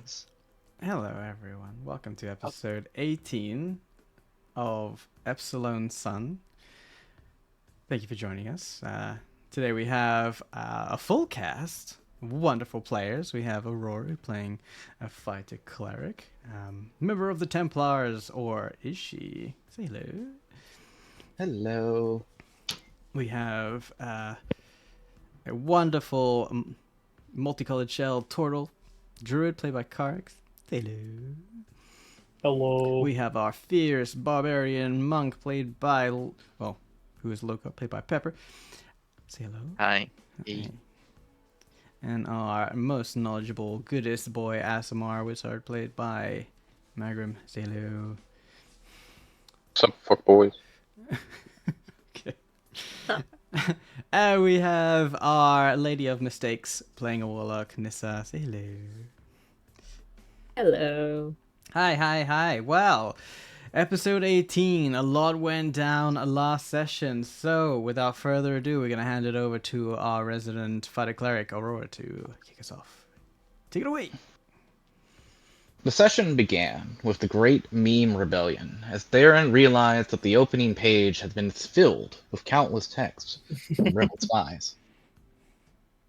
Greetings. Hello, everyone. Welcome to Oh, episode 18 of Epsilon Sun. Thank you for joining us. Today we have a full cast, wonderful players. We have Aurora playing a fighter cleric, member of the Templars, or is she? Say hello. hello. We have a wonderful multicolored shell turtle, druid played by Karix. Say hello. Hello. We have our fierce barbarian monk played by, well, who is Loco, played by Pepper. Say hello. Hi. Okay. And our most knowledgeable, goodest boy, Asimar Wizard, played by Magrim. Say hello. What's up, fuck boys? Okay. And we have our Lady of Mistakes playing a warlock, Nissa. Say hello. Hello. Hi. Well, episode 18. A lot went down last session. So, without further ado, we're going to hand it over to our resident fighter cleric, Aurora, to kick us off. Take it away. The session began with the Great Meme Rebellion, as Theron realized that the opening page had been filled with countless texts from rebel spies.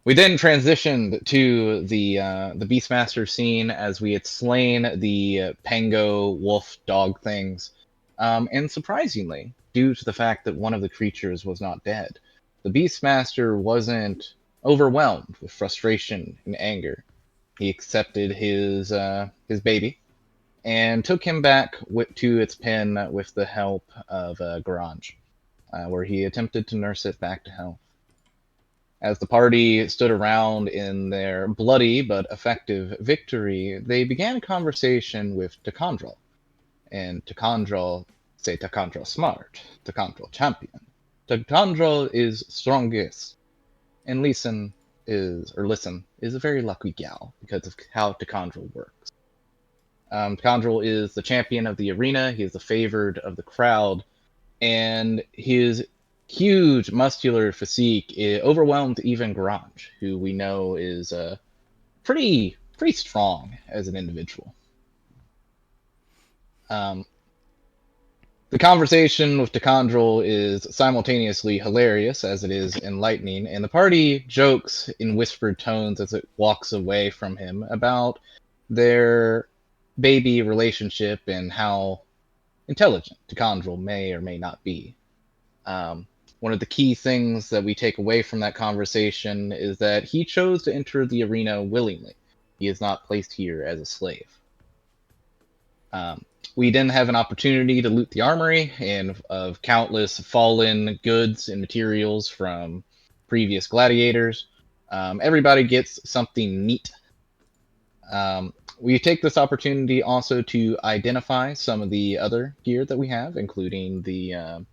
We then transitioned to the Beastmaster scene as we had slain the Pango wolf dog things, and surprisingly, due to the fact that one of the creatures was not dead, the Beastmaster wasn't overwhelmed with frustration and anger. He accepted his baby and took him back to its pen with the help of Garage, where he attempted to nurse it back to health. As the party stood around in their bloody but effective victory, they began a conversation with Takandrel. And Takandrel, say Takandrel smart, Takandrel champion. Takandrel is strongest, and Listen is a very lucky gal because of how Takandrel works. Takandrel is the champion of the arena. He is the favored of the crowd, and his huge muscular physique overwhelmed even Garage, who we know is pretty strong as an individual. The conversation with Takandrel is simultaneously hilarious as it is enlightening, and the party jokes in whispered tones as it walks away from him about their baby relationship and how intelligent Takandrel may or may not be. One of the key things that we take away from that conversation is that he chose to enter the arena willingly. He is not placed here as a slave. We then have an opportunity to loot the armory and of countless fallen goods and materials from previous gladiators. Everybody gets something neat. We take this opportunity also to identify some of the other gear that we have, including the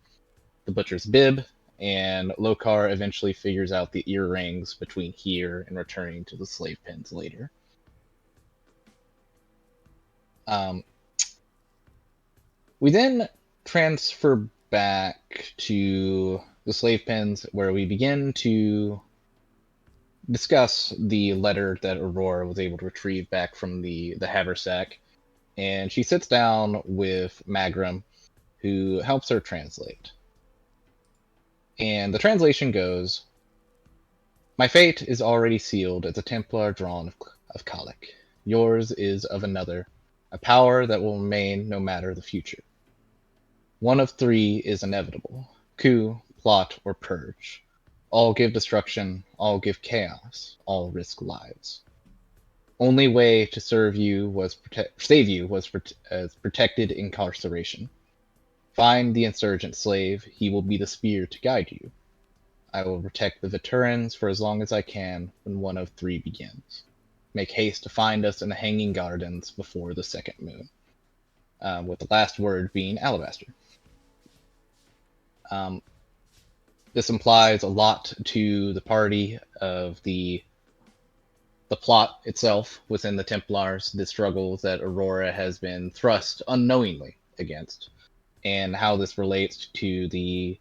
butcher's bib, and Lokar eventually figures out the earrings between here and returning to the slave pens later. We then transfer back to the slave pens where we begin to discuss the letter that Aurora was able to retrieve back from the haversack, and she sits down with Magrim, who helps her translate. And the translation goes, "My fate is already sealed as a Templar drawn of Kalik. Yours is of another, a power that will remain no matter the future. One of three is inevitable: coup, plot, or purge. All give destruction, all give chaos, all risk lives. Only way to save you was protected incarceration. Find the insurgent slave, he will be the spear to guide you. I will protect the veterans for as long as I can when one of three begins. Make haste to find us in the Hanging Gardens before the second moon." With the last word being alabaster. This implies a lot to the party of the plot itself within the Templars, the struggles that Aurora has been thrust unknowingly against, and how this relates to the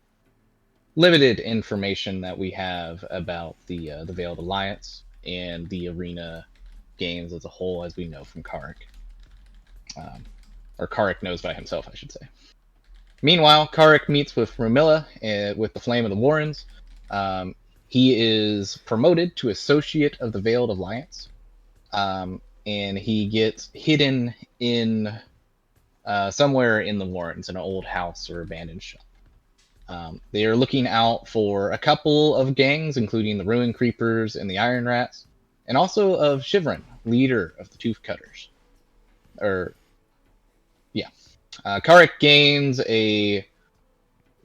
limited information that we have about the Veiled Alliance and the arena games as a whole, as we know from Karik. Or Karik knows by himself, I should say. Meanwhile, Karik meets with Rumilla with the Flame of the Warrens. He is promoted to Associate of the Veiled Alliance, and he gets hidden in somewhere in the Warrens, in an old house or abandoned shop. They are looking out for a couple of gangs, including the Ruin Creepers and the Iron Rats, and also of Shivren, leader of the Tooth Cutters. Karik gains a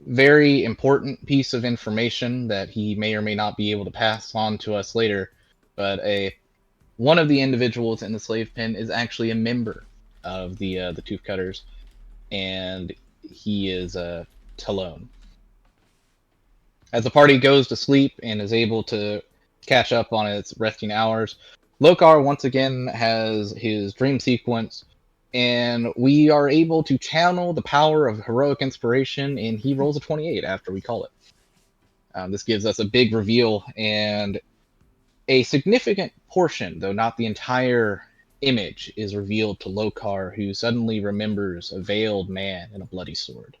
very important piece of information that he may or may not be able to pass on to us later, but one of the individuals in the slave pen is actually a member of the Tooth Cutters, and he is Talon. As the party goes to sleep and is able to catch up on its resting hours, Lokar once again has his dream sequence, and we are able to channel the power of heroic inspiration, and he rolls a 28 after we call it. This gives us a big reveal, and a significant portion, though not the entire image, is revealed to Lokar, who suddenly remembers a veiled man and a bloody sword.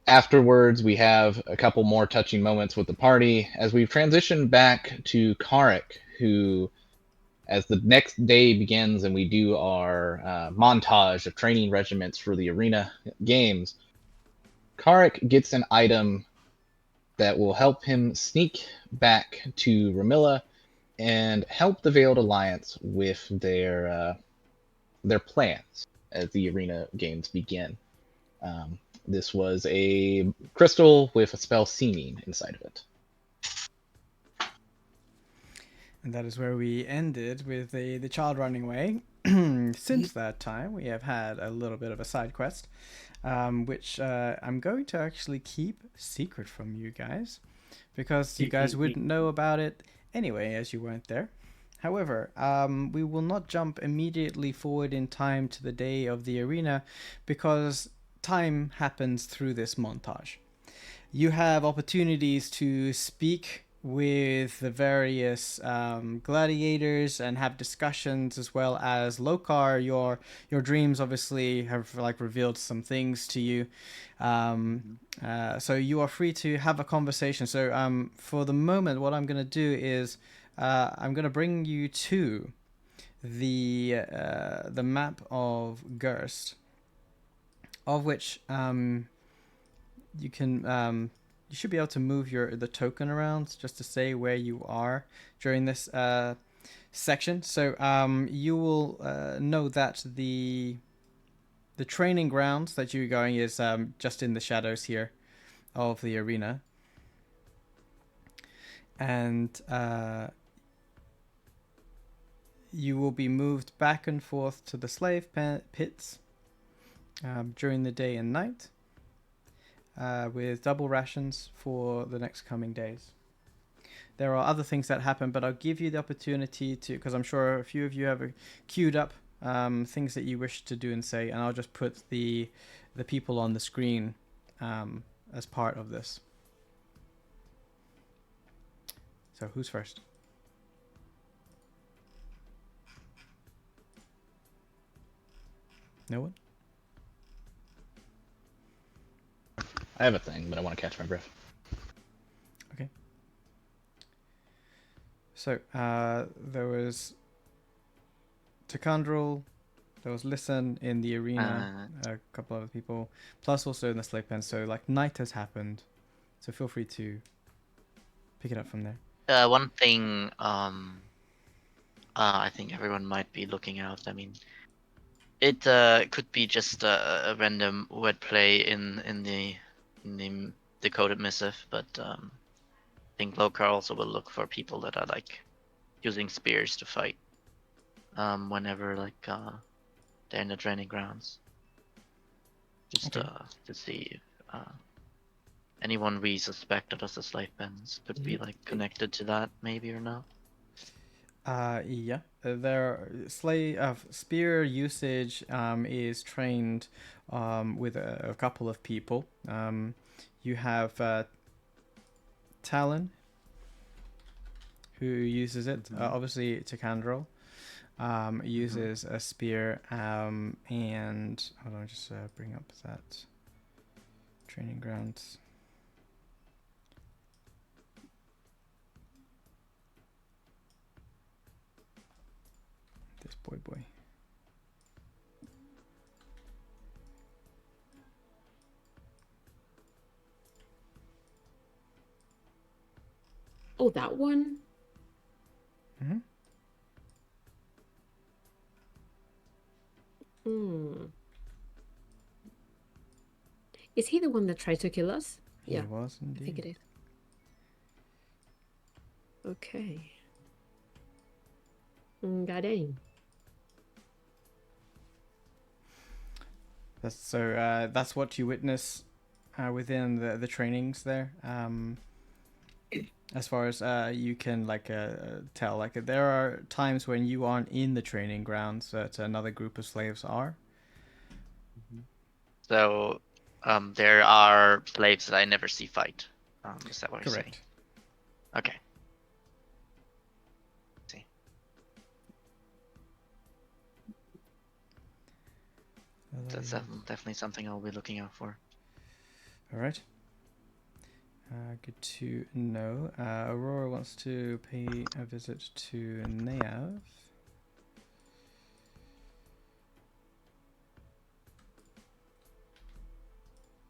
Afterwards, we have a couple more touching moments with the party as we transition back to Karik, who, as the next day begins and we do our montage of training regiments for the arena games, Karik gets an item that will help him sneak back to Ramilla and help the Veiled Alliance with their plans as the arena games begin. This was a crystal with a spell seeming inside of it. And that is where we ended with the child running away. Since that time, we have had a little bit of a side quest, which I'm going to actually keep secret from you guys, because you guys wouldn't know about it anyway, as you weren't there. However, we will not jump immediately forward in time to the day of the arena, because time happens through this montage. You have opportunities to speak with the various gladiators and have discussions, as well as Lokar. Your dreams obviously have revealed some things to you, so you are free to have a conversation. So for the moment, what I'm going to do is I'm going to bring you to the map of Gerst, of which you can you should be able to move the token around just to say where you are during this section. So you will know that the training grounds that you're going is just in the shadows here of the arena, and you will be moved back and forth to the slave pits during the day and night, with double rations for the next coming days. There are other things that happen, but I'll give you the opportunity to, because I'm sure a few of you have queued up things that you wish to do and say, and I'll just put the people on the screen as part of this. So who's first? No one? I have a thing, but I want to catch my breath. Okay. So there was Takandrel, there was Listen in the arena, a couple other people, plus also in the slave pen. So night has happened, so feel free to pick it up from there. One thing I think everyone might be looking out. I mean, it could be just a random wordplay in the decoded missive, but I think Lokar also will look for people that are using spears to fight whenever they're in the training grounds, just Okay. to see if anyone we suspect that is the slave pens could be connected to that, maybe, or not. Yeah, their spear usage is trained with a couple of people. You have Talon, who uses it. Obviously, Takandrel uses a spear, and hold on, just bring up that training grounds. This boy. Oh, that one? Mhm. Hmm. Is he the one that tried to kill us? He Yeah, was I think it indeed. is. Okay. Got aim. That's what you witness within the trainings there. As far as you can tell, like there are times when you aren't in the training grounds that another group of slaves are. So, there are slaves that I never see fight. Is that what you're saying? Correct. Okay. See. That's definitely something I'll be looking out for. All right. Good to know. Aurora wants to pay a visit to Neav.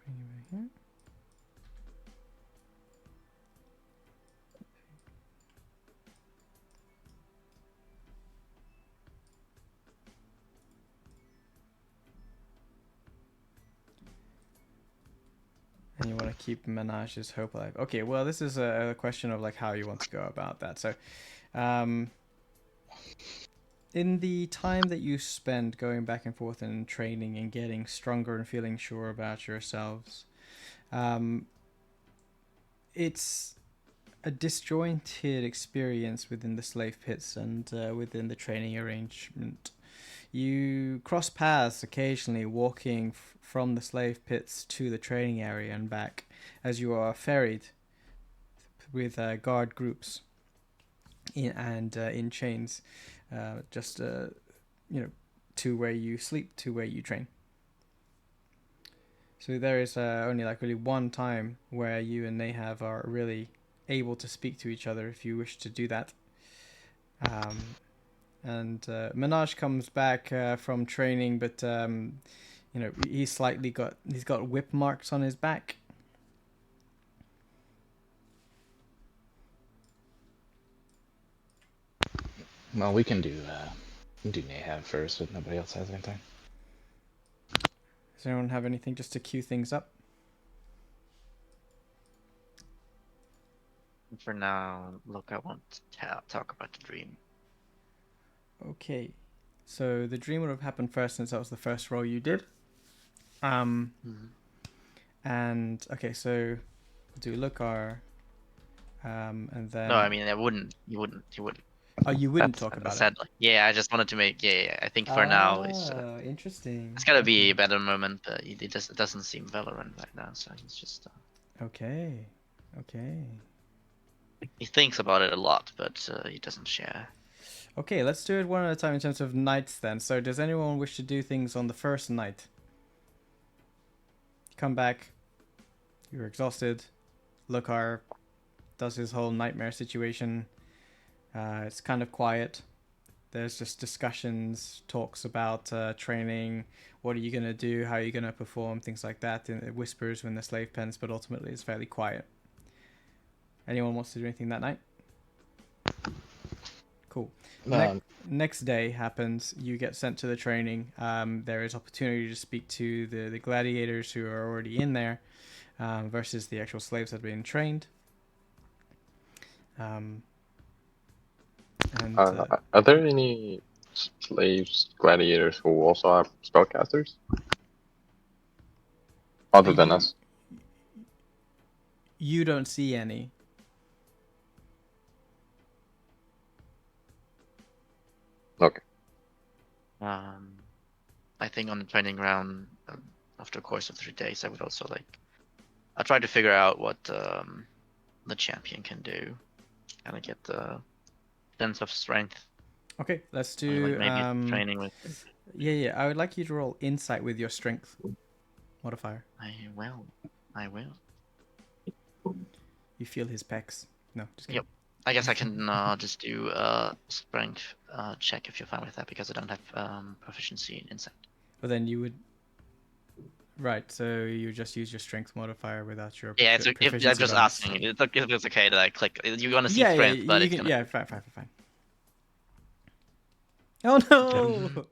Bring him in here. And you want to keep Menage's hope alive. Okay, well, this is a question of like how you want to go about that. So, in the time that you spend going back and forth and training and getting stronger and feeling sure about yourselves, it's a disjointed experience within the slave pits and within the training arrangement. You cross paths occasionally walking from the slave pits to the training area and back as you are ferried with guard groups in chains, to where you sleep, to where you train. So there is only like really one time where you and Nahav are really able to speak to each other if you wish to do that. And Minaj comes back from training, but he's got whip marks on his back. Well, we can do Nahav first if nobody else has anything. Does anyone have anything just to cue things up? For now, look, I want to talk about the dream. Okay, so the dream would have happened first since that was the first roll you did. And okay, so we'll do Lukar, and then. No, I mean, I wouldn't. You wouldn't. Oh, you wouldn't That's talk about sad. it. Yeah, I just wanted to make. Yeah. I think for now it's interesting. it's gotta be a better moment, but it doesn't seem Valorant right now, so it's just. Okay. He thinks about it a lot, but he doesn't share. Okay, let's do it one at a time in terms of nights then. So does anyone wish to do things on the first night? Come back. You're exhausted. Lukar does his whole nightmare situation. It's kind of quiet. There's just discussions, talks about training. What are you going to do? How are you going to perform? Things like that. And it whispers when the slave pens, but ultimately it's fairly quiet. Anyone wants to do anything that night? Cool. Next day happens. You get sent to the training. There is opportunity to speak to the gladiators who are already in there versus the actual slaves that have been trained. Are there any slaves, gladiators who also are spellcasters? Other than us? You don't see any. Okay. I think on the training ground, after a course of 3 days, I would also I'll try to figure out what the champion can do, kind of get the sense of strength. Okay, let's Or, do. like maybe training with. Yeah. I would like you to roll insight with your strength modifier. I will. You feel his pecs. No, just kidding. Yep. I guess I can just do strength check if you're fine with that, because I don't have proficiency in insight. But then you would. Right, so you just use your strength modifier without your. Yeah, it's, I'm proficiency just bonus. asking. It's okay that I click. You want to see Yeah, strength, but you it's can, gonna. yeah, fine. Oh no!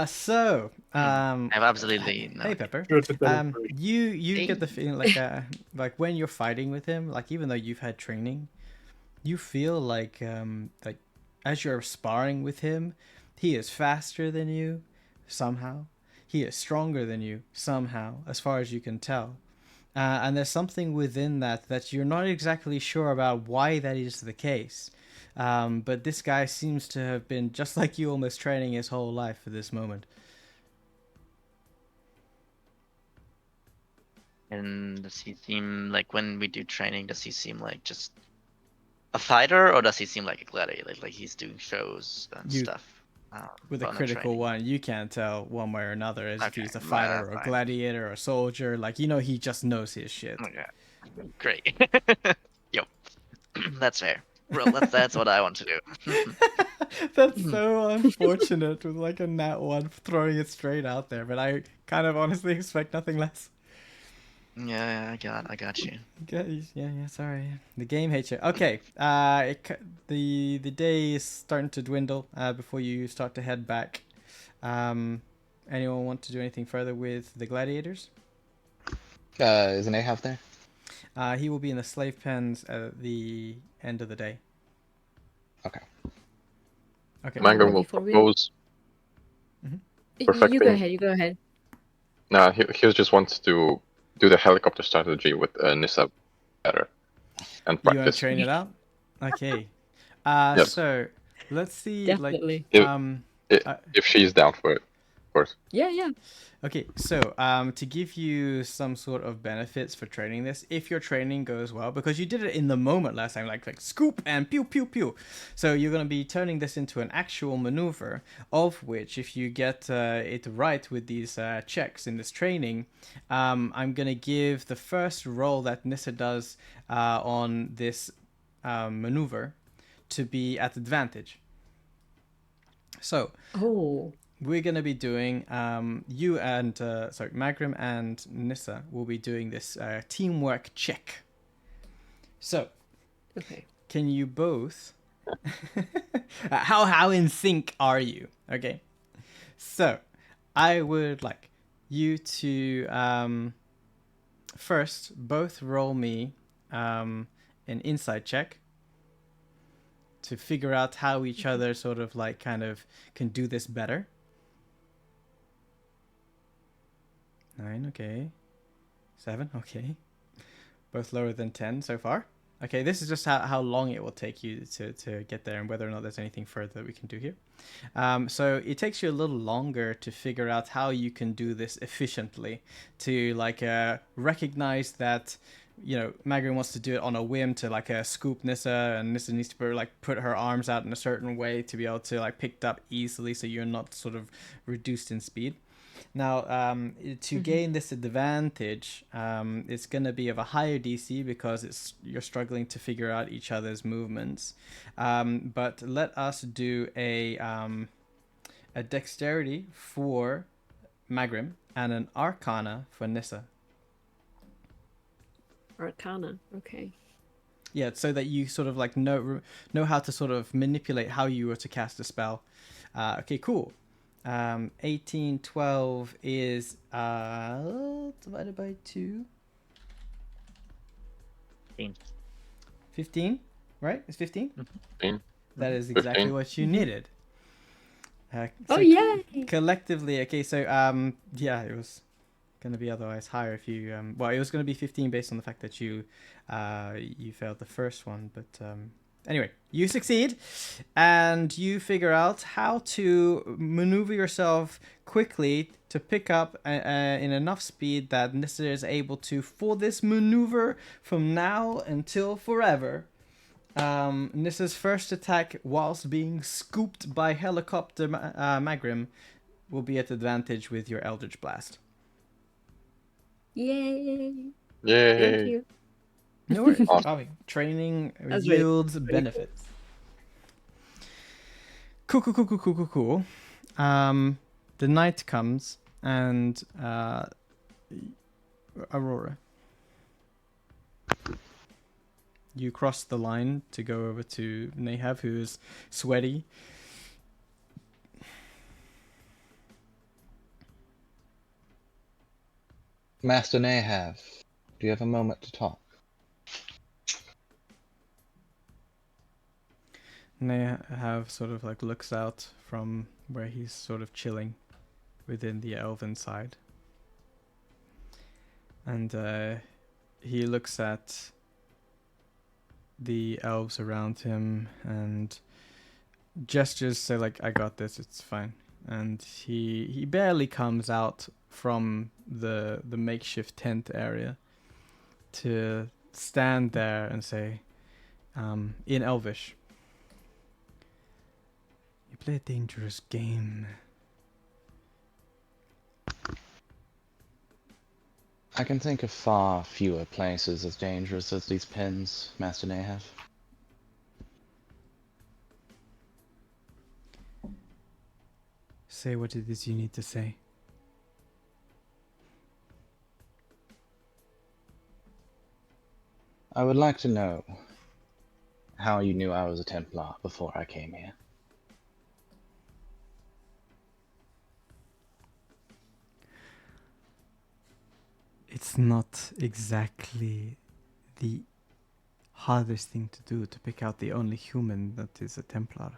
So I have absolutely no. hey idea. Pepper, Good to know. you get the feeling like when you're fighting with him, like even though you've had training, you feel like as you're sparring with him, he is faster than you somehow. He is stronger than you somehow, as far as you can tell. And there's something within that you're not exactly sure about why that is the case. But this guy seems to have been just like you, almost training his whole life for this moment. And does he seem like, when we do training, does he seem like just a fighter, or does he seem like a gladiator? Like he's doing shows and stuff. With a on the critical training? one, you can't tell one way or another as if Okay, he's a well, fighter or a fine. gladiator or a soldier. Like, he just knows his shit. Okay. Great. Yep. That's fair. Well, that's what I want to do. That's so unfortunate with like a nat 1 throwing it straight out there, but I kind of honestly expect nothing less. Yeah, I got you. Yeah, sorry. The game hates you. Okay, the day is starting to dwindle before you start to head back. Anyone want to do anything further with the gladiators? Isn't Ahab there? He will be in the slave pens at the end of the day. Okay. Okay. Mango will Before we- propose. You Perfecting. go ahead. No, he just wants to do the helicopter strategy with Nissa better and You want to practice. train it out? Okay. Yep. So let's see. Definitely. If she's down for it, of course. Yeah. Okay, so to give you some sort of benefits for training this, if your training goes well, because you did it in the moment last time, like scoop and pew pew pew, so you're going to be turning this into an actual maneuver, of which if you get it right with these checks in this training, I'm going to give the first roll that Nissa does on this maneuver to be at advantage. So Oh. we're going to be doing, you and, Magrim and Nissa will be doing this teamwork check. So, Okay. can you both, how in sync are you? Okay. So, I would like you to, first, both roll me an insight check to figure out how each other sort of like kind of can do this better. 9, okay. 7, okay. Both lower than 10 so far. Okay, this is just how long it will take you to get there and whether or not there's anything further that we can do here. So it takes you a little longer to figure out how you can do this efficiently, to like recognize that, Magrin wants to do it on a whim to like scoop Nissa, and Nissa needs to put her arms out in a certain way to be able to like pick it up easily so you're not sort of reduced in speed. Now, to gain this advantage, it's going to be of a higher DC because you're struggling to figure out each other's movements. But let us do a dexterity for Magrim and an arcana for Nissa. Arcana. Okay. Yeah, so that you sort of like know how to sort of manipulate how you were to cast a spell. Okay, cool. 18, 12 is divided by 2. 15, right? It's 15? 15. That is exactly 15. what you needed. Oh, yay! Collectively, okay, so yeah, it was going to be otherwise higher if you it was going to be 15 based on the fact that you failed the first one, but anyway, you succeed, and you figure out how to maneuver yourself quickly to pick up in enough speed that Nissa is able to, for this maneuver from now until forever, Nissa's first attack whilst being scooped by helicopter Magrim will be at advantage with your Eldritch Blast. Yay! Yay! Thank you. No worries. Awesome. Bobby, training That's really- yields pretty benefits. Cool. The night comes and Aurora, you cross the line to go over to Nahav, who is sweaty. Master Nahav, do you have a moment to talk? Nahav sort of like looks out from where he's sort of chilling within the elven side. And he looks at the elves around him and gestures, say like, I got this, it's fine. And he barely comes out from the makeshift tent area to stand there and say, in Elvish, you play a dangerous game. I can think of far fewer places as dangerous as these pens, Master Nahav. Say what it is you need to say. I would like to know how you knew I was a Templar before I came here. It's not exactly the hardest thing to do to pick out the only human that is a Templar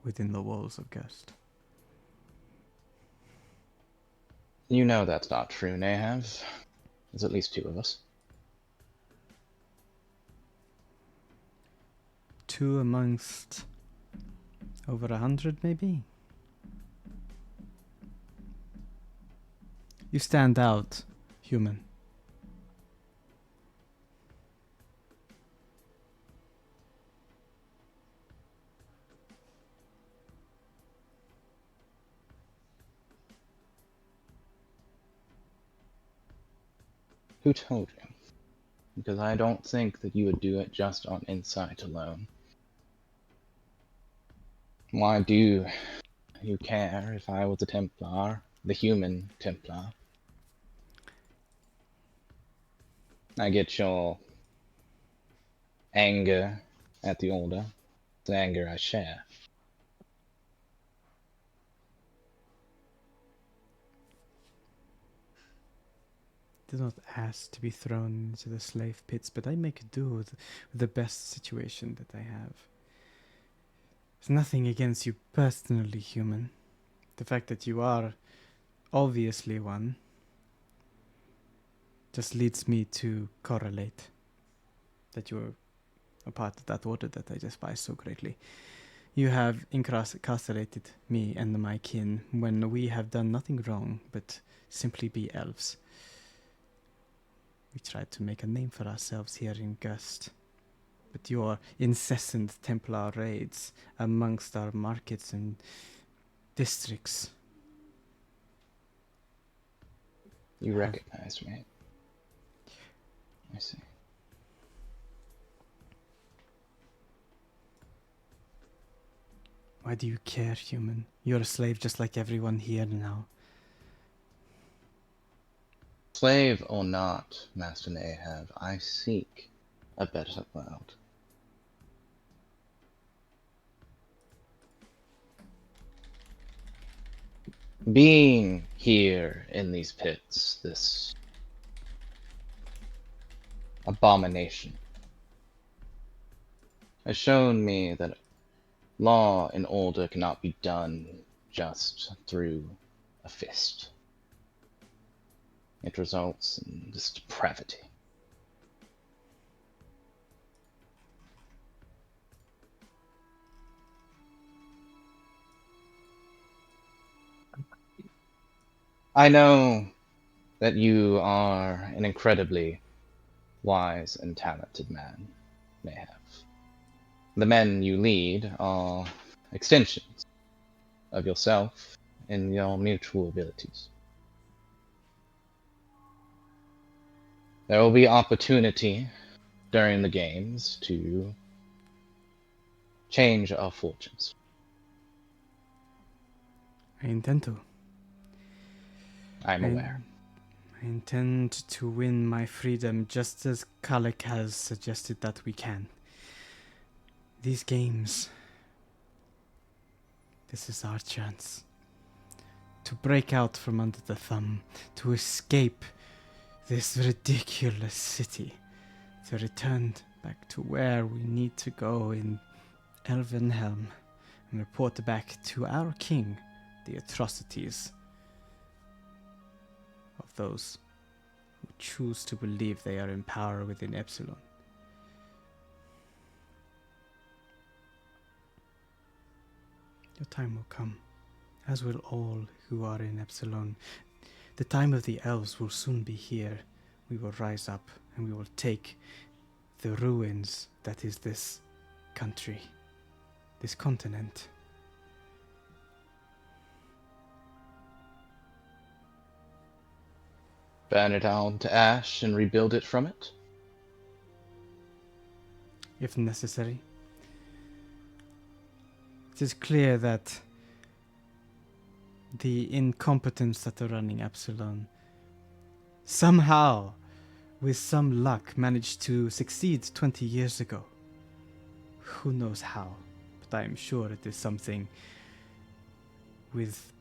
within the walls of Gust. You know that's not true, Nahav. There's at least two of us. 2 amongst over 100, maybe? You stand out, human. Who told you? Because I don't think that you would do it just on insight alone. Why do you care if I was a Templar, the human Templar? I get your anger at the Order. It's the anger I share. Did not ask to be thrown into the slave pits, but I make do with the best situation that I have. There's nothing against you personally, human. The fact that you are obviously one just leads me to correlate that you're a part of that order that I despise so greatly. You have incarcerated me and my kin when we have done nothing wrong but simply be elves. We tried to make a name for ourselves here in Gust, but your incessant Templar raids amongst our markets and districts. You recognized me. I see. Why do you care, human? You're a slave just like everyone here now. Slave or not, Master Nahav, I seek a better world. Being here in these pits, this abomination, has shown me that law and order cannot be done just through a fist. It results in this depravity. I know that you are an incredibly wise and talented man, Nahav. The men you lead are extensions of yourself and your mutual abilities. There will be opportunity during the games to change our fortunes. I intend to. I'm aware. I intend to win my freedom just as Kalik has suggested that we can. These games, this is our chance to break out from under the thumb, to escape this ridiculous city, to return back to where we need to go in Elvenhelm and report back to our king the atrocities of those who choose to believe they are in power within Epsilon. Your time will come, as will all who are in Epsilon. The time of the elves will soon be here. We will rise up and we will take the ruins that is this country, this continent. Burn it all to ash and rebuild it from it? If necessary. It is clear that the incompetence that are running Epsilon somehow, with some luck, managed to succeed 20 years ago. Who knows how, but I am sure it is something with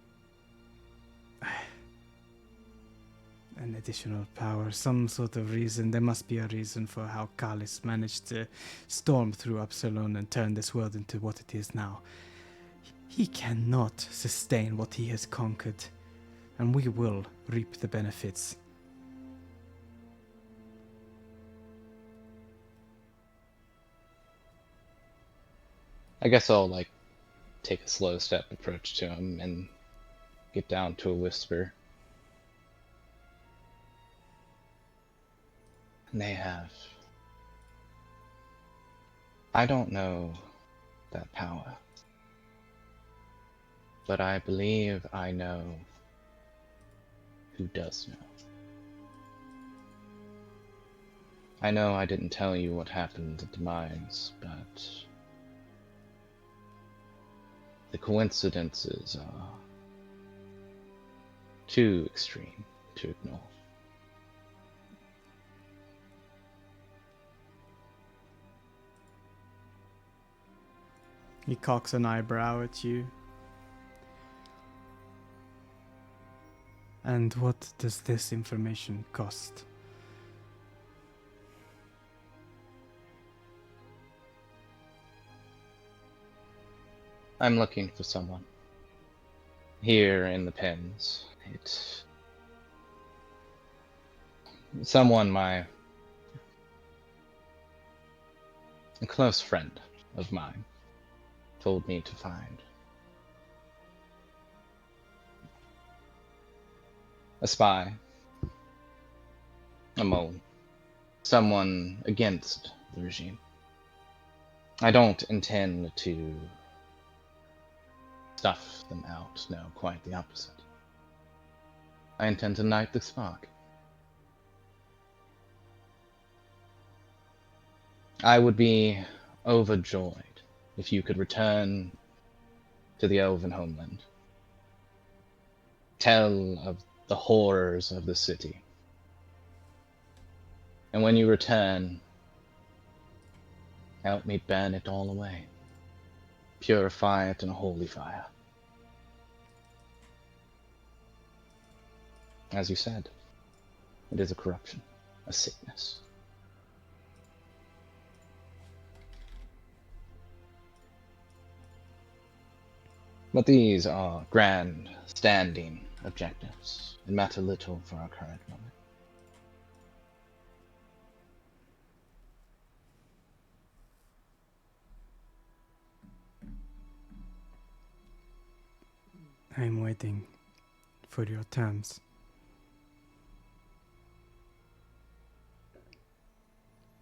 an additional power, some sort of reason. There must be a reason for how Kalis managed to storm through Epsilon and turn this world into what it is now. He cannot sustain what he has conquered, and we will reap the benefits. I guess I'll, take a slow step approach to him and get down to a whisper. They have. I don't know that power, but I believe I know who does know. I know I didn't tell you what happened at the mines, but the coincidences are too extreme to ignore. He cocks an eyebrow at you. And what does this information cost? I'm looking for someone. Here in the pens. It's someone a close friend of mine told me to find. A spy. A mole. Someone against the regime. I don't intend to stuff them out, no, quite the opposite. I intend to ignite the spark. I would be overjoyed if you could return to the Elven homeland. Tell of the horrors of the city. And when you return, help me burn it all away. Purify it in a holy fire. As you said, it is a corruption, a sickness. But these are grand standing objectives and matter little for our current moment. I'm waiting for your terms.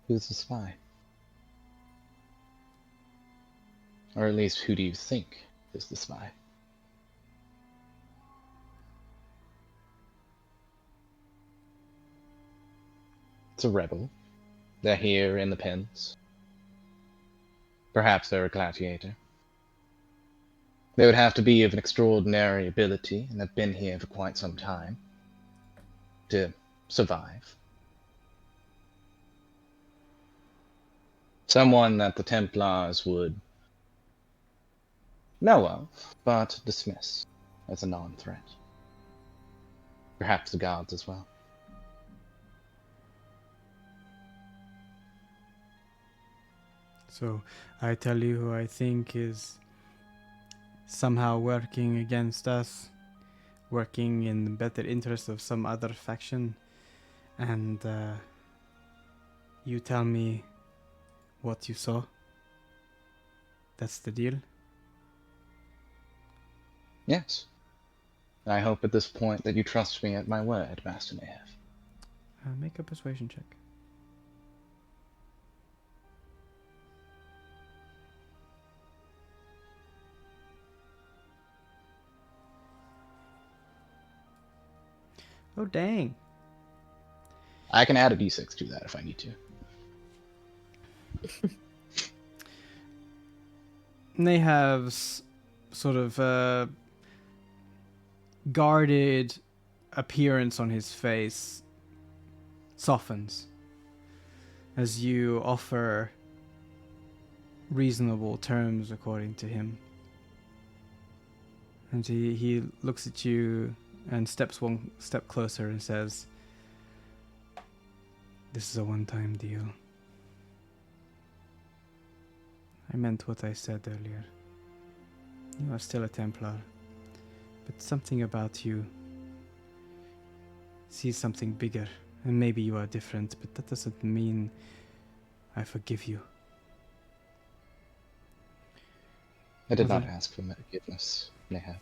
Who's the spy? Or at least, who do you think is the spy? It's a rebel. They're here in the pens. Perhaps they're a gladiator. They would have to be of an extraordinary ability and have been here for quite some time to survive. Someone that the Templars would know of, but dismiss as a non-threat. Perhaps the guards as well. So I tell you who I think is somehow working against us, working in the better interest of some other faction, and you tell me what you saw. That's the deal? Yes. I hope at this point that you trust me at my word, Master Mayhev. Make a persuasion check. Oh, dang. I can add a d6 to that if I need to. Nahav's sort of guarded appearance on his face softens as you offer reasonable terms according to him. And he looks at you and steps one step closer and says, "This is a one-time deal. I meant what I said earlier. You are still a Templar, but something about you sees something bigger, and maybe you are different, but that doesn't mean I forgive you." I did not Okay. ask for forgiveness, Mayhev.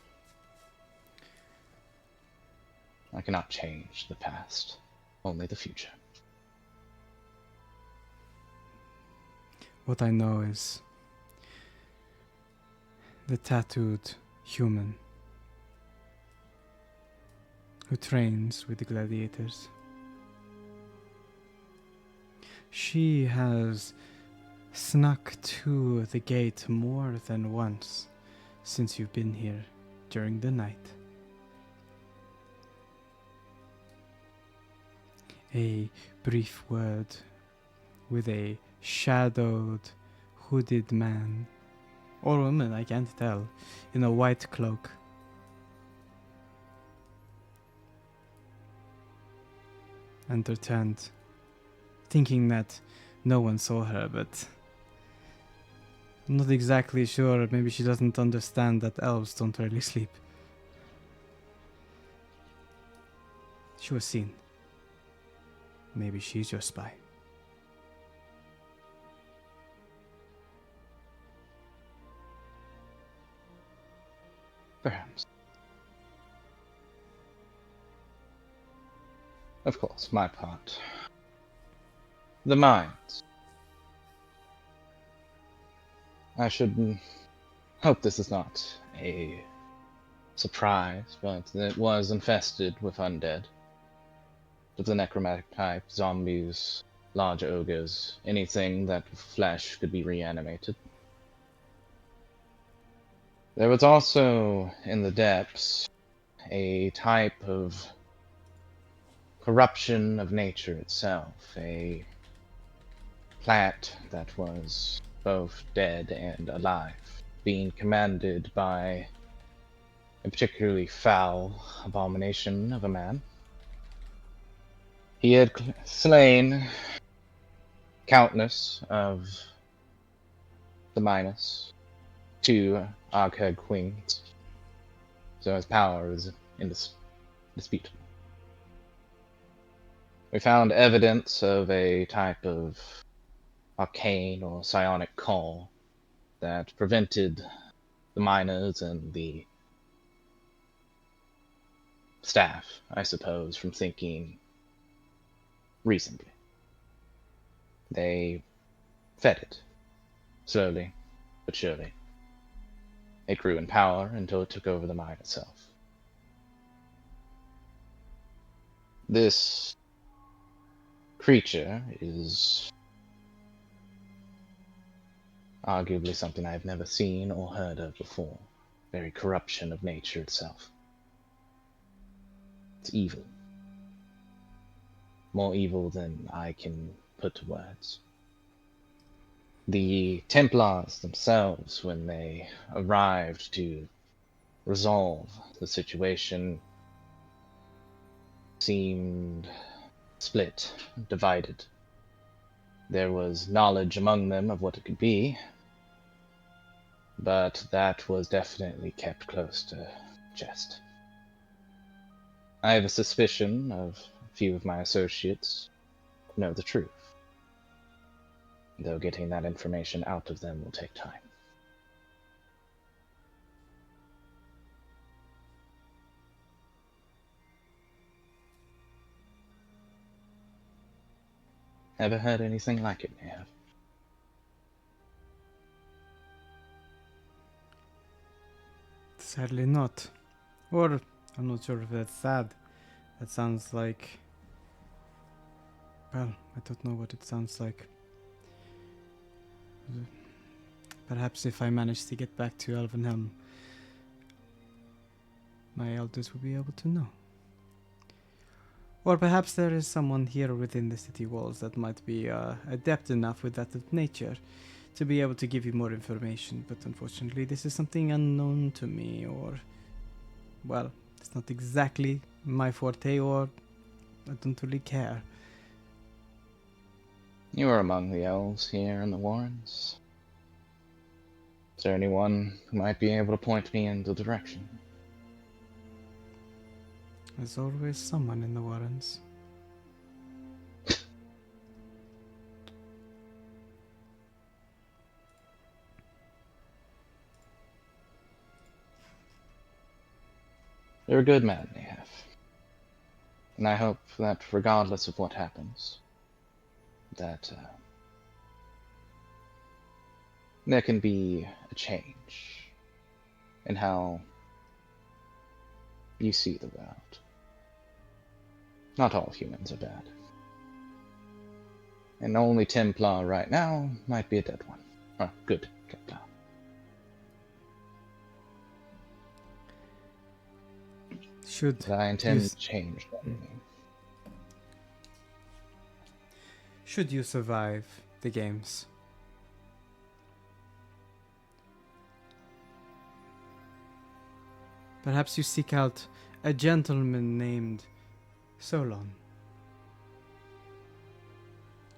I cannot change the past, only the future. What I know is the tattooed human who trains with the gladiators. She has snuck to the gate more than once since you've been here during the night. A brief word with a shadowed, hooded man, or woman, I can't tell, in a white cloak. And returned, thinking that no one saw her, but I'm not exactly sure. Maybe she doesn't understand that elves don't really sleep. She was seen. Maybe she's your spy. Perhaps. Of course, my part. The mines. I should hope this is not a surprise, but it was infested with undead. Of the necromantic type, zombies, large ogres, anything that with flesh could be reanimated. There was also, in the depths, a type of corruption of nature itself, a plant that was both dead and alive, being commanded by a particularly foul abomination of a man. He had slain countless of the Minus, 2 Archeg queens, so his power is indisputable. We found evidence of a type of arcane or psionic call that prevented the miners and the staff, I suppose, from thinking reasonably. They fed it, slowly but surely, It grew in power until it took over the mine itself. This creature is arguably something I've never seen or heard of before. Very corruption of nature itself. It's evil. More evil than I can put to words. The Templars themselves, when they arrived to resolve the situation, seemed split, divided. There was knowledge among them of what it could be, but that was definitely kept close to chest. I have a suspicion of a few of my associates know the truth, though getting that information out of them will take time. Ever heard anything like it, Nev? Sadly not. Or, I'm not sure if that's sad. That sounds like... Well, I don't know what it sounds like. Perhaps if I manage to get back to Elvenhelm, my elders will be able to know. Or perhaps there is someone here within the city walls that might be adept enough with that of nature to be able to give you more information, but unfortunately this is something unknown to me, or... Well, it's not exactly my forte, or I don't really care. You are among the elves here in the Warrens. Is there anyone who might be able to point me in the direction? There's always someone in the Warrens. You're a good man, Nev. And I hope that regardless of what happens, that there can be a change in how you see the world. Not all humans are bad. And the only Templar right now might be a dead one. Or good Templar. But I intend to change that. Should you survive the games, perhaps you seek out a gentleman named Solon.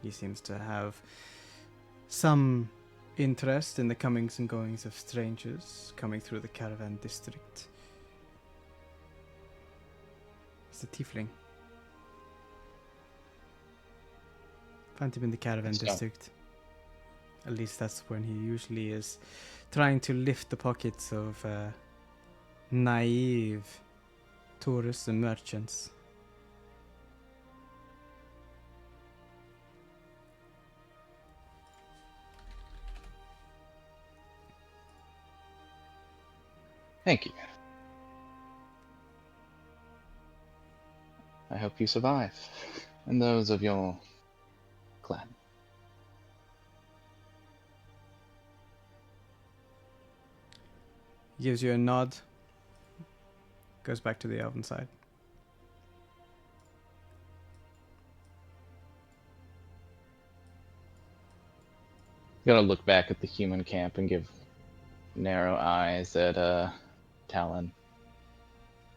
He seems to have some interest in the comings and goings of strangers coming through the caravan district. He's a tiefling. Find him in the caravan district. At least that's when he usually is trying to lift the pockets of naive tourists and merchants. Thank you. I hope you survive, and those of your clan. Gives you a nod. Goes back to the elven side. Gonna look back at the human camp and give narrow eyes at Talon.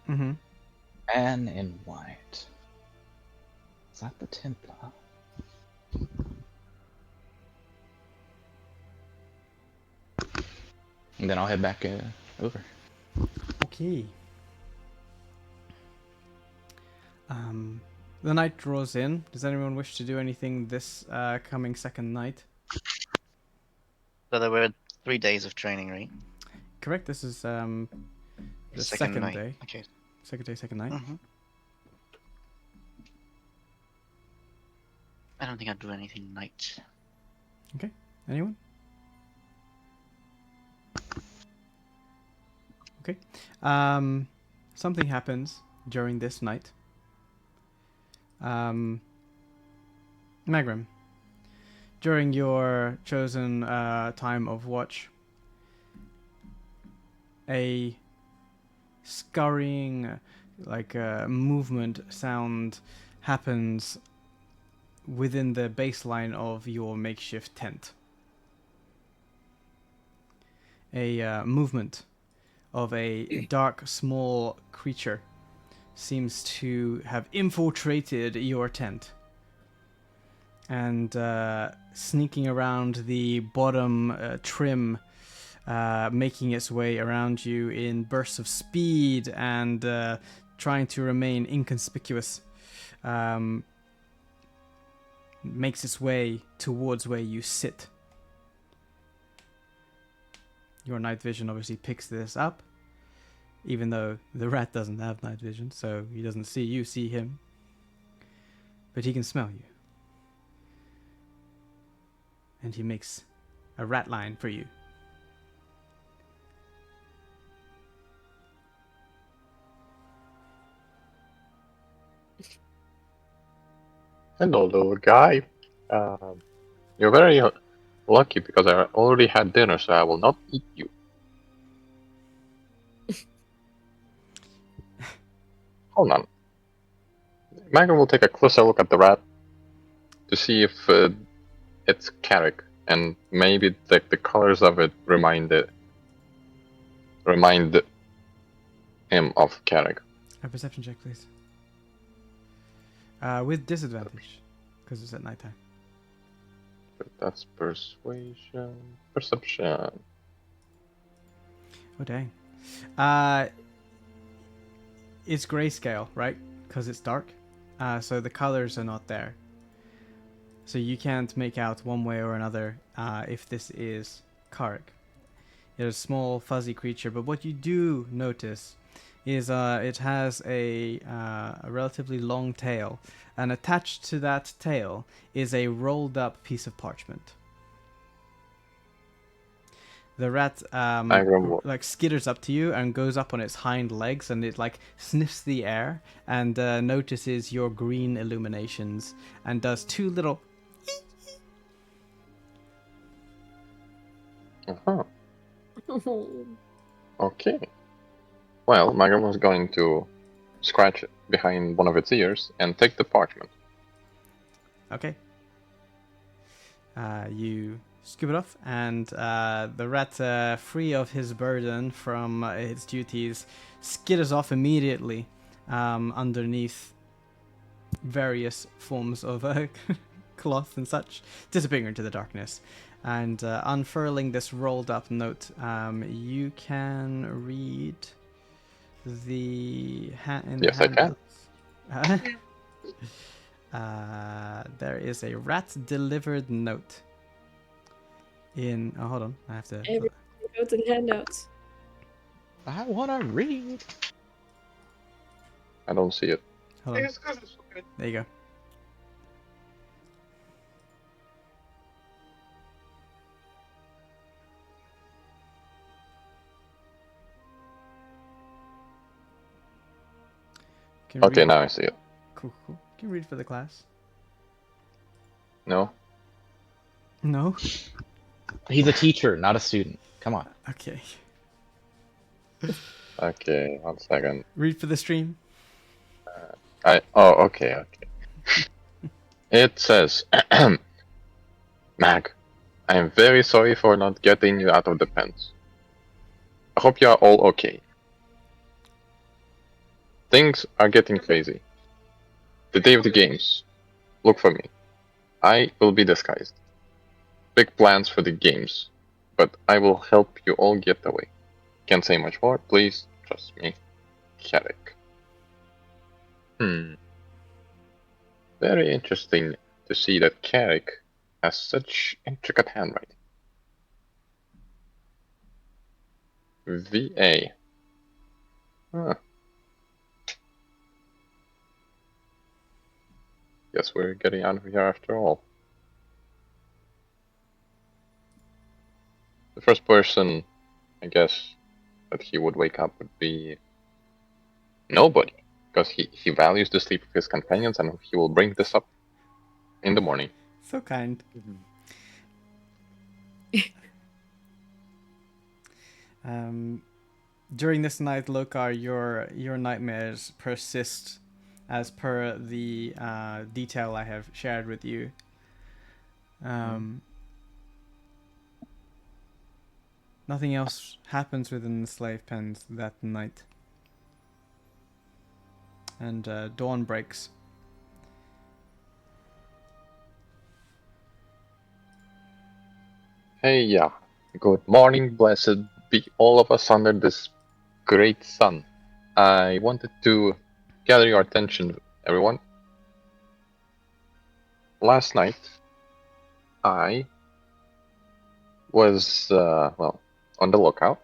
Mm-hmm. Man in white. Is that the Templar? And then I'll head back over. Okay. The night draws in. Does anyone wish to do anything this coming second night? So there were 3 days of training, right? Correct. This is the Second second night. day. Okay. Second day, second night. Mhm. I don't think I'd do anything night. Anyone? Okay. Something happens during this night. Magrim, during your chosen time of watch, a scurrying, movement sound happens within the baseline of your makeshift tent. A movement of a dark, small creature seems to have infiltrated your tent and sneaking around the bottom trim, making its way around you in bursts of speed and trying to remain inconspicuous. Makes its way towards where you sit. Your night vision obviously picks this up, even though the rat doesn't have night vision, so he doesn't see you, see him. But he can smell you. And he makes a rat line for you. Hello, little guy. You're very lucky because I already had dinner, so I will not eat you. Hold on. Magam will take a closer look at the rat to see if it's Carrick, and maybe the colors of it remind him of Carrick. A perception check, please. With disadvantage, because it's at nighttime. That's perception. Oh, dang. It's grayscale, right? Because it's dark. So the colors are not there. So you can't make out one way or another if this is Kark. It's a small, fuzzy creature, but what you do notice is it has a relatively long tail, and attached to that tail is a rolled up piece of parchment. The rat skitters up to you and goes up on its hind legs, and it sniffs the air and notices your green illuminations and does two little. Uh-huh. Okay. Well, Magam was going to scratch behind one of its ears and take the parchment. Okay. You scoop it off, and the rat, free of his burden from its duties, skitters off immediately underneath various forms of cloth and such, disappearing into the darkness. And unfurling this rolled up note, you can read the Yes, I can. There is a rat delivered note. Hold on, I have to. Go to the handouts. I wanna read. I don't see it. Hold on. There you go. Okay, now I see it. Cool. Can you read for the class? No? No? He's a teacher, not a student. Come on. Okay. Okay, 1 second. Read for the stream. Okay. It says, Mag, I am very sorry for not getting you out of the pens. I hope you are all okay. Things are getting crazy. The day of the games. Look for me. I will be disguised. Big plans for the games, but I will help you all get away. Can't say much more. Please trust me. Carrick. Very interesting to see that Carrick has such intricate handwriting. VA. Huh. Guess we're getting out of here after all. The first person, I guess, that he would wake up would be nobody, because he values the sleep of his companions, and he will bring this up in the morning. So kind. During this night, Lokar, your nightmares persist, as per the detail I have shared with you. Nothing else happens within the slave pens that night, and dawn breaks. Hey, yeah. Good morning, blessed be all of us under this great sun. I wanted to gather your attention, everyone. Last night, I was, on the lookout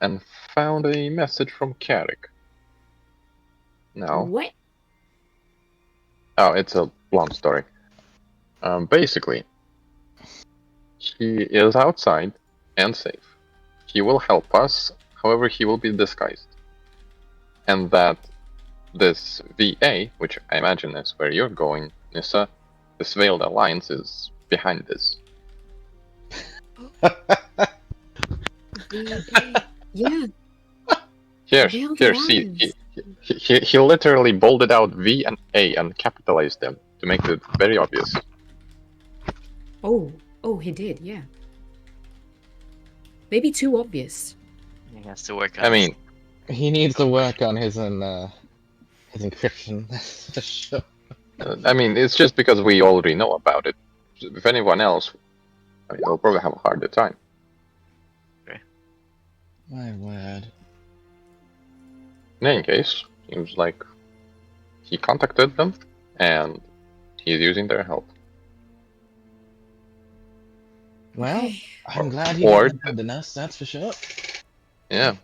and found a message from Carrick. Now, What? oh, it's a long story. Basically, he is outside and safe. He will help us, however, he will be disguised. And that this VA, which I imagine is where you're going, Nissa, this Veiled Alliance is behind this. Yeah. Here, Veiled here, see, Alliance. he literally bolded out V and A and capitalized them to make it very obvious. Oh, he did, yeah. Maybe too obvious. He has to work on I mean, He needs to work on his encryption. That's for sure. it's just because we already know about it. If anyone else, they'll probably have a harder time. My word. In any case, seems like he contacted them, and he's using their help. Well, Okay. I'm glad he Or- didn't abandon us, that's for sure. Yeah,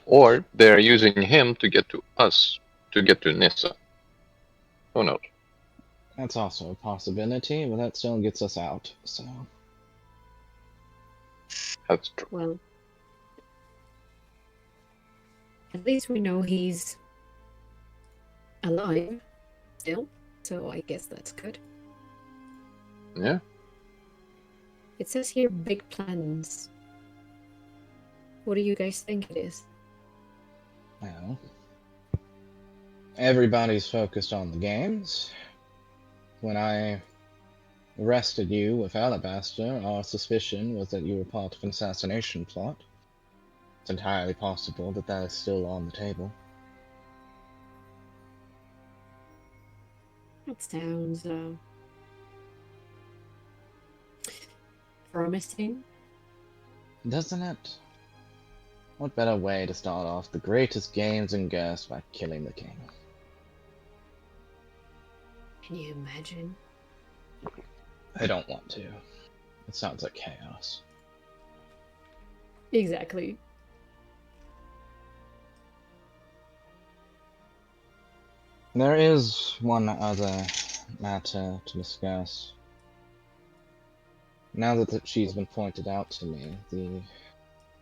or they're using him to get to us, to get to Nissa. Who knows? That's also a possibility, but that still gets us out, so... That's true. Well, at least we know he's alive still, so I guess that's good. Yeah. It says here big plans. What do you guys think it is? Well... Everybody's focused on the games. When I arrested you with Alabaster, our suspicion was that you were part of an assassination plot. It's entirely possible that that is still on the table. That sounds promising. Doesn't it? What better way to start off the greatest games in Gerst by killing the king? Can you imagine? I don't want to. It sounds like chaos. Exactly. There is one other matter to discuss. Now that she's been pointed out to me, the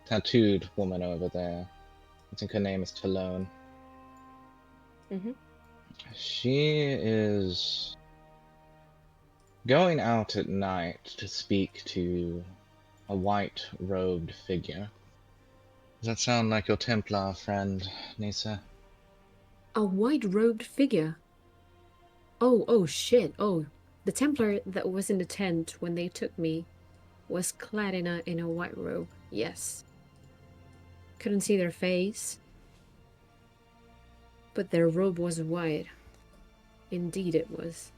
tattooed woman over there, I think her name is Talone. Mhm. She is going out at night to speak to a white-robed figure. Does that sound like your Templar friend, Nisa? A white-robed figure. Oh shit. Oh, the Templar that was in the tent when they took me was clad in a white robe. Yes. Couldn't see their face, but their robe was white. Indeed it was.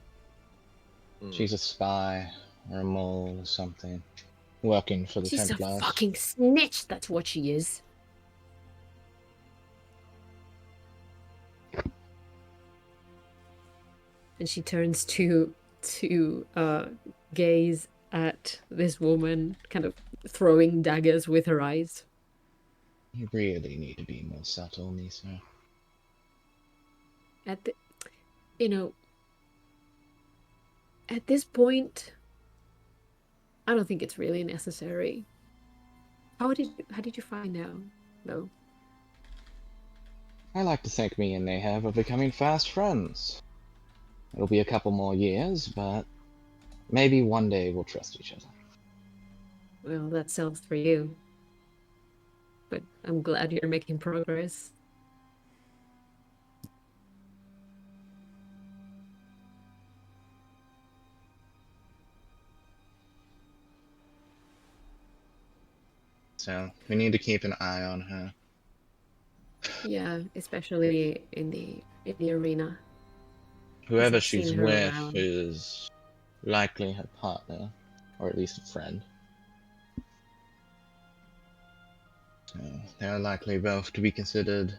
She's a spy, or a mole, or something. Working for the She's Templars. a fucking snitch, that's what she is. And she turns to gaze at this woman, kind of throwing daggers with her eyes. You really need to be more subtle, Nisa. At the, at this point, I don't think it's really necessary. How did you find out, though? I like to think me and Nahab are becoming fast friends. It'll be a couple more years, but maybe one day we'll trust each other. Well, that sounds for you. But I'm glad you're making progress. So we need to keep an eye on her. Yeah, especially in the arena. Whoever I've seen she's her with around. is likely her partner, or at least a friend. So they're likely both to be considered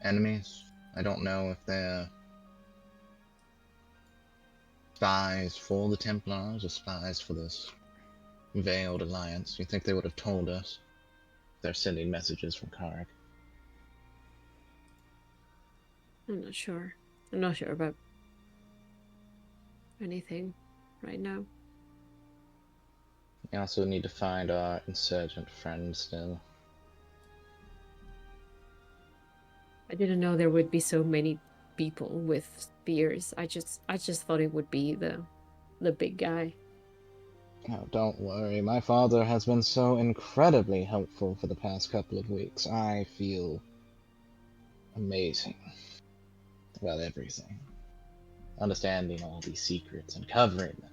enemies. I don't know if they're spies for the Templars or spies for this veiled alliance. You think they would have told us? They're sending messages from Karg. I'm not sure. I'm not sure about anything right now. We also need to find our insurgent friend still. I didn't know there would be so many people with spears. I just thought it would be the big guy. Oh, don't worry. My father has been so incredibly helpful for the past couple of weeks. I feel amazing about everything. Understanding all these secrets and covering them.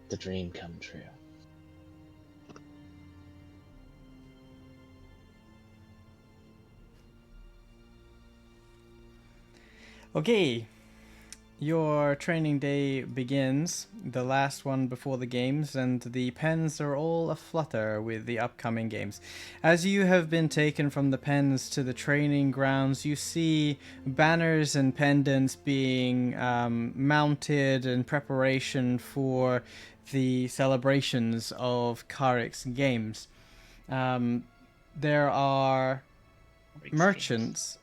The dream come true. Okay, your training day begins, the last one before the games, and the pens are all aflutter with the upcoming games. As you have been taken from the pens to the training grounds, you see banners and pendants being mounted in preparation for the celebrations of Karik's games. There are merchants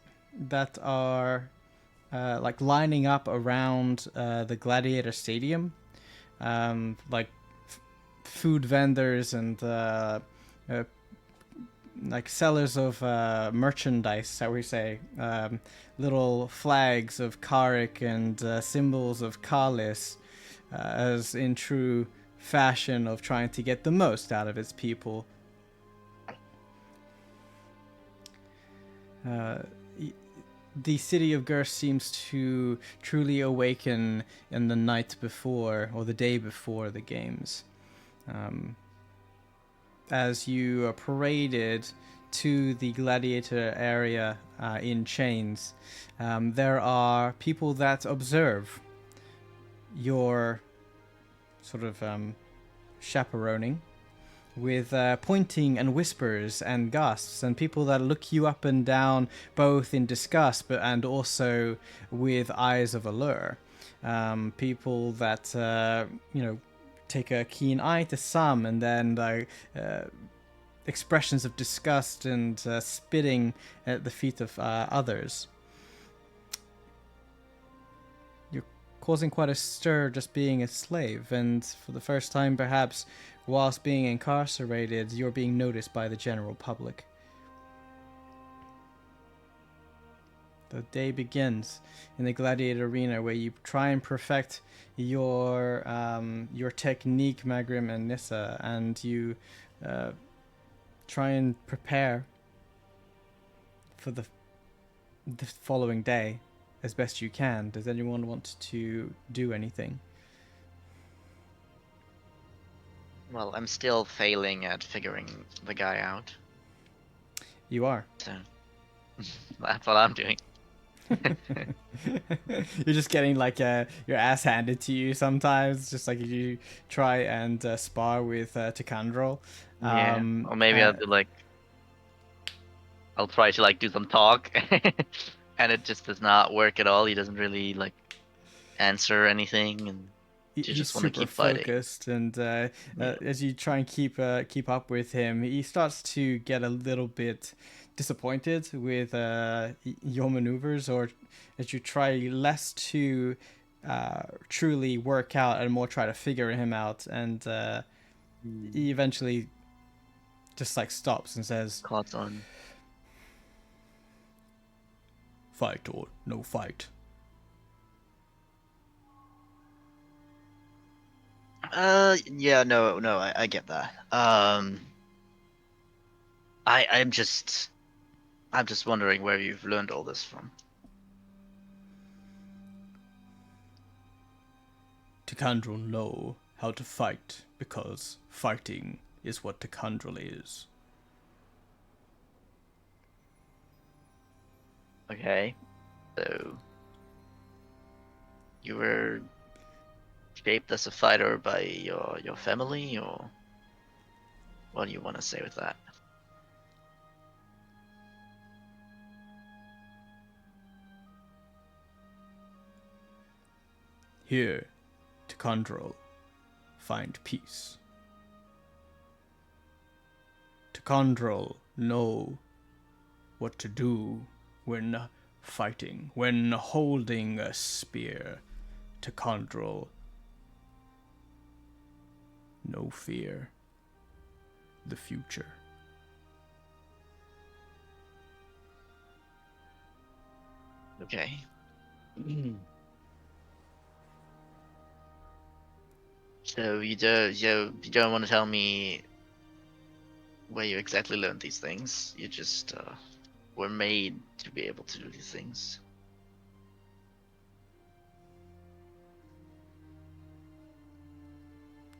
that are like lining up around the Gladiator Stadium, like food vendors and like sellers of merchandise, how we say, little flags of Karik and symbols of Kalis, as in true fashion of trying to get the most out of its people. The city of Gurs seems to truly awaken in the night before, or the day before the games. As you are paraded to the gladiator area in chains, there are people that observe your sort of chaperoning, with pointing and whispers and gasps, and people that look you up and down both in disgust and also with eyes of allure. People that take a keen eye to some, and then expressions of disgust and spitting at the feet of others. You're causing quite a stir just being a slave, and for the first time perhaps whilst being incarcerated, you're being noticed by the general public. The day begins in the gladiator arena, where you try and perfect your technique, Magrim and Nissa, and you try and prepare for the following day as best you can. Does anyone want to do anything? Well, I'm still failing at figuring the guy out. You are. So that's what I'm doing. You're just getting like your ass handed to you sometimes, just like if you try and spar with Takandrol. Yeah. Or maybe I'll do I'll try to like do some talk, and it just does not work at all. He doesn't really like answer anything, and you He's just want to super keep fighting. focused, and as you try and keep up with him, he starts to get a little bit disappointed with your maneuvers, or as you try less to truly work out and more try to figure him out, and he eventually just like stops and says, Caught on. fight or no fight. Yeah, no, I get that. I'm just wondering where you've learned all this from. Tikandrel know how to fight because fighting is what Tikandrel is. Okay, so you were shaped as a fighter by your family, or what do you want to say with that? Here, Tikandrel, find peace. Tikandrel know what to do when fighting, when holding a spear. Tikandrel, no fear. The future. Okay. So you don't want to tell me where you exactly learned these things. You just were made to be able to do these things.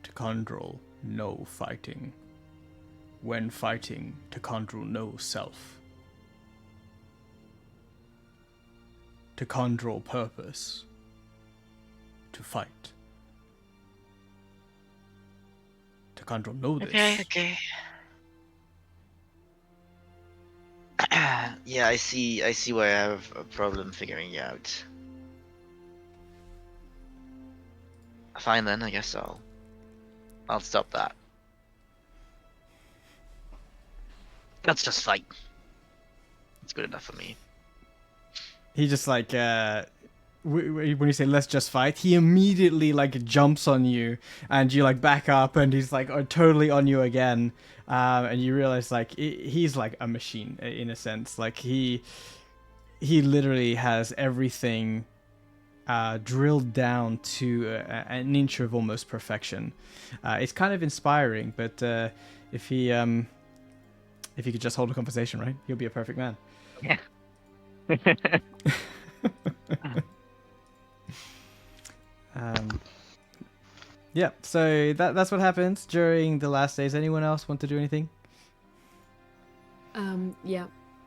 Tikandrel know fighting. When fighting, Tikandrel know self. Tikandrel purpose. To fight. Tikandrel know this. Okay. Yeah, I see why I have a problem figuring you out. Fine then, I guess I'll stop that. Let's just fight. It's good enough for me. He just like when you say let's just fight, he immediately like jumps on you, and you like back up, and he's like totally on you again, and you realize like he's like a machine in a sense. Like he literally has everything drilled down to an inch of almost perfection. It's kind of inspiring, but if he could just hold a conversation, right, he'll be a perfect man. Yeah. Yeah, so that's what happens during the last days. Anyone else want to do anything? Yeah.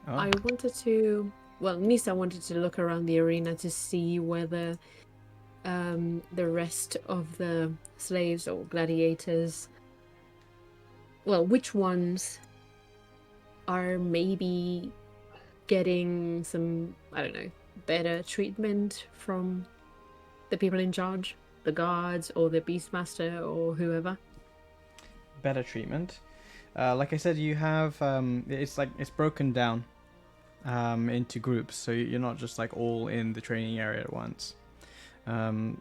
Oh. I wanted to. Well, Nisa wanted to look around the arena to see whether the rest of the slaves or gladiators. Well, which ones are maybe getting some, I don't know, better treatment from the people in charge, the guards or the beastmaster or whoever. Better treatment. Like I said, you have it's broken down into groups, so you're not just like all in the training area at once. But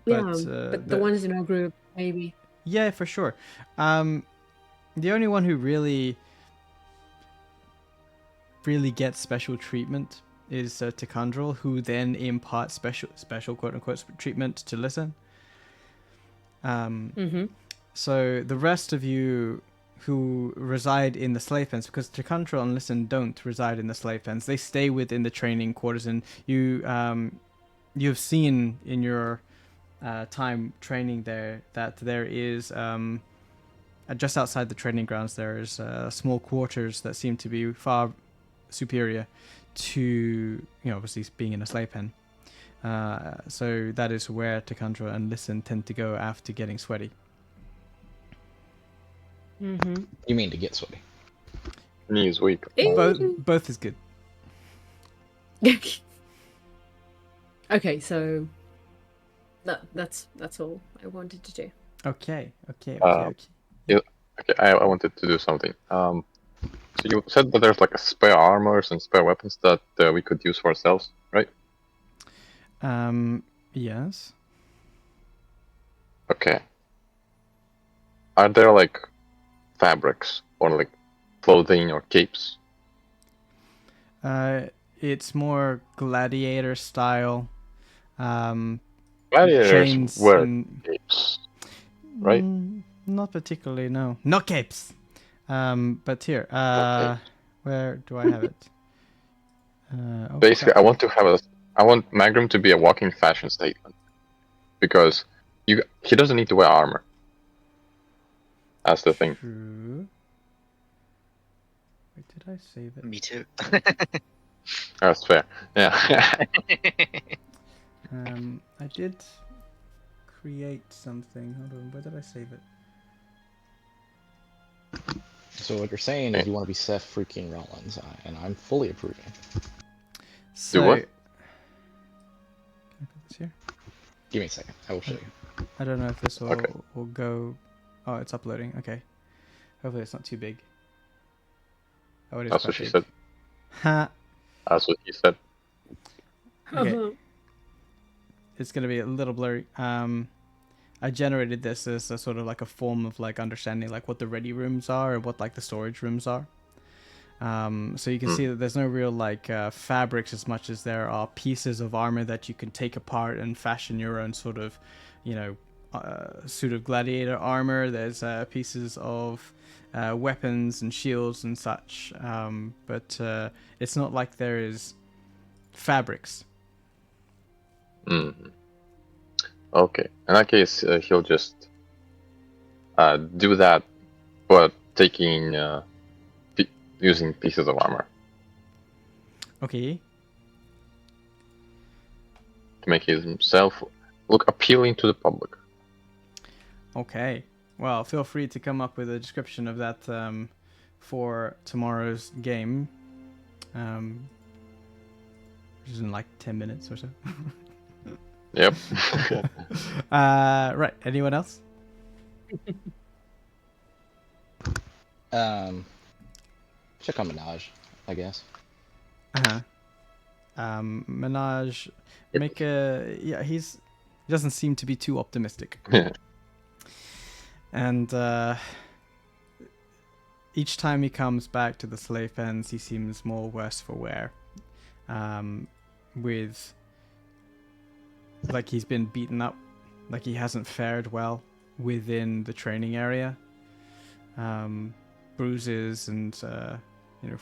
The the ones in our group, maybe. Yeah, for sure. The only one who really gets special treatment is Tikandrel, who then imparts special quote unquote treatment to Listen. So the rest of you who reside in the slave pens, because Tikandrel and Listen don't reside in the slave pens, they stay within the training quarters, and you've seen in your time training there that there is just outside the training grounds there is small quarters that seem to be far superior to obviously being in a slave pen. So that is where Tikandrel and Listen tend to go after getting sweaty. You mean to get sweaty? Knee is weak. Both is good. Okay, so that's all I wanted to do. Okay. Okay, I wanted to do something. So you said that there's like a spare armors and spare weapons that we could use for ourselves, right? Yes. Okay. Are there like fabrics or like clothing or capes? it's more gladiator style. Gladiators Chains wear and capes, right? not particularly, no. No capes. But here, capes. where do I have it? Oh, Basically, crap. I want Magnum to be a walking fashion statement because he doesn't need to wear armor. That's the thing. True. Wait, did I save it? Me too. That's fair. Yeah. I did create something. Hold on, where did I save it? So what you're saying is you want to be Seth freaking Rollins, and I'm fully approving. So, what? Can I put this here? Give me a second. I will show you. I don't know if this will, Okay. will go. Oh, it's uploading. Okay. Hopefully it's not too big. Oh, it is That's quite what she big. said. Ha! That's what he said. Okay. It's gonna be a little blurry. I generated this as a sort of like a form of like understanding like what the ready rooms are and what like the storage rooms are. So you can see that there's no real like fabrics as much as there are pieces of armor that you can take apart and fashion your own sort of, you know, suit of gladiator armor. There's pieces of weapons and shields and such, but it's not like there is fabrics. Mm. Okay. In that case, he'll just do that, but taking using pieces of armor Okay. to make himself look appealing to the public. Okay. Well, feel free to come up with a description of that for tomorrow's game, which is in like 10 minutes or so. Yep. Right. Anyone else? Check on Minaj, I guess. Uh-huh. Minaj, make a... Yeah, he doesn't seem to be too optimistic. Yeah. And each time he comes back to the slave pens, he seems more worse for wear. With... Like he's been beaten up. Like he hasn't fared well within the training area. Bruises and, you know,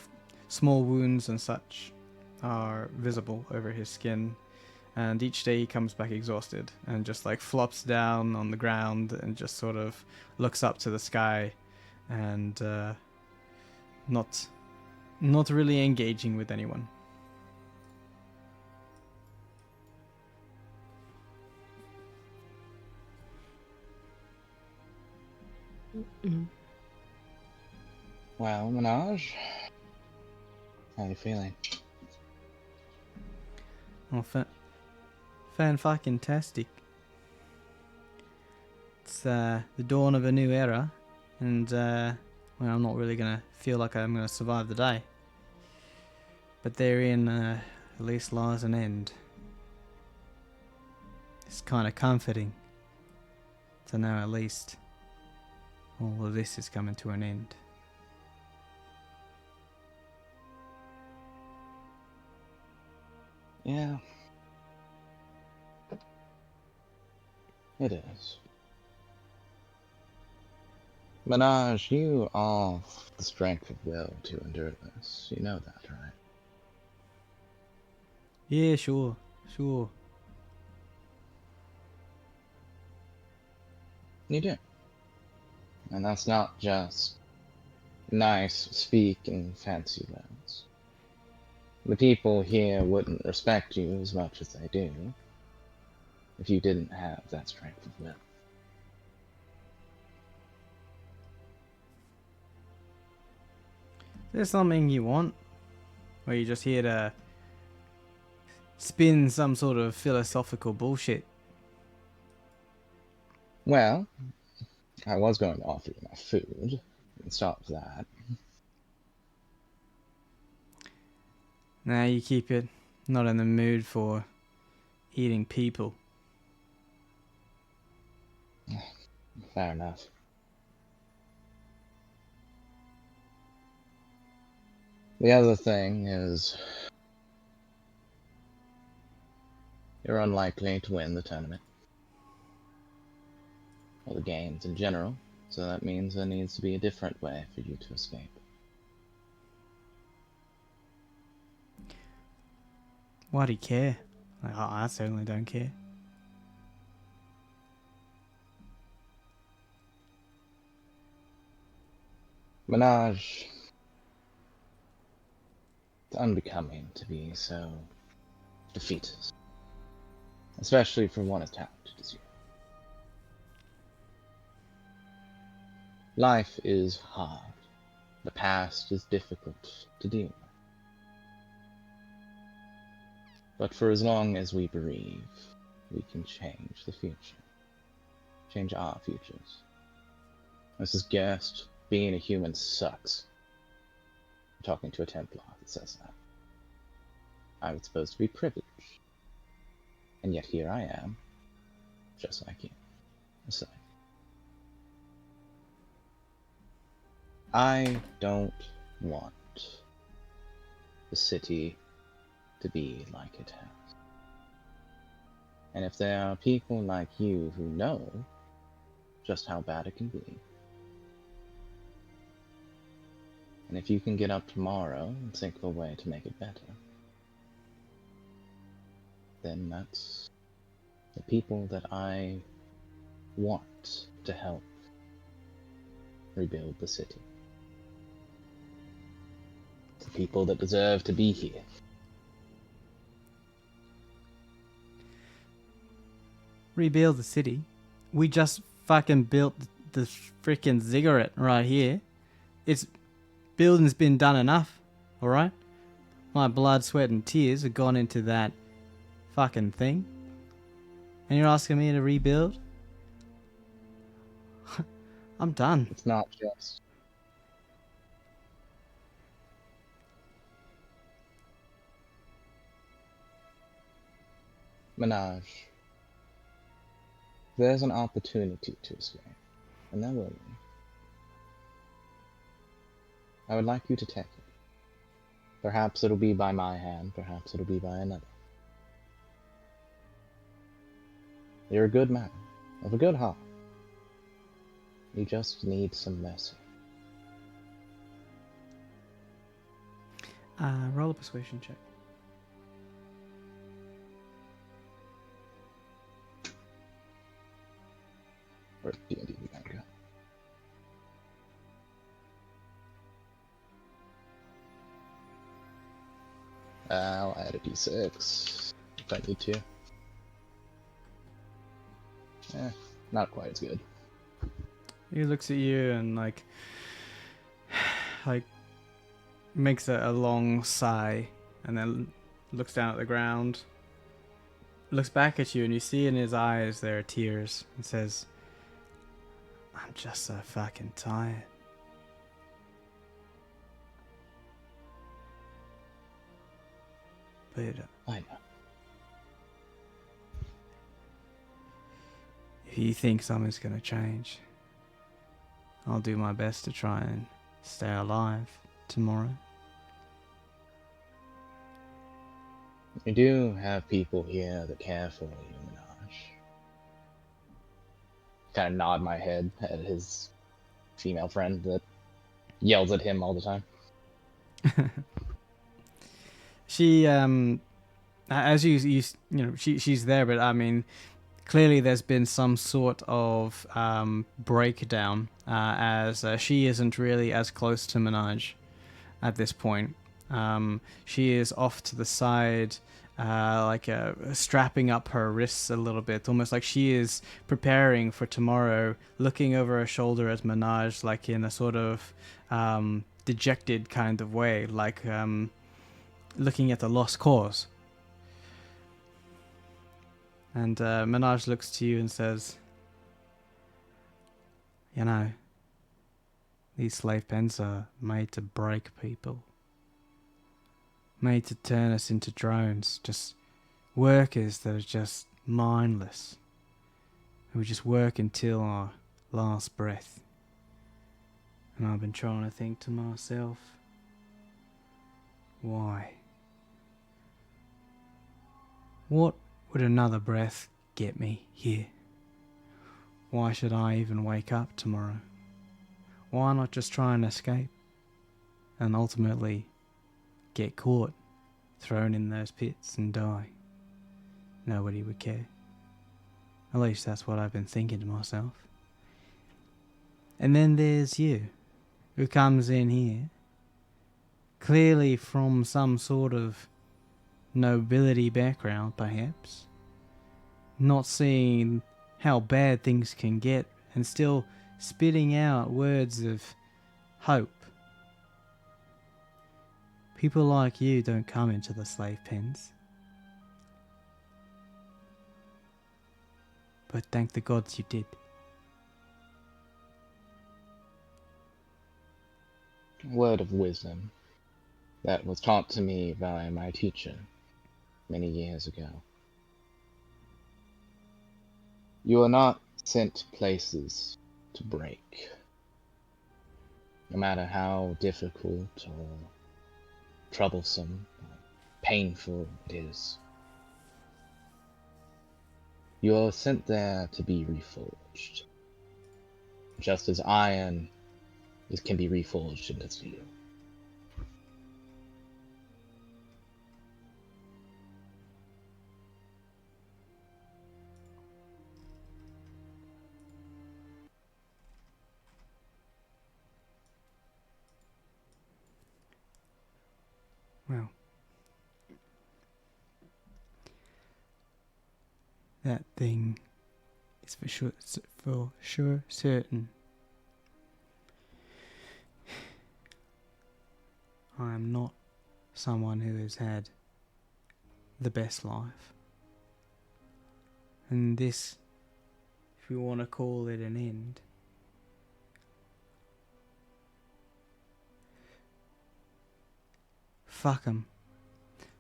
small wounds and such are visible over his skin. And each day he comes back exhausted and just like flops down on the ground and just sort of looks up to the sky and not really engaging with anyone. Well, Minaj, how you feeling? Oh, fan-fucking-tastic. It's the dawn of a new era, and well, I'm not really gonna feel like I'm gonna survive the day. But therein, at least lies an end. It's kind of comforting to know at least all of this is coming to an end. Yeah. It is. Minaj, you are the strength of will to endure this. You know that, right? Yeah, sure. You do. And that's not just nice speak and fancy words. The people here wouldn't respect you as much as they do if you didn't have that strength of will. Is there something you want? Or are you just here to spin some sort of philosophical bullshit? Well, I was going to offer you my food and stop that. Now you keep it. Not in the mood for eating people. Fair enough. The other thing is, You're unlikely to win the tournament. Or the games in general, so that means there needs to be a different way for you to escape. Why do you care? Like, oh, I certainly don't care. Minaj, it's unbecoming to be so defeatist, especially for one as talented as you. Life is hard. The past is difficult to deal with. But for as long as we breathe, we can change the future. Change our futures. Mrs. Gerst, being a human sucks. I'm talking to a Templar that says that. I was supposed to be privileged. And yet here I am, just like you. A slave. I don't want the city to be like it has. And if there are people like you who know just how bad it can be, and if you can get up tomorrow and think of a way to make it better, then that's the people that I want to help rebuild the city. The people that deserve to be here. Rebuild the city? We just fucking built the freaking ziggurat right here. It's building's been done enough, alright? My blood, sweat, and tears have gone into that fucking thing. And you're asking me to rebuild? I'm done. It's not just. Minaj. There's an opportunity to escape, and there will be. I would like you to take it. Perhaps it'll be by my hand, perhaps it'll be by another. You're a good man, of a good heart. You just need some mercy. Roll a persuasion check. Or D&D, we gotta go. I'll add a d6 if I need to. Not quite as good. He looks at you and like makes a long sigh and then looks down at the ground, looks back at you, and you see in his eyes there are tears, and says, I'm just so fucking tired. But I know. if you think something's gonna change, I'll do my best to try and stay alive tomorrow. We do have people here that care for you, Minaj. Kind of nod my head at his female friend that yells at him all the time. She, as you know, she's there, but I mean, clearly there's been some sort of breakdown, as she isn't really as close to Minaj at this point. She is off to the side, strapping up her wrists a little bit, almost like she is preparing for tomorrow, looking over her shoulder at Minaj, like in a sort of dejected kind of way, like looking at the lost cause. And Minaj looks to you and says, you know, these slave pens are made to break people. Made to turn us into drones. Just workers that are just mindless. Who just work until our last breath. And I've been trying to think to myself, why? What would another breath get me here? Why should I even wake up tomorrow? Why not just try and escape? And ultimately get caught, thrown in those pits and die. Nobody would care. At least that's what I've been thinking to myself. And then there's you, who comes in here, clearly from some sort of nobility background, perhaps, not seeing how bad things can get, and still spitting out words of hope. People like you don't come into the slave pens. But thank the gods you did. Word of wisdom that was taught to me by my teacher many years ago. You are not sent places to break, no matter how difficult or troublesome or painful it is. You are sent there to be reforged, just as iron can be reforged into steel. Well, that thing is for sure certain. I am not someone who has had the best life. And this, if you want to call it an end, fuck 'em.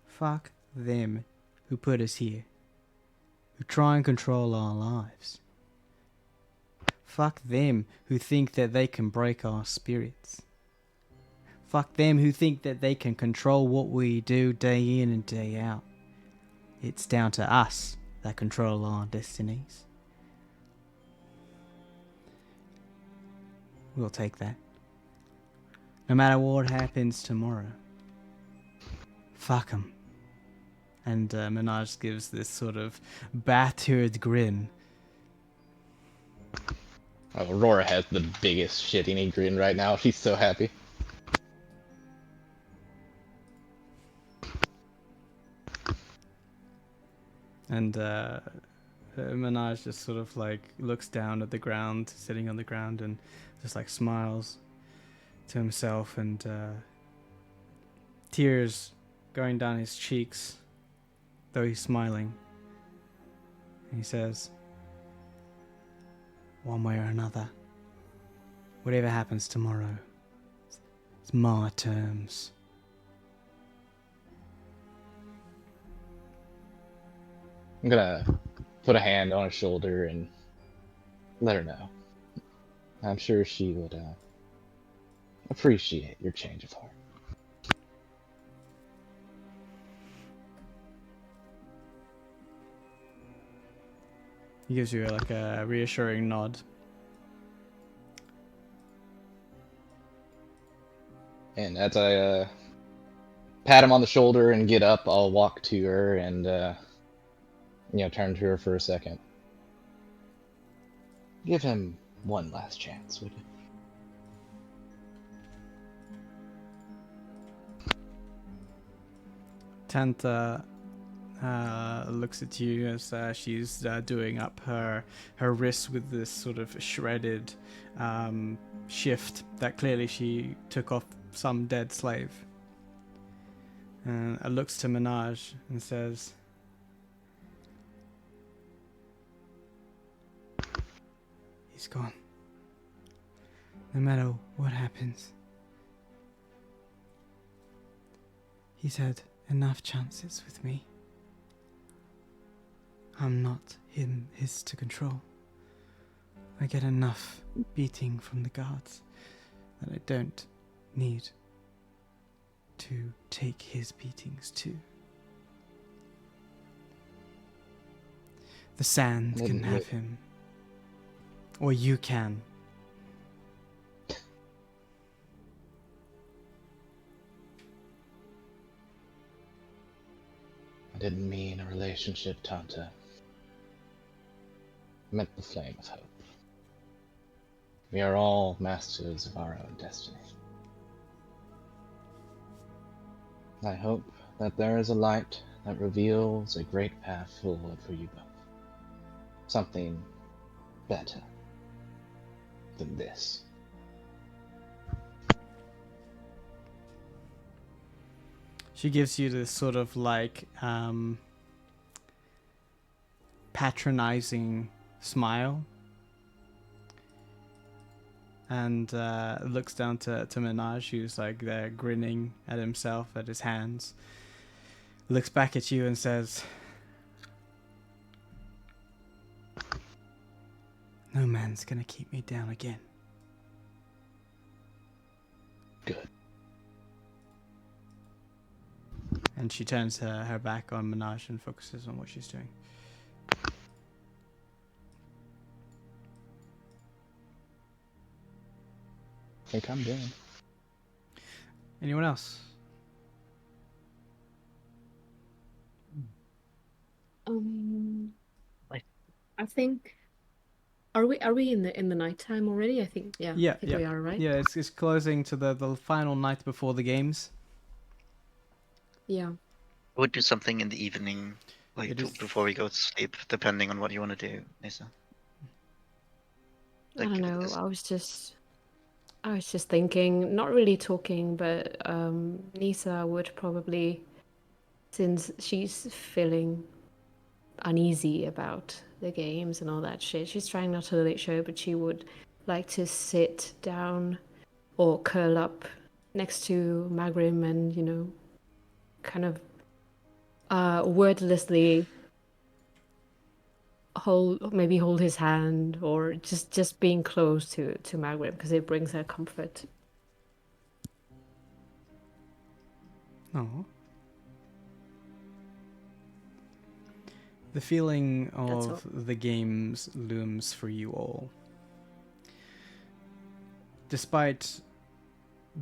Fuck them who put us here, who try and control our lives. Fuck them who think that they can break our spirits. Fuck them who think that they can control what we do day in and day out. It's down to us that control our destinies. We'll take that. No matter what happens tomorrow. Fuck 'em. And Minaj gives this sort of battered grin. Aurora has the biggest shit-eating grin right now. She's so happy. And Minaj just sort of like looks down at the ground, sitting on the ground, and just like smiles to himself, and tears going down his cheeks, though he's smiling. And he says, one way or another, whatever happens tomorrow, it's my terms. I'm gonna put a hand on her shoulder and let her know. I'm sure she would appreciate your change of heart. He gives you like a reassuring nod. And as I pat him on the shoulder and get up, I'll walk to her and turn to her for a second. Give him one last chance, would you? Tanta looks at you as she's doing up her wrists with this sort of shredded shift that clearly she took off some dead slave. And looks to Minaj and says, he's gone. No matter what happens, he's had enough chances with me. I'm not his to control. I get enough beating from the guards that I don't need to take his beatings too. The sand can Didn't have re- him. Or you can. I didn't mean a relationship, Tanta. I meant the flame of hope. We are all masters of our own destiny. I hope that there is a light that reveals a great path forward for you both. Something better than this. She gives you this sort of like patronizing smile, and looks down to Minaj, who's like there grinning at himself, at his hands. Looks back at you and says, "No man's gonna keep me down again." Good. And she turns her back on Minaj and focuses on what she's doing. Think I'm doing. Anyone else? Like- I think. Are we in the nighttime already? I think yeah. Yeah, I think yeah. we are, right? Yeah, it's closing to the final night before the games. Yeah. I would do something in the evening, like It is- before we go to sleep, depending on what you want to do, Nisa. I don't know. is- I was just thinking, not really talking, but Nisa would probably, since she's feeling uneasy about the games and all that shit, she's trying not to let show, but she would like to sit down or curl up next to Magrim and, you know, kind of wordlessly hold his hand, or just being close to Magrim because it brings her comfort. Oh. The feeling That's of the games looms for you all. Despite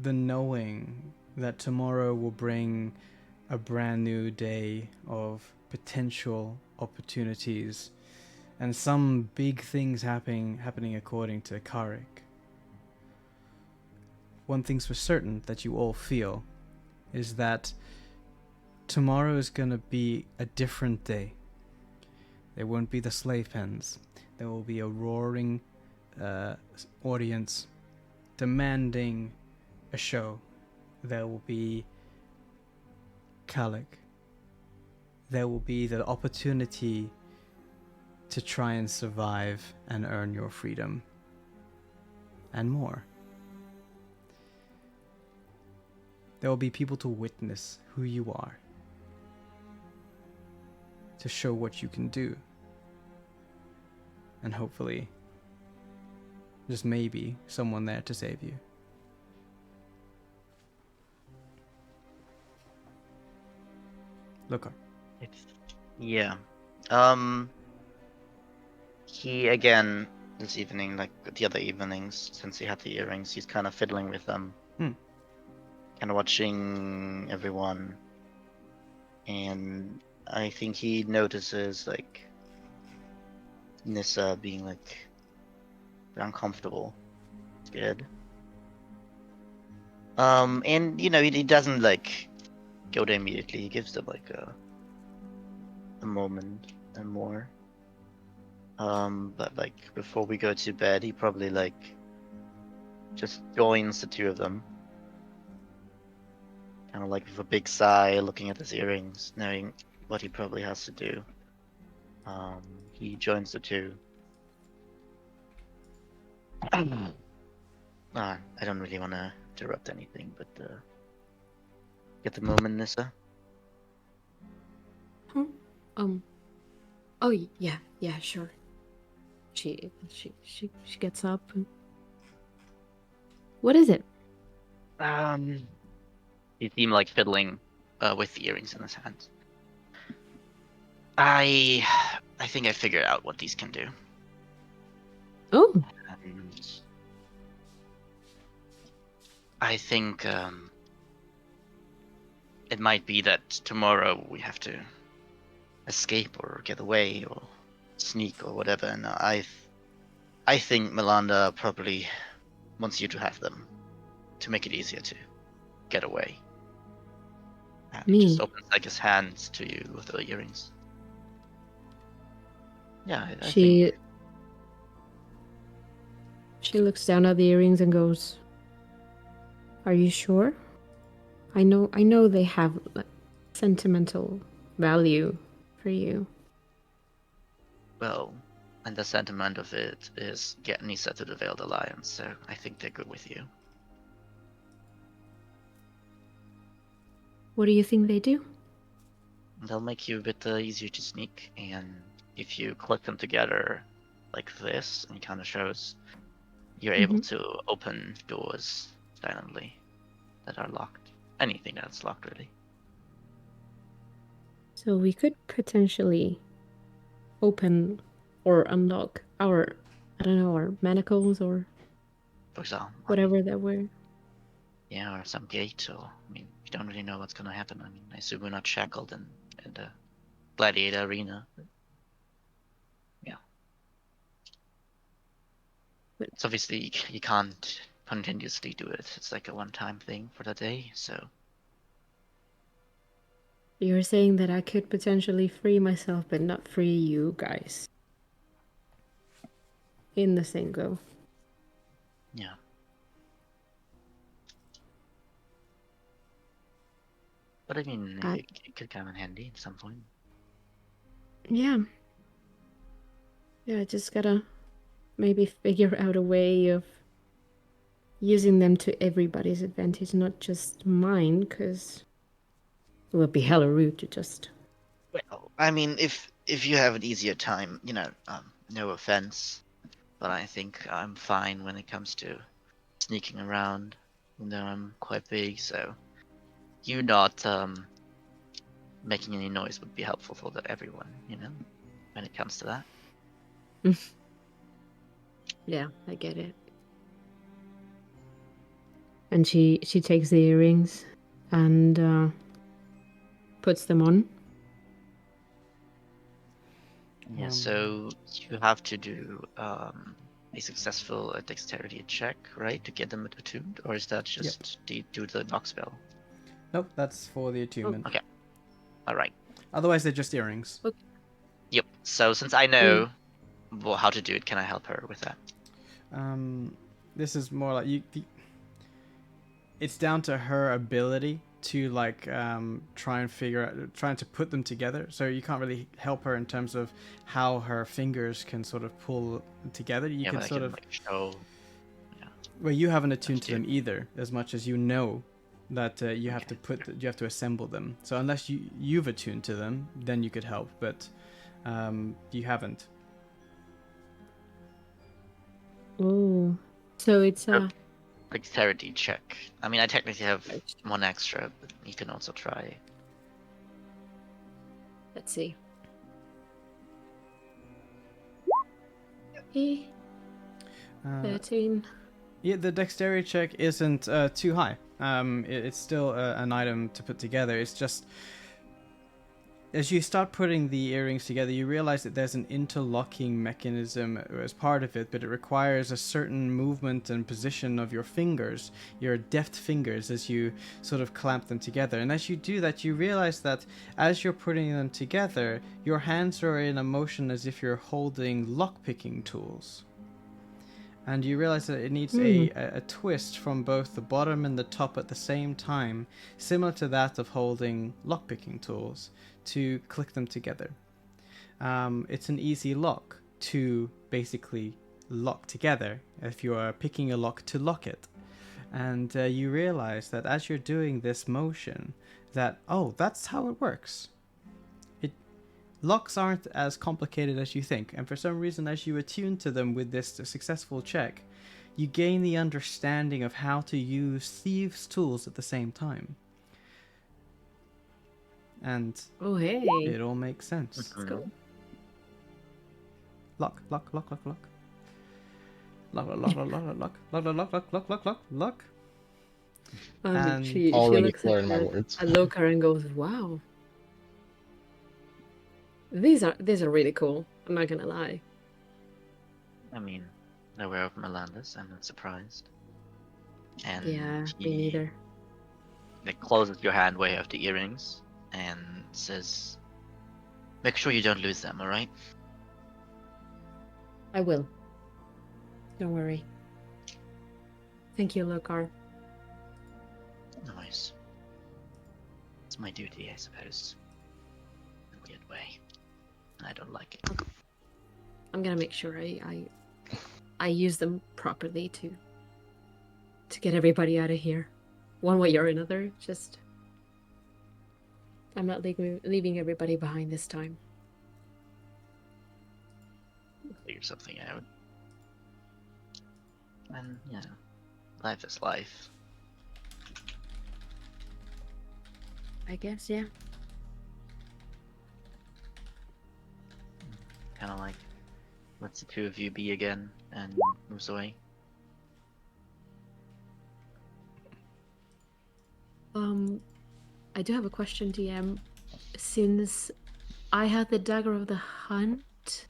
the knowing that tomorrow will bring a brand new day of potential opportunities and some big things happening according to Karik. One thing's for certain that you all feel is that tomorrow is going to be a different day. There won't be the slave pens. There will be a roaring audience demanding a show. There will be Kalik. There will be the opportunity to try and survive and earn your freedom. And more. There will be people to witness who you are. To show what you can do. And hopefully, just maybe, someone there to save you. Look up. Yeah. He again this evening, like the other evenings, since he had the earrings, he's kind of fiddling with them. Hmm. Kind of watching everyone, and I think he notices like Nissa being like uncomfortable, scared. And you know he doesn't like go there immediately. He gives them like a moment and more. But like before we go to bed, he probably like just joins the two of them. Kind of like with a big sigh, looking at his earrings, knowing what he probably has to do. He joins the two. I don't really want to interrupt anything, but get the moment, Nissa. Oh yeah, sure. She gets up and... What is it? He seemed like fiddling with the earrings in his hands. I I think I figured out what these can do. Oh, And I think it might be that tomorrow we have to escape or get away or sneak or whatever. And I think Melanda probably wants you to have them to make it easier to get away. And Me? just opens like his hands to you with the earrings. Yeah, I think she looks down at the earrings and goes, "Are you sure? I know they have like, sentimental value for you." well, and the sentiment of it is get Nisa to the Veiled Alliance, so I think they're good with you. What do you think they do? They'll make you a bit easier to sneak, and if you click them together like this, and it kind of shows, you're able to open doors silently that are locked. Anything that's locked, really. So we could potentially open or unlock our, I don't know, our manacles or For example, whatever that were. yeah, or some gate, or I mean, you don't really know what's gonna happen. I mean, I assume we're not shackled in the gladiator arena. Yeah. But- It's obviously you can't continuously do it. It's like a one-time thing for the day. So You're saying that I could potentially free myself, but not free you guys. In the same go. yeah. But I mean, it could come in handy at some point. Yeah. Yeah, I just gotta maybe figure out a way of using them to everybody's advantage, not just mine, because it would be hella rude to just. Well, I mean, if you have an easier time, no offense, but I think I'm fine when it comes to sneaking around. You know, I'm quite big, so you not making any noise would be helpful for everyone. You know, when it comes to that. Yeah, I get it. And she takes the earrings and puts them on. Yeah. So you have to do a successful dexterity check, right, to get them attuned, or is that just do the knock spell? Nope, that's for the attunement. Okay. All right. Otherwise, they're just earrings. Yep. So since I know how to do it, can I help her with that? This is more like it's down to her ability to like trying to put them together. So you can't really help her in terms of how her fingers can sort of pull together. You can sort of show. Well, you haven't attuned to them either, as much as you know that you have to you have to assemble them. So unless you've attuned to them, then you could help, but you haven't. Oh, so it's dexterity check. I mean, I technically have one extra, but you can also try. Let's see. 13. Yeah, the dexterity check isn't too high. It's still an item to put together. It's just as you start putting the earrings together, you realize that there's an interlocking mechanism as part of it, but it requires a certain movement and position of your fingers, your deft fingers, as you sort of clamp them together. And as you do that, you realize that as you're putting them together, your hands are in a motion as if you're holding lockpicking tools. And you realize that it needs a twist from both the bottom and the top at the same time, similar to that of holding lockpicking tools, to click them together. It's an easy lock to basically lock together if you are picking a lock to lock it. And you realize that as you're doing this motion, that, oh, that's how it works. Locks aren't as complicated as you think, and for some reason, as you attune to them with this successful check, you gain the understanding of how to use thieves' tools at the same time. And Oh, hey. it all makes sense. Let's go. Lock. Lock. Lock. Lock. Lock. Lock. Lock. Lock. Lock. Lock. Lock. Lock. Lock. Lock. Lock. Lock. Lock. Lock. And she already looks slurring my words. at Lokar and goes, "Wow, these are really cool. I'm not gonna lie." I mean, aware of Melandus, I'm not surprised. And Yeah, me he neither. like, closes your hand where you have the earrings and says, "Make sure you don't lose them, alright?" I will. Don't worry. Thank you, Lokar. Nice. It's my duty, I suppose. In a weird way. I don't like it. I'm gonna make sure I use them properly to get everybody out of here, one way or another. Just I'm not leaving everybody behind this time. Figure something out. And, life is life. I guess, yeah. Kind of like, lets the two of you be again, and moves away. I do have a question, DM. Since I had the Dagger of the Hunt,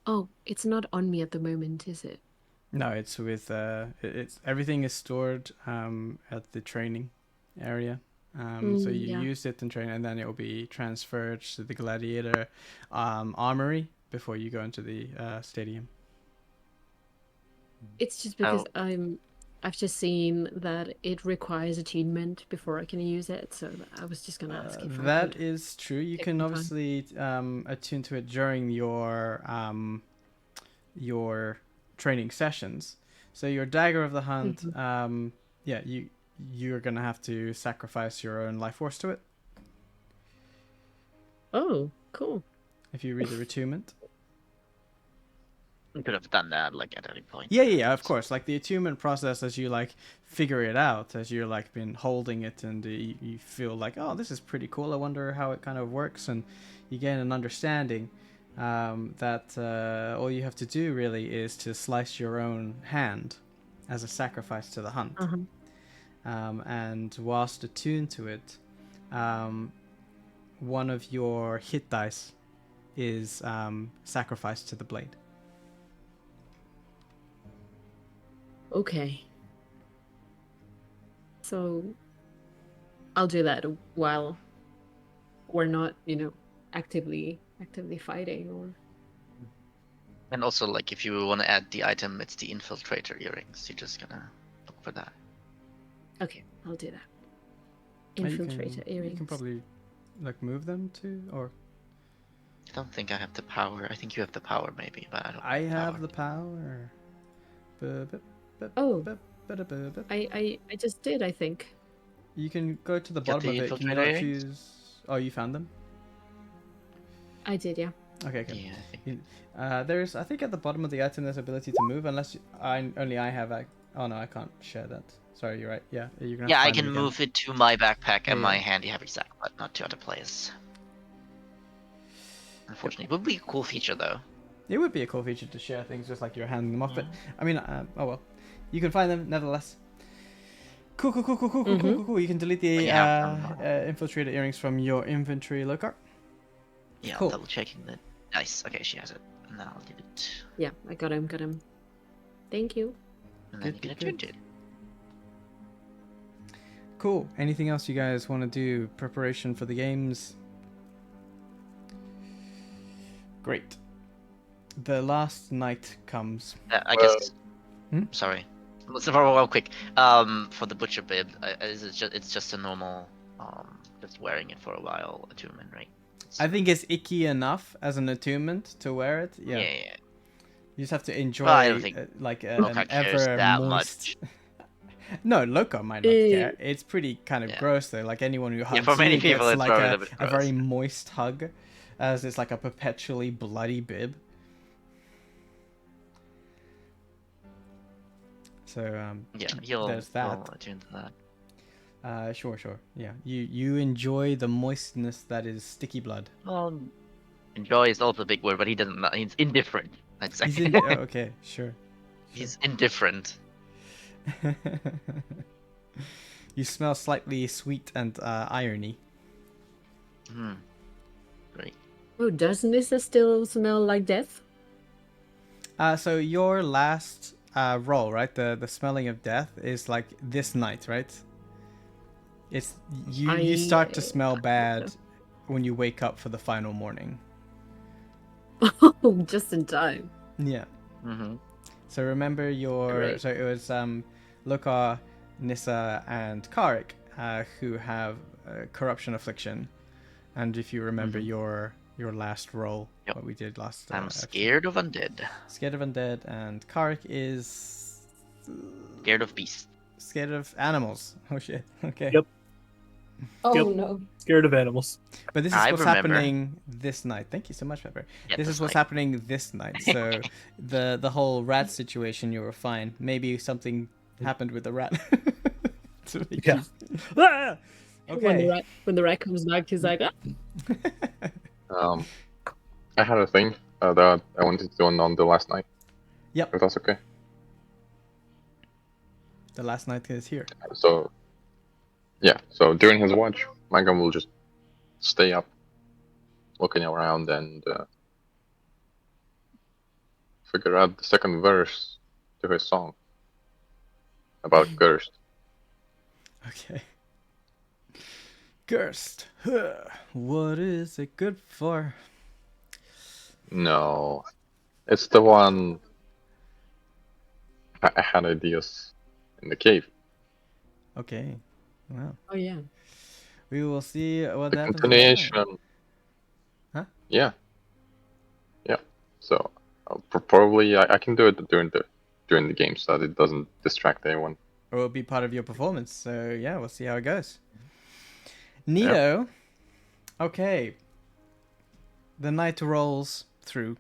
oh, it's not on me at the moment, is it? no, it's with it's everything is stored at the training area. So you Yeah. use it in training, and then it will be transferred to the gladiator armory before you go into the stadium. It's just because I've just seen that it requires attunement before I can use it, so I was just gonna ask if I That could. is true. You take can some time. obviously attune to it during your training sessions. So your dagger of the hunt, yeah, you're gonna have to sacrifice your own life force to it Oh, cool. if you read the attunement. You could have done that, like, at any point. Yeah, of course. Like the attunement process, as you like figure it out, as you're like been holding it, and you feel like, oh, this is pretty cool. I wonder how it kind of works, and you gain an understanding that all you have to do really is to slice your own hand as a sacrifice to the hunt. Uh-huh. And whilst attuned to it, one of your hit dice is sacrificed to the blade. Okay. So I'll do that while we're not, actively fighting or. And also, like, if you want to add the item, it's the infiltrator earrings. You're just gonna look for that. Okay, I'll do that. You Infiltrator earrings. You can probably like move them to, or I don't think I have the power. I think you have the power, maybe, but I don't. I have the power. Oh. I just did, I think. You can go to the Get bottom the of it. Can you infiltrator not earrings? choose? Oh, you found them. I did, yeah. Okay, good. Yeah, I think. There's, I think, at the bottom of the item there's ability to move, unless only I have. Oh no, I can't share that. Sorry, you're right. Yeah, you're gonna. Yeah, have I to find can them again. move it to my backpack and Yeah, my yeah. handy heavy sack, but not to other players. Unfortunately, it would be a cool feature though. It would be a cool feature to share things just like you're handing them off, but I mean, oh well, you can find them nevertheless. Cool. You can delete the But yeah, infiltrator earrings from your inventory, Lokar. Yeah, Cool. I'm double checking that. Nice. Okay, she has it. And then I'll give it. Yeah, I got him. Thank you. And then Good, you can good, attune to it. Cool. Anything else you guys want to do? Preparation for the games? Great. The last night comes. I Well- guess. Hmm? Sorry. So real quick. For the butcher bib, it's just a normal, just wearing it for a while attunement, right? I think it's icky enough as an attunement to wear it. Yeah. Yeah. You just have to enjoy Well, I don't think like Lokar an cares ever that moist. much. No, Lokar might not care. It's pretty kind of Yeah. gross though. Like anyone who hugs for many you people, gets it's like probably a bit a very gross. moist hug, as it's like a perpetually bloody bib. So Yeah, he'll there's that. attune to that. Sure. Yeah, you enjoy the moistness that is sticky blood. Well, Enjoy is also a big word, but he doesn't. He's indifferent. I'd say. He's in. Oh, okay, sure. He's indifferent. You smell slightly sweet and irony. Hmm. Great. Oh, doesn't this still smell like death? So your last roll, right? The smelling of death is like this night, right? It's you start to smell bad when you wake up for the final morning. Oh, just in time. Yeah. Mm-hmm. So remember your Great. so it was Luka, Nissa, and Karik who have corruption affliction, and if you remember your last roll, Yep. what we did last. I'm episode. scared of undead. Scared of undead, and Karik is Scared of beasts. scared of animals. Oh shit. Okay. Yep. Oh Yep. no. Scared of animals. But this is I what's remember. happening this night. Thank you so much, Pepper. Yeah, This that's is what's like- happening this night. So the whole rat situation, you were fine. Maybe something happened with the rat. To make Yeah. you- Ah! Okay. When the rat comes back, he's like, ah. I had a thing that I wanted to do on the last night. Yep. If that's okay. The last night is here. So, yeah. So during his watch, Magam will just stay up, looking around and figure out the second verse to his song about Gerst. Okay. Gerst. What is it good for? No, it's the one. I had ideas in the cave. Okay. Well, Oh yeah. we will see what The happens. with that. continuation. Huh? Yeah. Yeah. So probably I can do it during the game so that it doesn't distract anyone. It will be part of your performance. So yeah, we'll see how it goes. Neato. Okay. The night rolls through.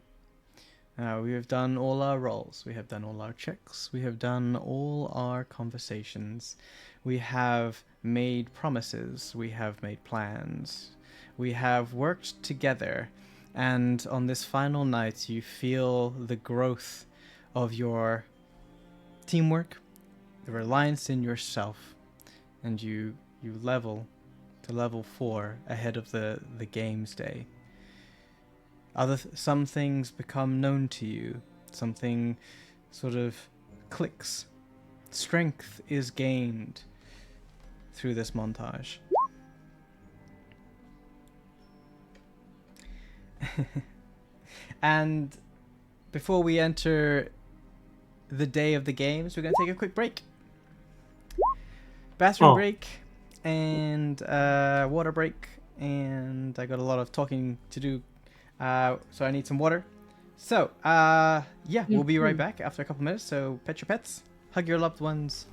We have done all our rolls. We have done all our checks. We have done all our conversations. We have made promises. We have made plans. We have worked together. And on this final night, you feel the growth of your teamwork, the reliance in yourself, and you level to level 4 ahead of the games day. Some things become known to you. Something sort of clicks. Strength is gained through this montage. And before we enter the day of the games, we're going to take a quick break. Bathroom Oh. break and water break, and I got a lot of talking to do, so I need some water. So, yeah, we'll be right back after a couple minutes, so pet your pets, hug your loved ones.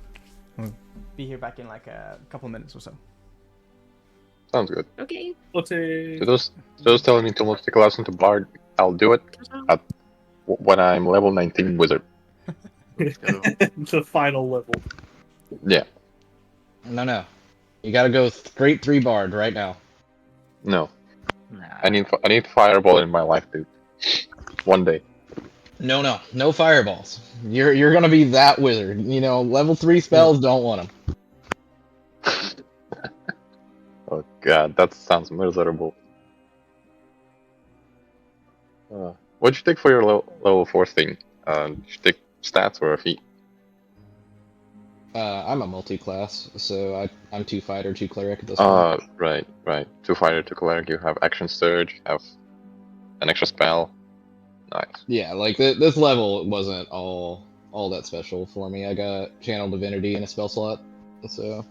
We'll be here back in like a couple minutes or so. Sounds good. Okay. Okay. So those telling me to look the class into Bard, I'll do it when I'm level 19 wizard. The final level. Yeah. No. You gotta go straight 3 bard right now. No. Nah. I need fireball in my life, dude. One day. No fireballs. You're gonna be that wizard. You know, level 3 spells don't want them. Oh god, that sounds miserable. What'd you take for your level 4 thing? Did you take stats or a feat? I'm a multi-class, so I'm 2 fighter, 2 cleric at this point. Right. 2 fighter, 2 cleric, you have action surge, have an extra spell. Nice. Yeah, like this level wasn't all that special for me. I got channel divinity in a spell slot, so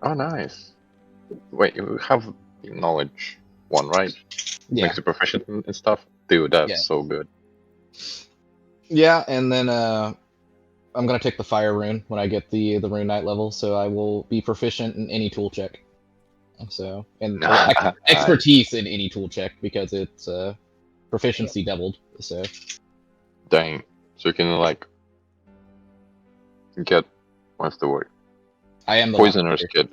Oh, nice. Wait, you have the knowledge one, right? yeah. Makes you proficient and stuff? Dude, that's Yeah. so good. Yeah, and then I'm gonna take the fire rune when I get the rune knight level, so I will be proficient in any tool check. So and expertise in any tool check because it's proficiency doubled. So Dang. So you can, like, get... What's the word? I am the Poisoner's lockpicker. kit.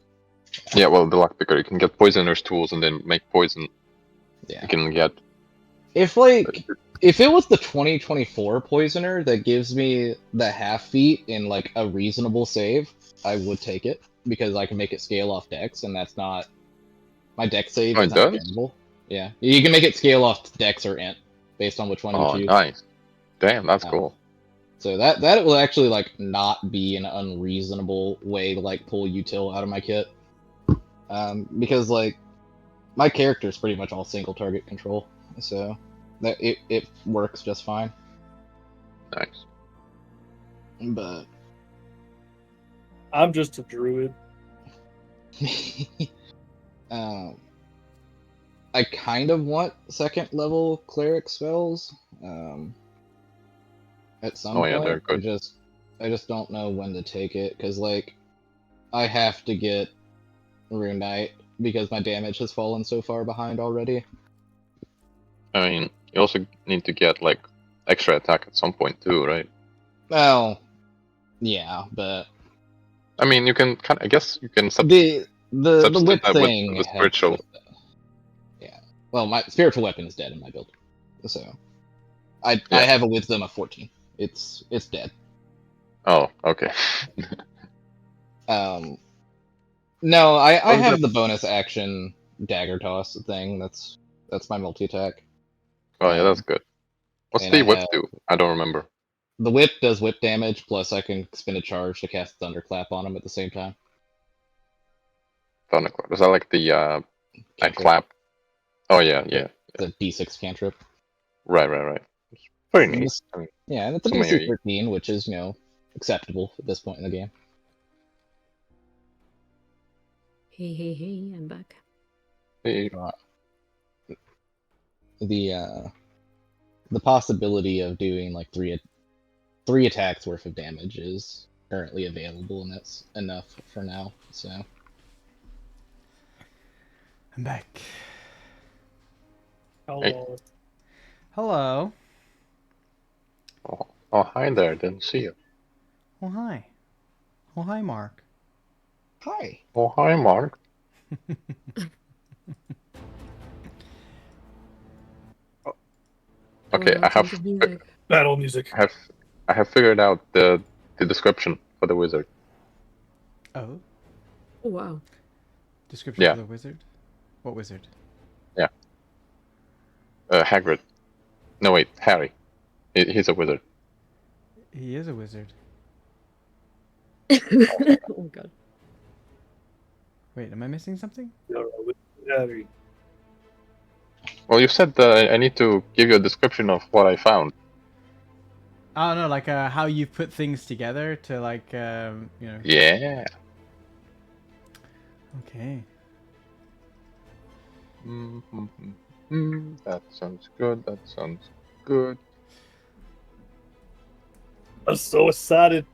Yeah, well, the lockpicker. You can get poisoner's tools and then make poison. Yeah. You can get if it was the 2024 Poisoner that gives me the half feet in like a reasonable save, I would take it because I can make it scale off Dex, and that's not my Dex save. Oh, is it not does? terrible. Yeah, you can make it scale off Dex or Int based on which one you Oh, choose. nice. Damn, that's Um, cool. So that will actually like not be an unreasonable way to like pull util out of my kit, because like my character is pretty much all single target control, so that it works just fine. Nice. But I'm just a druid. I kind of want second level cleric spells. At some Oh, yeah, point, they're good. I just don't know when to take it because like I have to get Rune Knight because my damage has fallen so far behind already. I mean, you also need to get like extra attack at some point too, right? Well, yeah, but I mean, you can I guess you can the substitute whip that with thing the helps spiritual. with that. Yeah. Well, my spiritual weapon is dead in my build, so I Yeah. have a wisdom of 14. It's dead. Oh, okay. No, I Oh, have that- the bonus action dagger toss thing. That's my multi attack. Oh, yeah, that's good. What's and the I whip have- do? I don't remember. The whip does whip damage, plus I can spin a charge to cast Thunderclap on him at the same time. Thunderclap. Is that like the that Cantrip. clap? Oh yeah, yeah. It's a D6 cantrip. Right. It's pretty And neat. this- I mean, Yeah, and it's a Some DC AoE. 13, which is, acceptable at this point in the game. Hey, I'm back. The possibility of doing like three attacks worth of damage is currently available, and that's enough for now. So I'm back. Hello. Hello. oh, hi there. Didn't see you. Oh, hi. Oh, hi, Mark. hi. Oh, hi, Mark. Okay, Oh, change of music. Battle music. I have figured out the description for the wizard. Oh, Oh, wow. description Yeah. of the wizard? What wizard? Hagrid. No, wait, Harry. He's a wizard. He is a wizard. Oh, God. Wait, am I missing something? Harry. Well, you said I need to give you a description of what I found. Oh, no, like how you put things together to, like, Yeah. Okay. That sounds good. That sounds good. I'm so excited.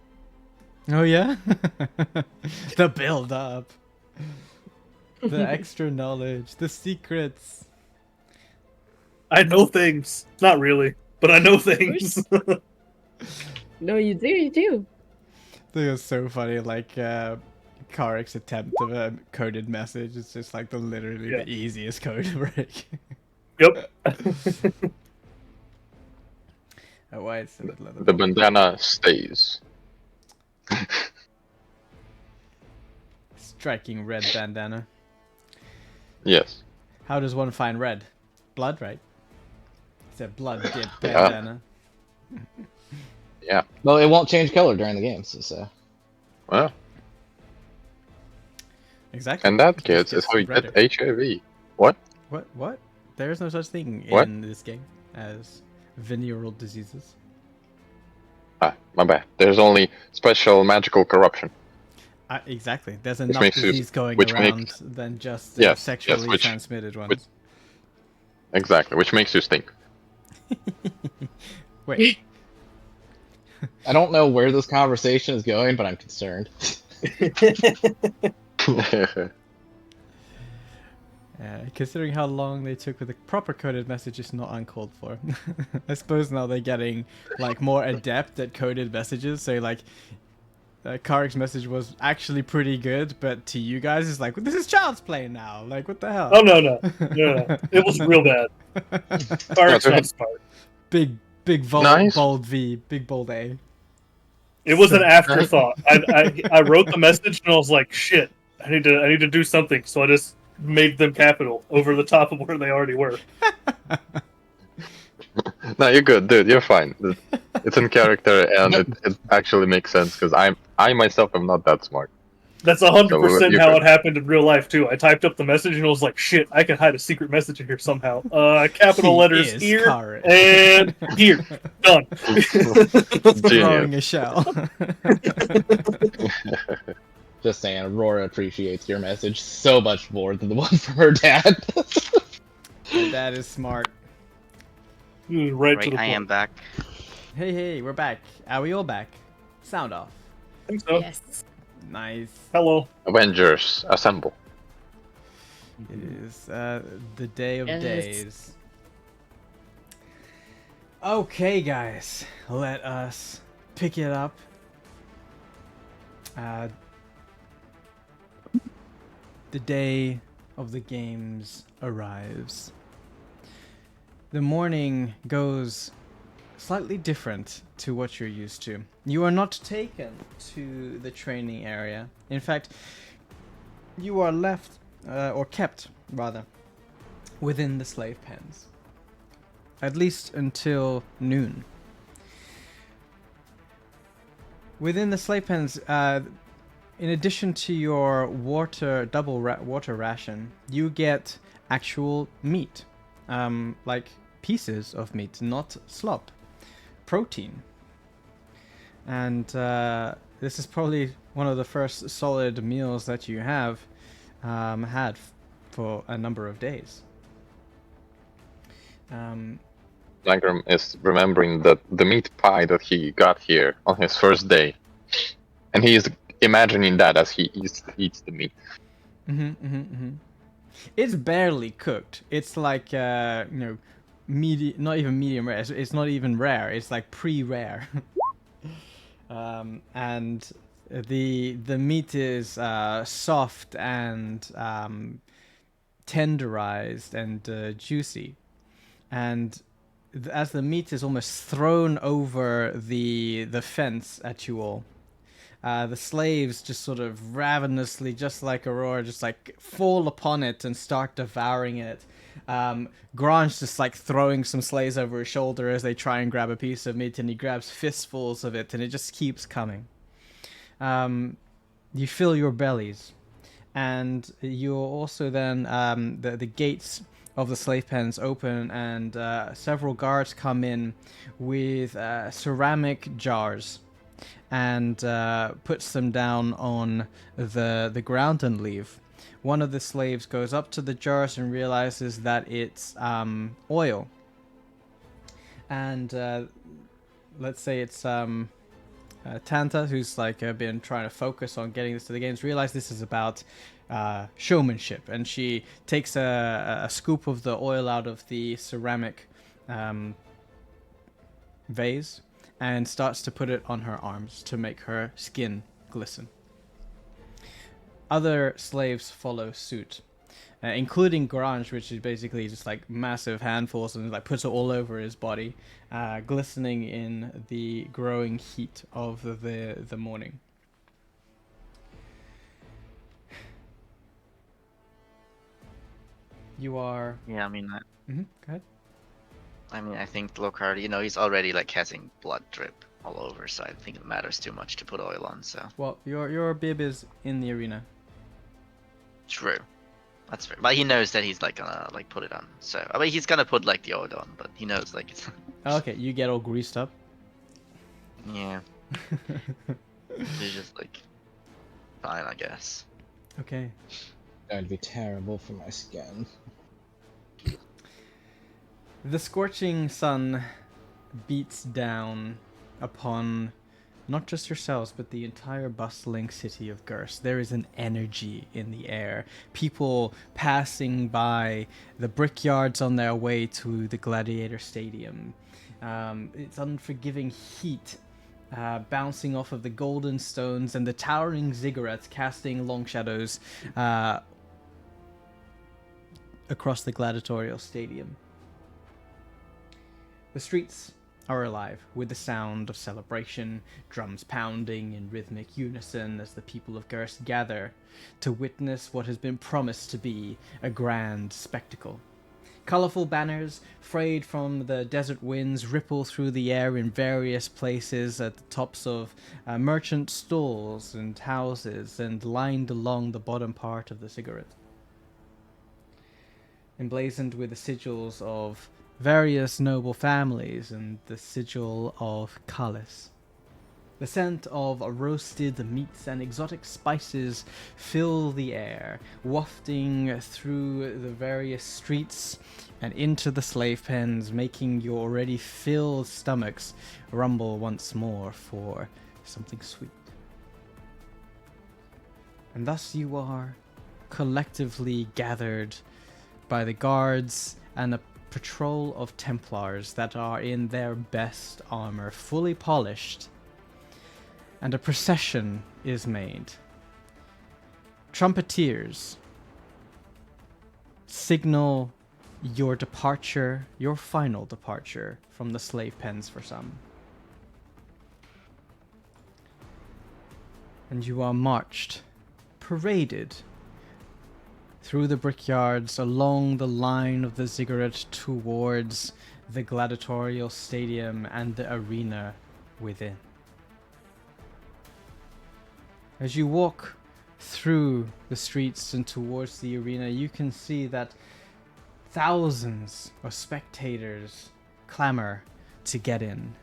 Oh, yeah? The build up. The extra knowledge. The secrets. I know things. Not really, but I know things. No, you do. I think it's so funny, like, Karek's attempt of a coded message is just, like, literally Yeah. the easiest code to break. Yep. Oh, why is it leather? The bandana stays. Striking red bandana. Yes. How does one find red? Blood, right? It's a blood dip Yeah. bandana. Yeah. Well, it won't change color during the games, so. Well, Exactly. and that, It kids, just is how you gets get HIV. What? What? There is no such thing What? in this game as venereal diseases. Ah, my bad. There's only special magical corruption. Exactly. There's enough makes you- disease going which around makes- than just Yes, sexually which- transmitted ones. which- Exactly, which makes you stink. Wait. I don't know where this conversation is going, but I'm concerned. Considering how long they took with the proper coded message is not uncalled for. I suppose now they're getting like more adept at coded messages. So like, Karek's message was actually pretty good, but to you guys it's like, this is child's play now. Like, what the hell? Oh no. It was real bad. Spark's not smart. big Nice. bold V, big bold A. It was an afterthought. I wrote the message and I was like, shit, I need to do something. So I just made them capital over the top of where they already were. No, you're good, dude. You're fine. It's in character, and it actually makes sense because I myself am not that smart. That's 100% you're how good. it happened in real life too. I typed up the message and I was like, shit, I can hide a secret message in here somehow. Capital He letters is here current. and here. Done. Throwing Genius. a shell. Just saying, Aurora appreciates your message so much more than the one from her dad. That is smart. Right to the I point. am back. Hey, we're back. Are we all back? Sound off. I think so. Yes. Nice. Hello. Avengers, assemble. It is the day of Yes. days. Okay, guys, let us pick it up. The day of the games arrives. The morning goes slightly different to what you're used to. You are not taken to the training area. In fact, you are left, or kept, rather, within the slave pens. At least until noon. Within the slave pens, in addition to your double water ration, you get actual meat. Like pieces of meat, not slop. Protein. And this is probably one of the first solid meals that you have had for a number of days. Langram is remembering that the meat pie that he got here on his first day, and he is imagining that as he eats the meat. It's barely cooked. It's like not even medium rare. It's not even rare. It's like pre-rare. And the meat is soft and tenderized and juicy, and as the meat is almost thrown over the fence at you all, the slaves just sort of ravenously, just like Aurora, just like fall upon it and start devouring it. Grange just like throwing some slaves over his shoulder as they try and grab a piece of meat, and he grabs fistfuls of it, and it just keeps coming. You fill your bellies, and you're also then the gates of the slave pens open, and several guards come in with ceramic jars and puts them down on the ground and leave. One of the slaves goes up to the jars and realizes that it's oil. And let's say it's Tanta, who's like been trying to focus on getting this to the games, realize this is about showmanship, and she takes a scoop of the oil out of the ceramic vase and starts to put it on her arms to make her skin glisten. Other slaves follow suit, including Grange, which is basically just like massive handfuls, and like puts it all over his body, glistening in the growing heat of the morning. You are. Yeah, I mean, Go ahead. I think Lockhart, he's already like having blood drip all over, so I think it matters too much to put oil on. So Well, your bib is in the arena. true, that's fair. But he knows that he's like gonna like put it on. So I mean, he's gonna put like the oil on, but he knows like it's. Okay, you get all greased up. Yeah, he's just like fine, I guess. Okay. Going to be terrible for my skin. The scorching sun beats down upon not just yourselves, but the entire bustling city of Gurs. There is an energy in the air. People passing by the brickyards on their way to the Gladiator Stadium. It's unforgiving heat bouncing off of the golden stones and the towering ziggurats casting long shadows across the gladiatorial stadium. The streets are alive with the sound of celebration, drums pounding in rhythmic unison as the people of Gerst gather to witness what has been promised to be a grand spectacle. Colorful banners, frayed from the desert winds, ripple through the air in various places at the tops of merchant stalls and houses and lined along the bottom part of the cigarette. Emblazoned with the sigils of various noble families and the sigil of Kalis. The scent of roasted meats and exotic spices fill the air, wafting through the various streets and into the slave pens, making your already filled stomachs rumble once more for something sweet. And thus you are collectively gathered by the guards and a patrol of Templars that are in their best armor, fully polished, and a procession is made. Trumpeters signal your departure, your final departure from the slave pens for some. And you are marched, paraded through the brickyards, along the line of the ziggurat towards the gladiatorial stadium and the arena within. As you walk through the streets and towards the arena, you can see that thousands of spectators clamor to get in.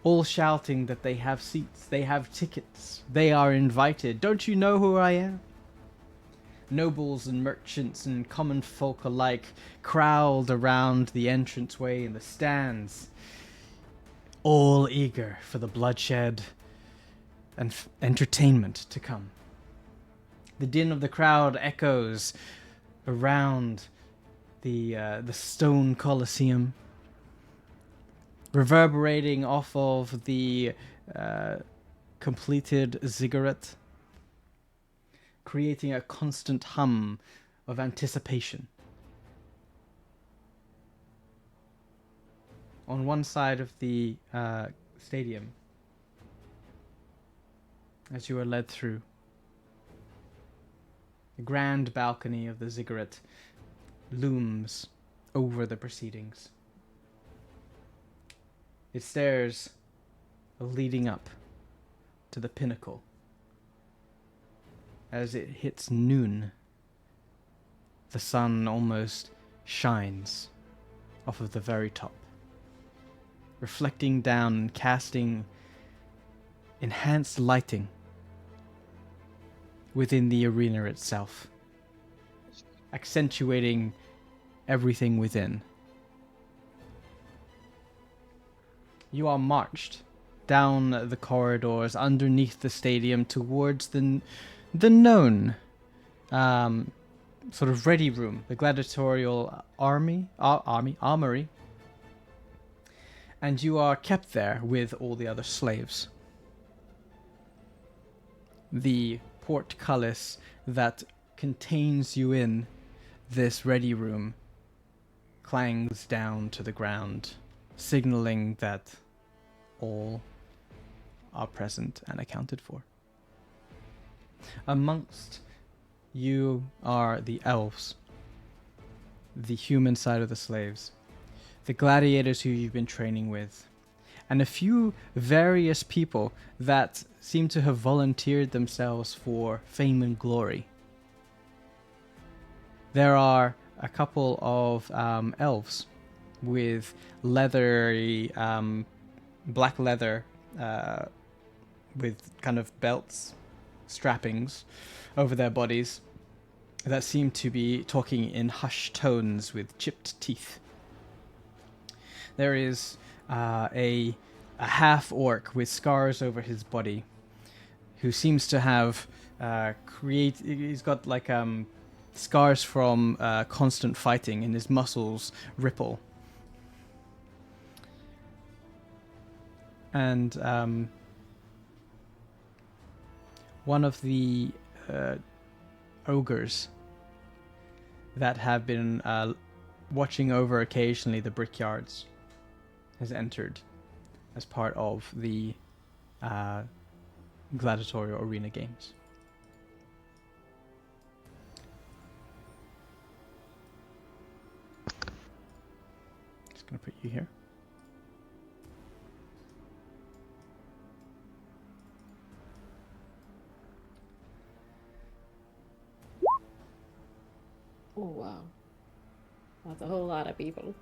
All shouting that they have seats, they have tickets, they are invited. Don't you know who I am? Nobles and merchants and common folk alike crowd around the entranceway and the stands, all eager for the bloodshed and entertainment to come. The din of the crowd echoes around the stone Colosseum, reverberating off of the completed ziggurat, creating a constant hum of anticipation. On one side of the stadium, as you are led through, the grand balcony of the ziggurat looms over the proceedings. Its stairs leading up to the pinnacle. As it hits noon, the sun almost shines off of the very top, reflecting down and casting enhanced lighting within the arena itself, accentuating everything within. You are marched down the corridors underneath the stadium towards the known sort of ready room, the gladiatorial armory, and you are kept there with all the other slaves. The portcullis that contains you in this ready room clangs down to the ground, signaling that all are present and accounted for. Amongst you are the elves, the human side of the slaves, the gladiators who you've been training with, and a few various people that seem to have volunteered themselves for fame and glory. There are a couple of elves with leathery, black leather, with kind of belts, strappings over their bodies that seem to be talking in hushed tones with chipped teeth. There is a half-orc with scars over his body who seems to have he's got like scars from constant fighting, and his muscles ripple. And one of the ogres that have been watching over occasionally the brickyards, has entered as part of the gladiatorial arena games. Just gonna put you here. Oh wow. That's a whole lot of people.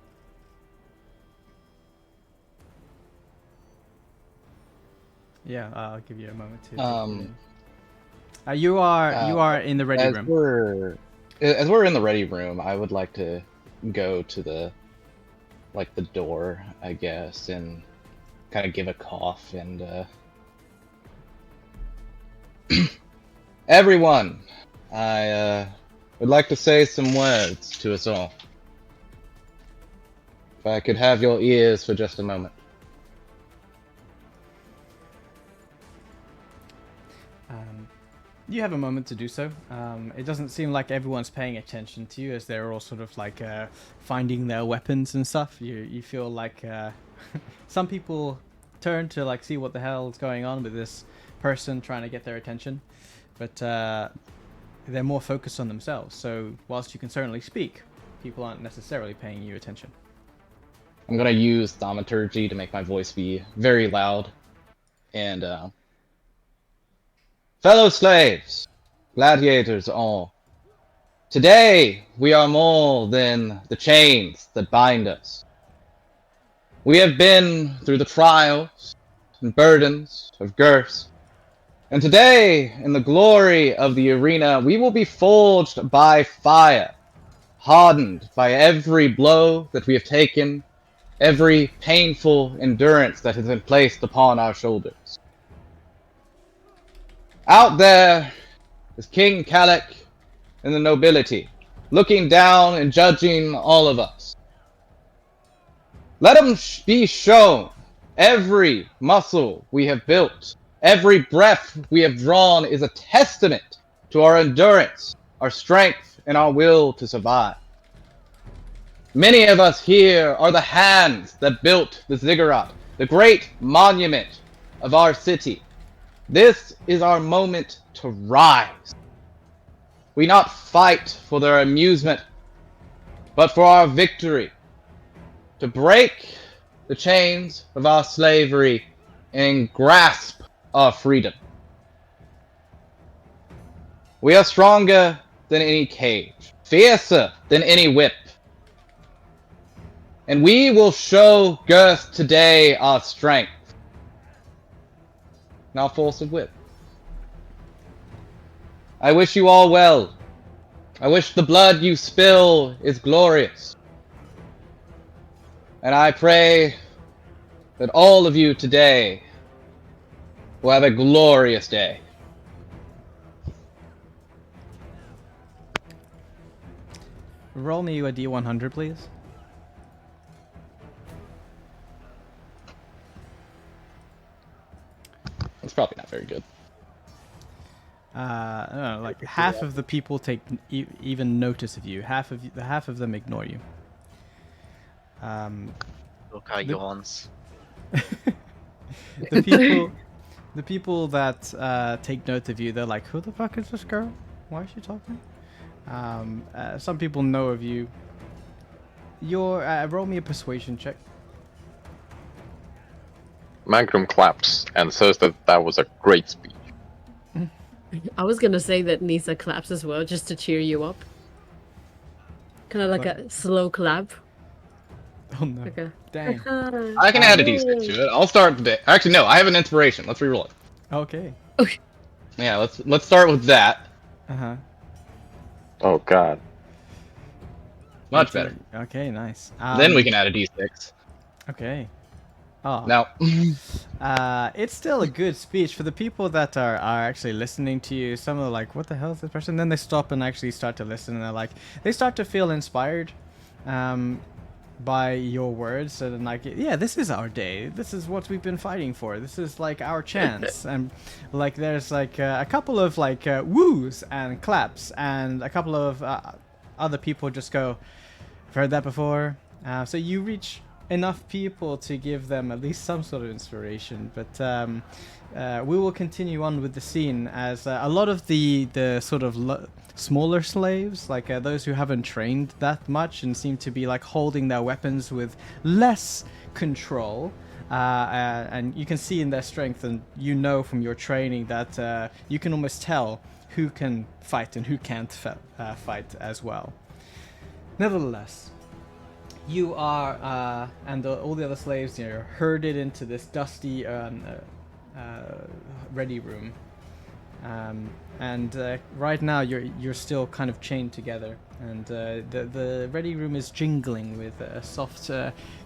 Yeah, I'll give you a moment to. take Um, it in. You are in the ready as room. we're in the ready room, I would like to go to the door, I guess, and kind of give a cough and everyone, I would like to say some words to us all. If I could have your ears for just a moment. You have a moment to do so. It doesn't seem like everyone's paying attention to you as they're all sort of like finding their weapons and stuff. You feel like some people turn to like see what the hell is going on with this person trying to get their attention, but they're more focused on themselves. So whilst you can certainly speak, people aren't necessarily paying you attention. I'm gonna use thaumaturgy to make my voice be very loud. And fellow slaves, gladiators all, today we are more than the chains that bind us. We have been through the trials and burdens of Gurs, and today, in the glory of the arena, we will be forged by fire, hardened by every blow that we have taken, every painful endurance that has been placed upon our shoulders. Out there is King Kalik and the nobility, looking down and judging all of us. Let them be shown every muscle we have built, every breath we have drawn is a testament to our endurance, our strength, and our will to survive. Many of us here are the hands that built the ziggurat, the great monument of our city. This is our moment to rise. We not fight for their amusement, but for our victory. To break the chains of our slavery and grasp our freedom. We are stronger than any cage, fiercer than any whip. And we will show Girth today our strength. And our force of whip. I wish you all well. I wish the blood you spill is glorious. And I pray that all of you today will have a glorious day. Roll me a D100, please. It's probably not very good. I don't know, like half of the people take even notice of you. Half of them ignore you. Look how yawns. the people that take note of you, they're like, who the fuck is this girl? Why is she talking? Some people know of you. Roll me a persuasion check. Magnum claps and says that that was a great speech. I was gonna say that Nisa claps as well, just to cheer you up. Kind of like a slow clap. Oh no. Like a, Dang. I can add a d6 to it. I'll start the day. Actually, no, I have an inspiration. Let's reroll it. Okay. Yeah, let's start with that. Uh-huh. Oh god. Much better. Okay, nice. Then we can add a d6. Okay. Oh. Now, it's still a good speech for the people that are actually listening to you. Some are like, what the hell is this person? Then they stop and actually start to listen, and they start to feel inspired by your words. And like, yeah, this is our day. This is what we've been fighting for. This is like our chance. And like, there's like a couple of like woos and claps, and a couple of other people just go, I've heard that before. So you reach enough people to give them at least some sort of inspiration. But we will continue on with the scene as a lot of the sort of smaller slaves, like those who haven't trained that much and seem to be like holding their weapons with less control. And you can see in their strength, and you know from your training that you can almost tell who can fight and who can't fight as well. Nevertheless, you are, and all the other slaves, are herded into this dusty ready room. And right now you're still kind of chained together, and the ready room is jingling with a soft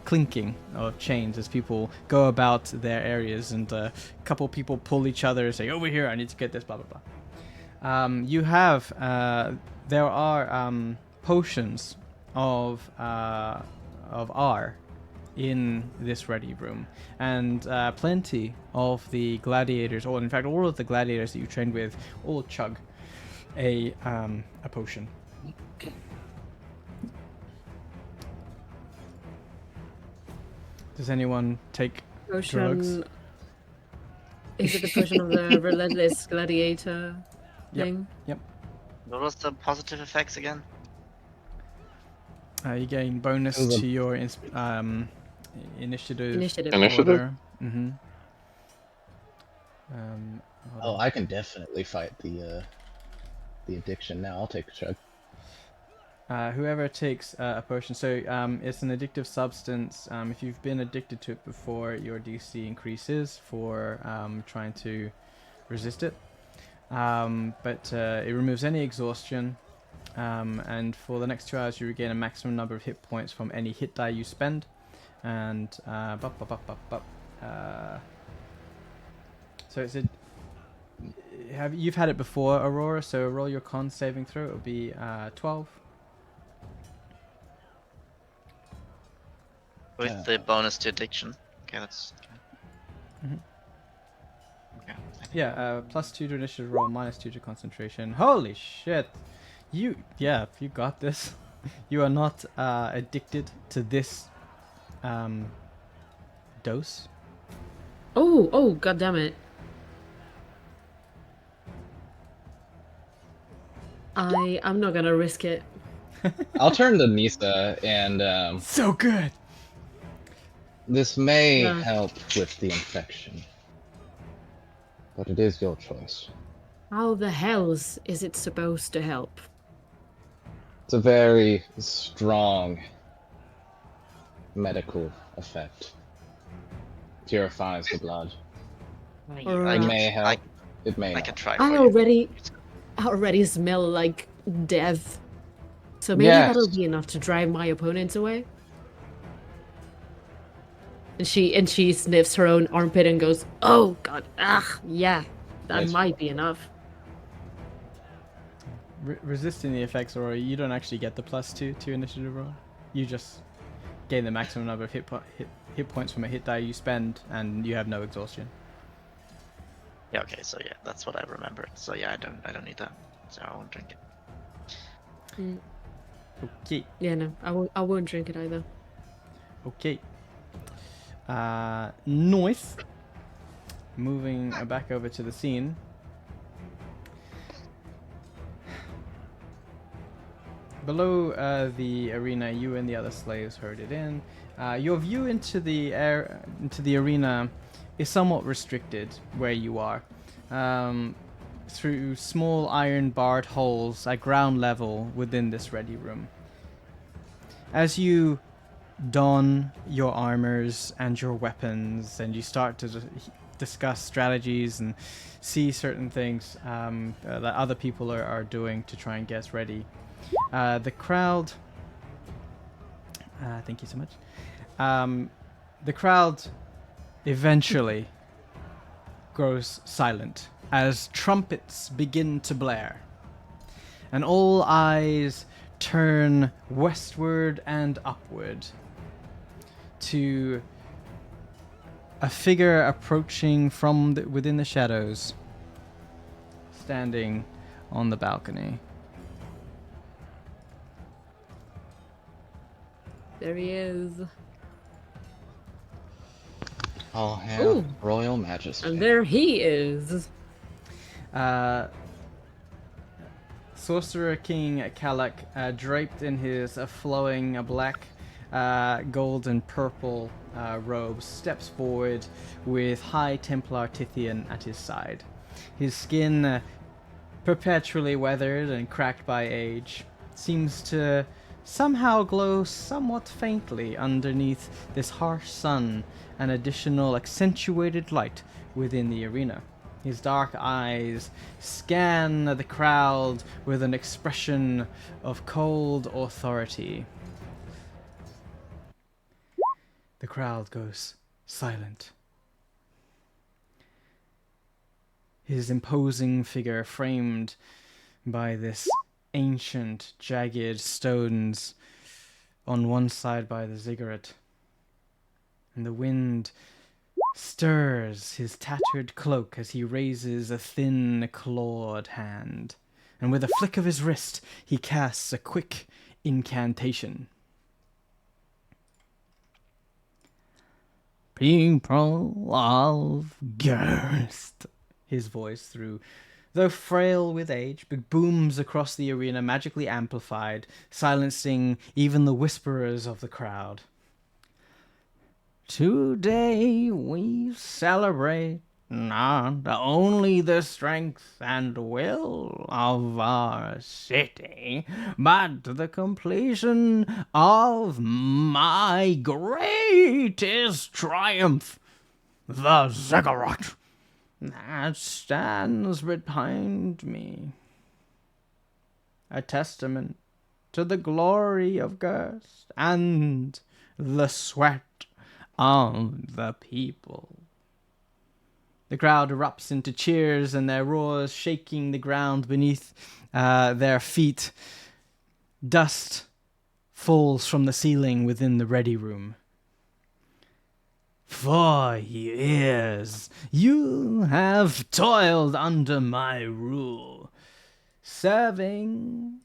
clinking of chains as people go about their areas, and a couple people pull each other and say, "Over here, I need to get this." Blah blah blah. You have there are potions of R in this ready room, and plenty of the gladiators, or in fact all of the gladiators that you trained with, all chug a potion. Does anyone take drugs? Potion. Is it the potion of the relentless gladiator thing? What was the positive effects again? You gain bonus Oh, the- to your initiative. Initiative. Initiative? Mm-hmm. Oh, I can definitely fight the addiction now. I'll take a chug. Whoever takes a potion, so it's an addictive substance. If you've been addicted to it before, your DC increases for trying to resist it. But it removes any exhaustion, and for the next 2 hours you regain a maximum number of hit points from any hit die you spend. And so it's you've had it before, Aurora, so roll your con saving throw. It'll be 12. With the bonus to addiction. Okay, that's. Mhm. Okay. Yeah, +2 to initiative roll, -2 to concentration. Holy shit! You got this. You are not addicted to this dose. Oh, god damn it. I'm not gonna risk it. I'll turn to Nisa, and So good. this may Yeah. help with the infection, but it is your choice. How the hells is it supposed to help? It's a very strong medical effect. Purifies the blood. Alright. It may help. I, It may I not. can try for I you. already smell like death. So maybe Yes. that'll be enough to drive my opponents away. And she sniffs her own armpit and goes, "Oh god, yeah, that Nice. might be enough." Resisting the effects, or you don't actually get the +2 to initiative roll. You just gain the maximum number of hit points from a hit die you spend, and you have no exhaustion. Yeah, okay, so yeah, that's what I remembered. So yeah, I don't need that. So I won't drink it. Okay. Yeah, no, I won't drink it either. Okay. North. Moving back over to the scene. Below the arena, you and the other slaves herded in. Your view into the arena is somewhat restricted where you are, through small iron barred holes at ground level within this ready room. As you don your armors and your weapons, and you start to discuss strategies and see certain things that other people are doing to try and get ready. The crowd. Thank you so much. The crowd eventually grows silent as trumpets begin to blare, and all eyes turn westward and upward to a figure approaching from within the shadows, standing on the balcony. There he is. Oh yeah, Ooh. Royal Majesty. And there he is. Sorcerer King Kalak, draped in his flowing black, gold, and purple robes, steps forward with High Templar Tithian at his side. His skin, perpetually weathered and cracked by age, seems to somehow glow somewhat faintly underneath this harsh sun and additional accentuated light within the arena. His dark eyes scan the crowd with an expression of cold authority. The crowd goes silent. His imposing figure framed by this ancient, jagged stones on one side by the ziggurat. And the wind stirs his tattered cloak as he raises a thin, clawed hand. And with a flick of his wrist, he casts a quick incantation. People of Gerst. His voice, though frail with age, booms across the arena, magically amplified, silencing even the whisperers of the crowd. Today we celebrate not only the strength and will of our city, but the completion of my greatest triumph, the ziggurat that stands behind me. A testament to the glory of Gerst and the sweat of the people. The crowd erupts into cheers and their roars shaking the ground beneath their feet. Dust falls from the ceiling within the ready room. 4 years you have toiled under my rule, serving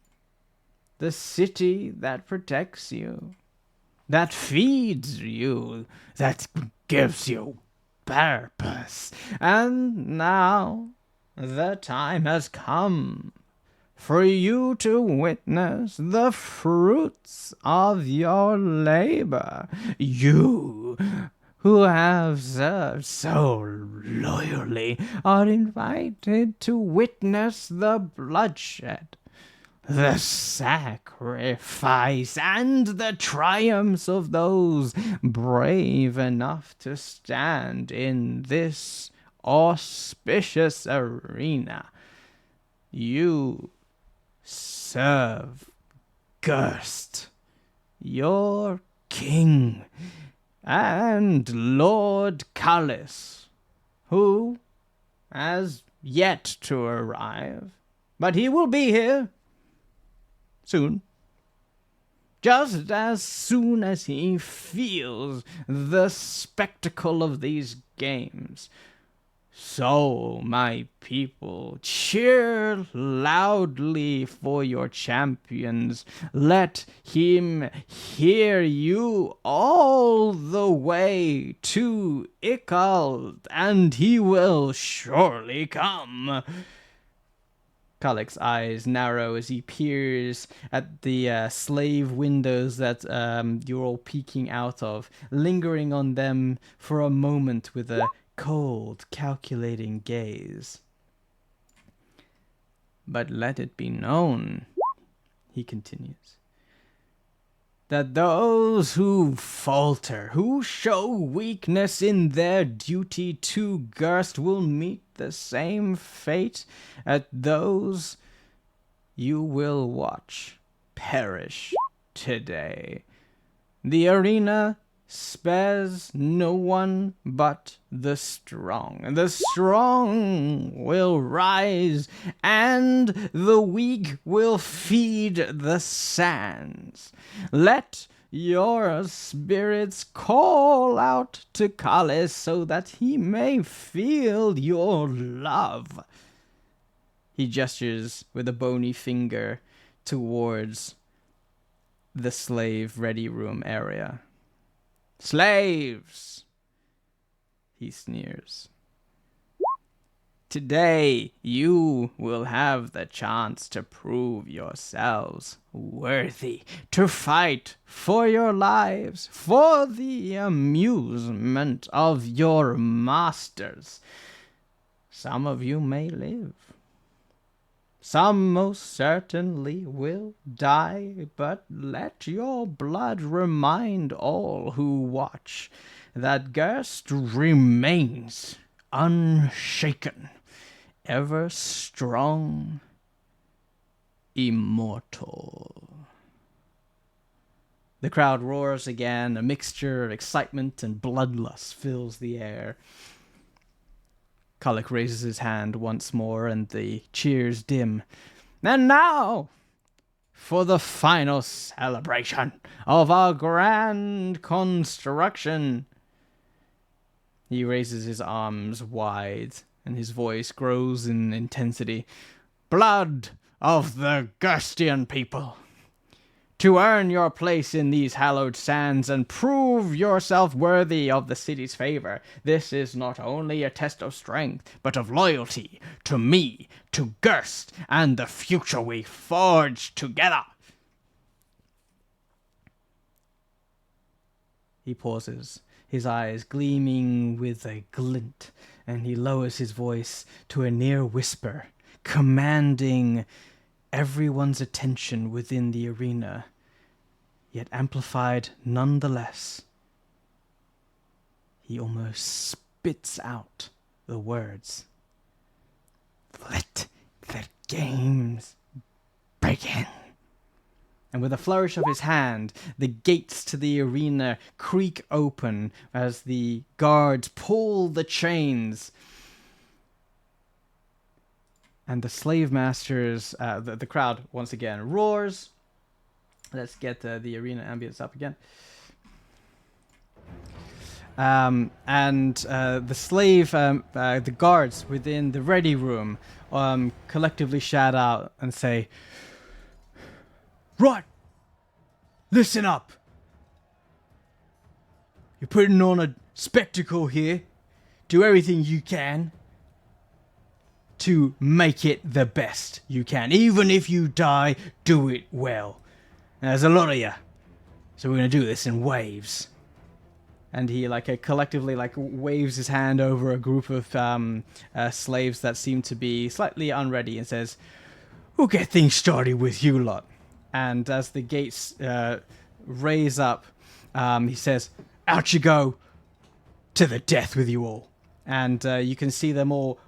the city that protects you, that feeds you, that gives you purpose. And now the time has come for you to witness the fruits of your labor. You who have served so loyally are invited to witness the bloodshed, the sacrifice, and the triumphs of those brave enough to stand in this auspicious arena. You serve Gerst, your king, and Lord Callis, who has yet to arrive, but he will be here soon. Just as soon as he feels the spectacle of these games. So, my people, cheer loudly for your champions. Let him hear you all the way to Ikald, and he will surely come. Kalek's eyes narrow as he peers at the slave windows that you're all peeking out of, lingering on them for a moment with a cold, calculating gaze. But let it be known, he continues, that those who falter, who show weakness in their duty to Gerst, will meet the same fate as those you will watch perish today. The arena spares no one but the strong. The strong will rise, and the weak will feed the sands. Let your spirits call out to Callis so that he may feel your love. He gestures with a bony finger towards the slave ready room area. Slaves! He sneers. Today, you will have the chance to prove yourselves worthy to fight for your lives, for the amusement of your masters. Some of you may live. Some most certainly will die, but let your blood remind all who watch that Gerst remains unshaken, ever strong, immortal. The crowd roars again. A mixture of excitement and bloodlust fills the air. Kalik raises his hand once more, and the cheers dim. And now, for the final celebration of our grand construction. He raises his arms wide, and his voice grows in intensity. Blood of the Gerstian people! To earn your place in these hallowed sands and prove yourself worthy of the city's favor, this is not only a test of strength, but of loyalty to me, to Gerst, and the future we forged together. He pauses, his eyes gleaming with a glint, and he lowers his voice to a near whisper, commanding everyone's attention within the arena, yet amplified nonetheless. He almost spits out the words. Let the games begin. And with a flourish of his hand, the gates to the arena creak open as the guards pull the chains. And the slave masters, the crowd once again roars. Let's get the arena ambience up again. The slave, the guards within the ready room collectively shout out and say, Right! Listen up! You're putting on a spectacle here. Do everything you can to make it the best you can. Even if you die, do it well. There's a lot of you, so we're gonna do this in waves. And he collectively waves his hand over a group of slaves that seem to be slightly unready and says, "We'll get things started with you lot." And as the gates raise up, he says, "Out you go, to the death with you all." And you can see them all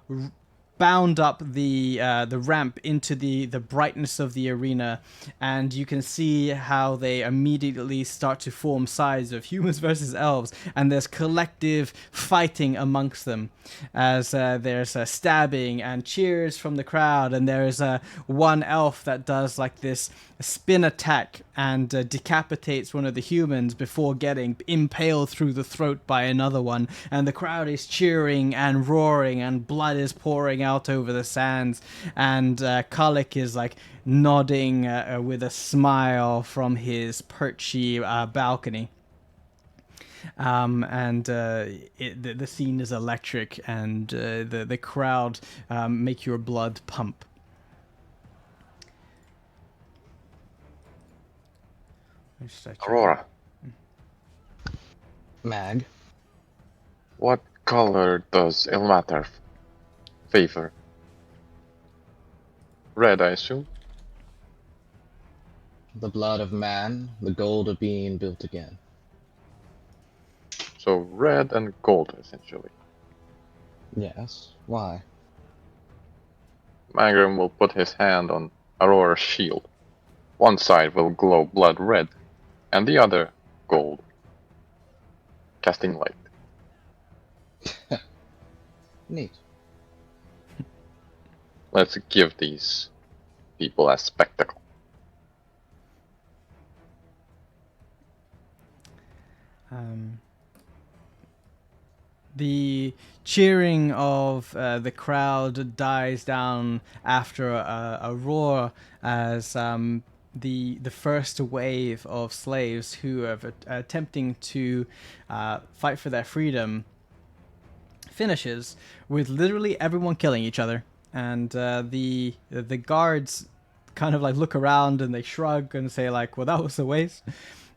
bound up the ramp into the brightness of the arena, and you can see how they immediately start to form sides of humans versus elves, and there's collective fighting amongst them as there's stabbing and cheers from the crowd, and there's one elf that does this spin attack and decapitates one of the humans before getting impaled through the throat by another one, and the crowd is cheering and roaring, and blood is pouring out over the sands, and Kalik is nodding with a smile from his perchy balcony. The scene is electric, and the crowd make your blood pump. Aurora, Mag. what color does Ilmater favor? Red, I assume? The blood of man, the gold of being built again. So red and gold, essentially. Yes. Why? Magram will put his hand on Aurora's shield. One side will glow blood red, and the other gold, casting light. Neat. Let's give these people a spectacle. The cheering of the crowd dies down after a roar as the first wave of slaves who are attempting to fight for their freedom finishes with literally everyone killing each other, and the guards kind of like look around and they shrug and say like, well, that was a waste.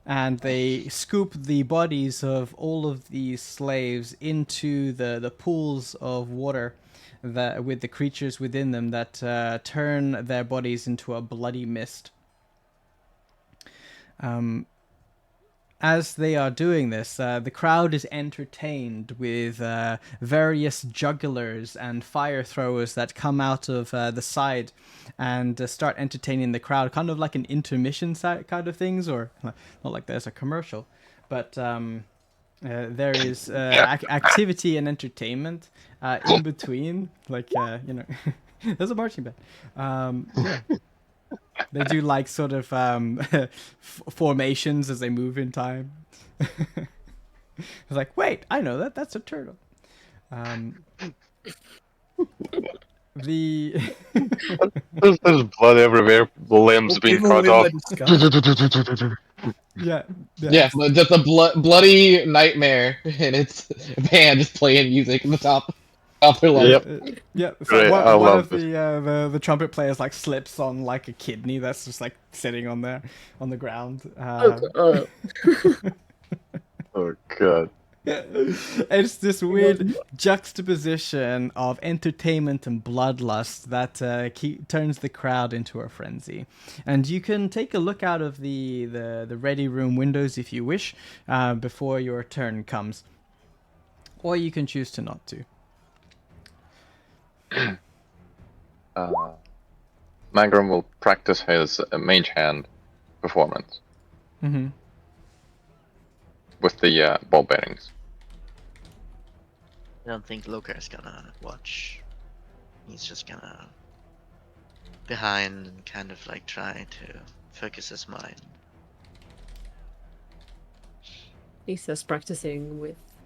And they scoop the bodies of all of these slaves into the pools of water that with the creatures within them that turn their bodies into a bloody mist. As they are doing this, the crowd is entertained with various jugglers and fire throwers that come out of the side and start entertaining the crowd, kind of like an intermission kind of things, or not like there's a commercial, but there is activity and entertainment in between, like, there's a marching band. Yeah. They do like sort of formations as they move in time. It's like, wait, I know that. That's a turtle. There's blood everywhere, limbs being cut off. Yeah. Yeah, just a bloody nightmare, and it's a band just playing music at the top of their lungs. Yep. Yeah, so Great, one I of love the trumpet players like slips on like a kidney that's just like sitting on there on the ground. Oh god. It's this weird juxtaposition of entertainment and bloodlust that turns the crowd into a frenzy. And you can take a look out of the ready room windows if you wish before your turn comes, or you can choose to not to. Magrum will practice his mage hand performance Mm-hmm. with the ball bearings. I don't think Loker is gonna watch. He's just gonna behind and kind of like try to focus his mind. Lisa's practicing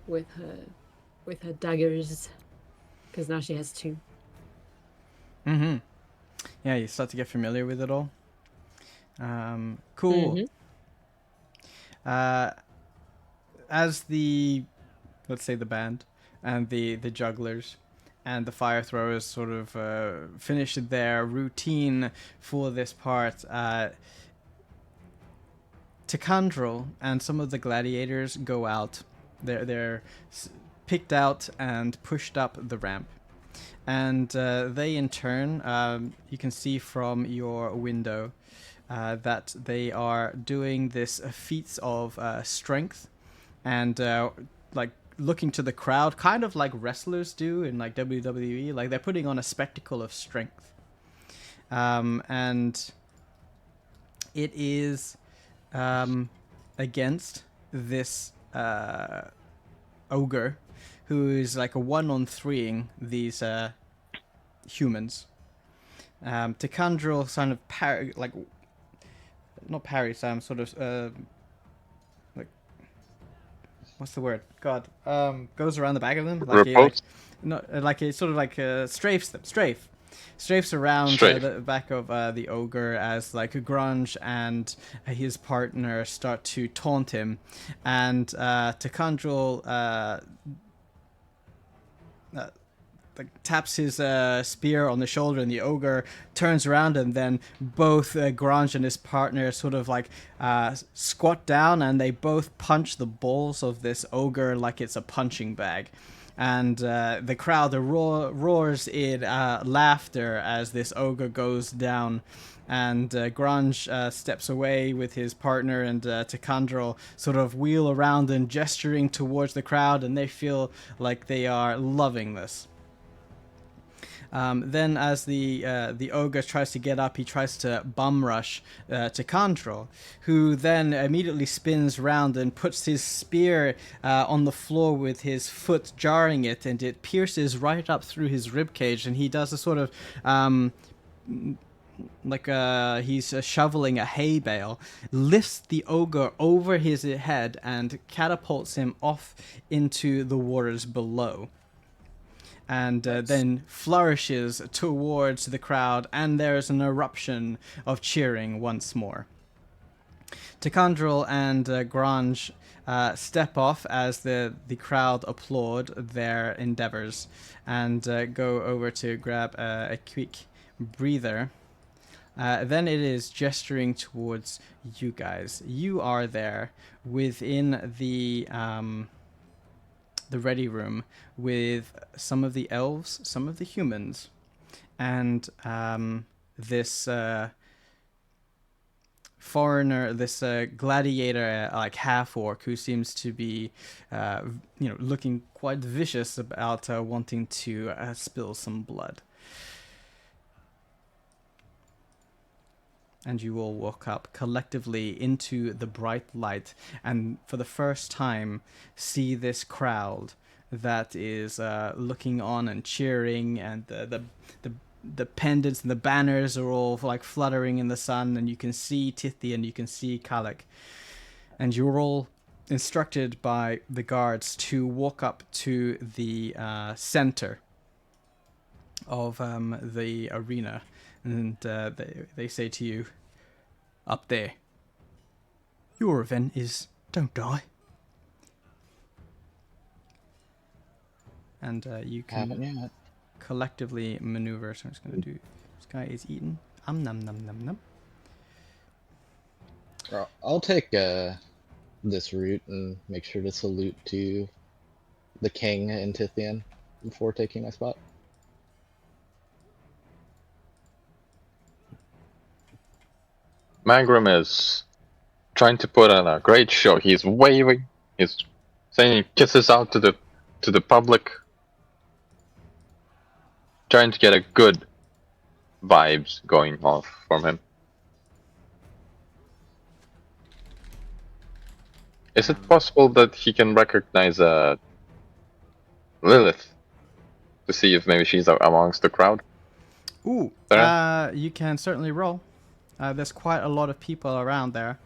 with her daggers, because now she has 2. Mm-hmm. Yeah, you start to get familiar with it all. Cool. Mhm. As the, let's say the band and the jugglers and the fire throwers sort of finish their routine for this part, Takandrel and some of the gladiators go out. They're picked out and pushed up the ramp. And they in turn, you can see from your window that they are doing this feats of strength and like looking to the crowd, kind of like wrestlers do in like WWE. Like they're putting on a spectacle of strength. And it is against this ogre who is like a 1-on-3ing these humans. Takandrel kind of parry, like, not parry, Sam, sort of, like, what's the word? God, goes around the back of them. Like, it sort of like strafes them, strafes around the back of the ogre as like Grange and his partner start to taunt him, and Takandrel like taps his spear on the shoulder, and the ogre turns around, and then both Grange and his partner sort of like squat down, and they both punch the balls of this ogre like it's a punching bag. And the crowd roars in laughter as this ogre goes down. And Grange steps away with his partner, and Takandrel sort of wheel around and gesturing towards the crowd, and they feel like they are loving this. Then as the ogre tries to get up, he tries to bum rush Takandrel, who then immediately spins round and puts his spear on the floor with his foot jarring it, and it pierces right up through his ribcage, and he does a sort of like he's shoveling a hay bale, lifts the ogre over his head and catapults him off into the waters below. and Nice. then flourishes towards the crowd, and there's an eruption of cheering once more. Takandrel and Grange step off as the crowd applaud their endeavors, and go over to grab a quick breather. Then it is gesturing towards you guys. You are there within the ready room with some of the elves, some of the humans, and this foreigner, this gladiator, like half orc, who seems to be, looking quite vicious about wanting to spill some blood. And you all walk up collectively into the bright light, and for the first time see this crowd that is looking on and cheering, and the pendants and the banners are all like fluttering in the sun, and you can see Tithi and you can see Kalak, and you're all instructed by the guards to walk up to the center of the arena. And they say to you, up there, your event is don't die. And you Haven't can yet. collectively maneuver. So I'm just going to do, this guy is eating. Num num num. I'll take this route and make sure to salute to the king and Tithian before taking my spot. Magram is trying to put on a great show. He's waving. He's saying kisses out to the public, trying to get a good vibes going off from him. Is it possible that he can recognize Lilith to see if maybe she's amongst the crowd? Ooh, Sarah? you can certainly roll. There's quite a lot of people around there.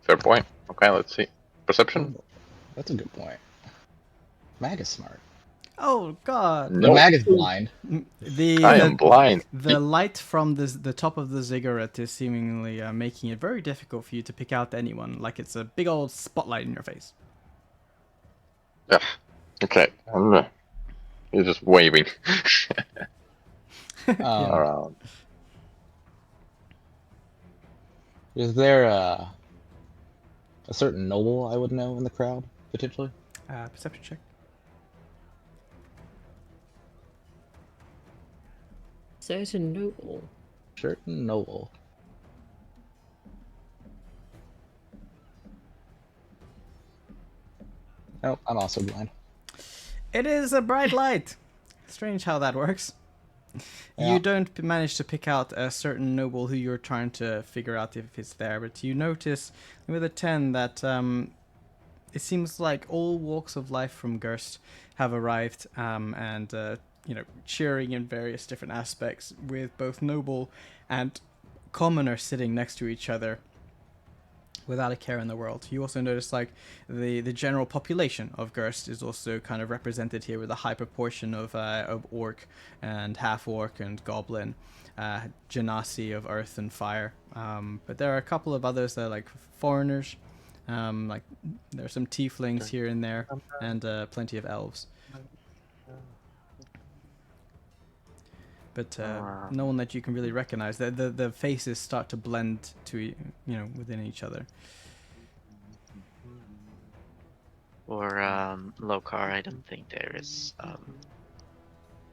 Fair point. Okay, let's see. Perception? That's a good point. Mag is smart. Oh God! The Nope. mag is blind. I am blind. The light from the top of the ziggurat is seemingly making it very difficult for you to pick out anyone, like it's a big old spotlight in your face. Yeah. Okay. He's just waving around. Is there a certain noble I would know in the crowd, potentially? Perception check. Certain noble. Certain noble. Oh, I'm also blind. It is a bright light. Strange how that works. Yeah. You don't manage to pick out a certain noble who you're trying to figure out if it's there, but you notice with a 10 that it seems like all walks of life from Gerst have arrived, and cheering in various different aspects, with both noble and commoner sitting next to each other without a care in the world. You also notice like the general population of Gerst is also kind of represented here, with a high proportion of orc and half orc and goblin, genasi of earth and fire. But there are a couple of others that are like foreigners. Like there are some tieflings here and there, and plenty of elves. But no one that you can really recognize. The faces start to blend to within each other. For Lokar, I don't think there is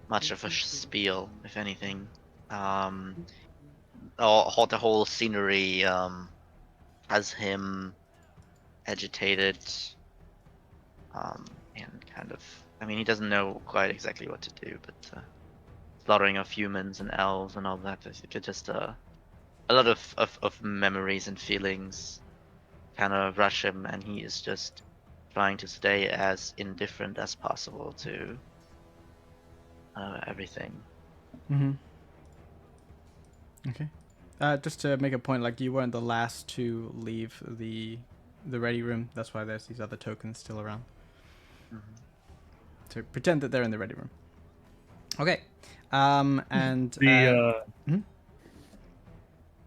much of a spiel, if anything. The whole scenery has him agitated, and kind of. I mean, he doesn't know quite exactly what to do, but. Slaughtering of humans and elves and all that. It's just a lot of memories and feelings kind of rush him, and he is just trying to stay as indifferent as possible to everything. Mm-hmm. Okay. Just to make a point, like you weren't the last to leave the ready room. That's why there's these other tokens still around. Mm-hmm. to pretend that they're in the ready room. Okay. And mhm.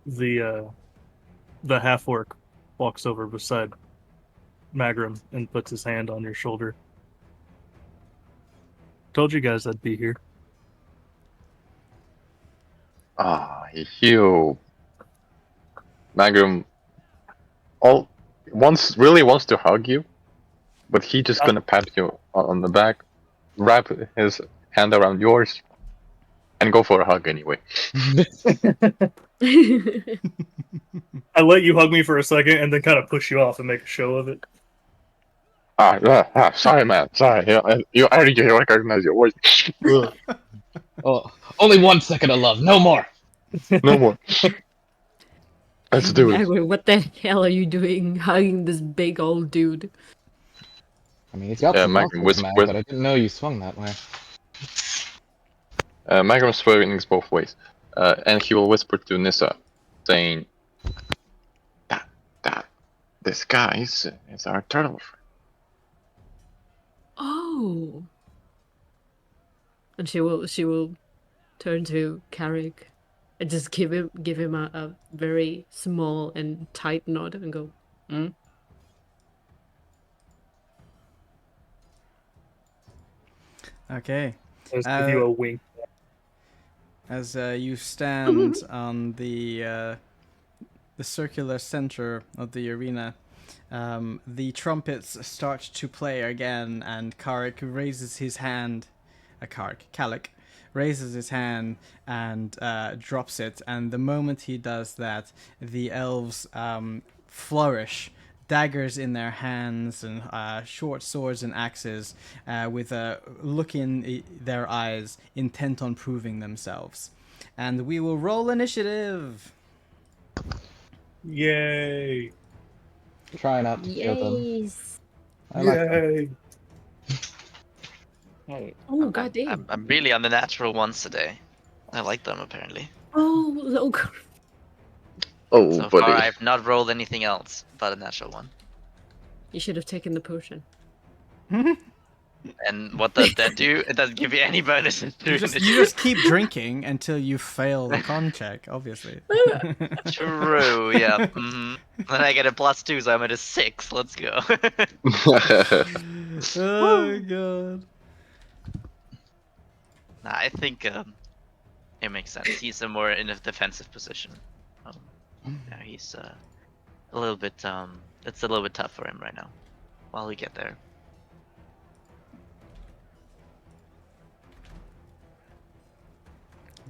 The half orc walks over beside Magrum and puts his hand on your shoulder. Told you guys I'd be here. You. Magrum really wants to hug you, but he just gonna pat you on the back, wrap his hand around yours, and go for a hug anyway. I let you hug me for a second and then kind of push you off and make a show of it. Sorry, man. Sorry. You already recognize your voice. Oh, only 1 second of love, no more. No more. Let's do it. Magrum, what the hell are you doing hugging this big old dude? I mean, he's got Yeah, some Magrum muscles, man, with- but I didn't know you swung that way. Magrum swings both ways, and he will whisper to Nissa, saying, "That this guy is our turtle friend." Oh. And she will turn to Carrick and just give him a very small and tight nod and go, hmm? Okay. Just give you a wink. As you stand on the circular center of the arena, the trumpets start to play again, and Carrick raises his hand. Calic raises his hand and drops it, and the moment he does that, the elves flourish, daggers in their hands and short swords and axes, with a look in their eyes, intent on proving themselves. And we will roll initiative. Yay! Try not to kill them. Yes. I like them. Yay! Oh, goddamn. I'm really on the natural ones today. I like them apparently. Oh, God. Oh, So buddy. far, I've not rolled anything else but a natural one. You should have taken the potion. And what does that do? It doesn't give you any bonuses. You just keep drinking until you fail the con check, obviously. True, yeah. Then I get a +2, so I'm at a 6. Let's go. Oh god. Nah, I think it makes sense. He's more in a defensive position. Yeah, he's a little bit. It's a little bit tough for him right now. While we get there.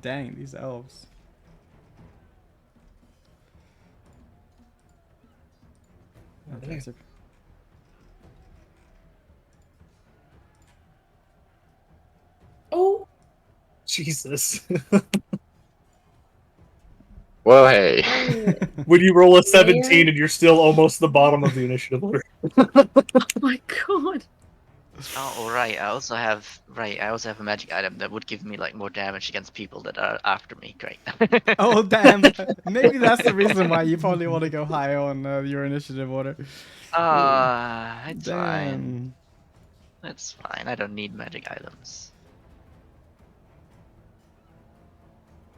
Dang, these elves. Okay, so Oh, Jesus! Well, hey. When you roll a 17 and you're still almost the bottom of the initiative order. Oh my god. Oh, right. I also have a magic item that would give me like more damage against people that are after me. Great. oh damn! Maybe that's the reason why you probably want to go high on your initiative order. It's fine. Damn. It's fine. I don't need magic items.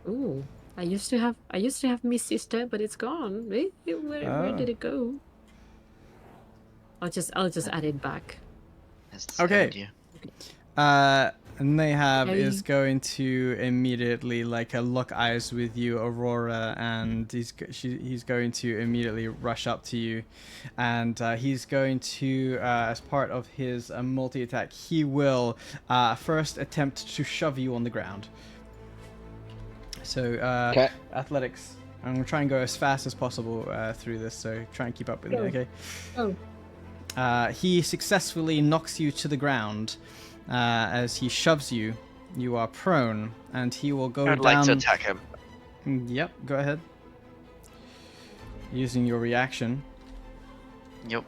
Ooh. I used to have Misty Step, but it's gone. Where did it go? I'll just add it back. It's Okay. behind you. Nahab Hey. is going to immediately lock eyes with you, Aurora, and he's going to immediately rush up to you, and he's going to, as part of his multi-attack, he will first attempt to shove you on the ground. So Okay. athletics. I'm gonna try and go as fast as possible through this, so try and keep up with me, okay? Oh. He successfully knocks you to the ground. As he shoves you, you are prone, and he will go I would down. like to attack him. Yep, go ahead. Using your reaction. Yep.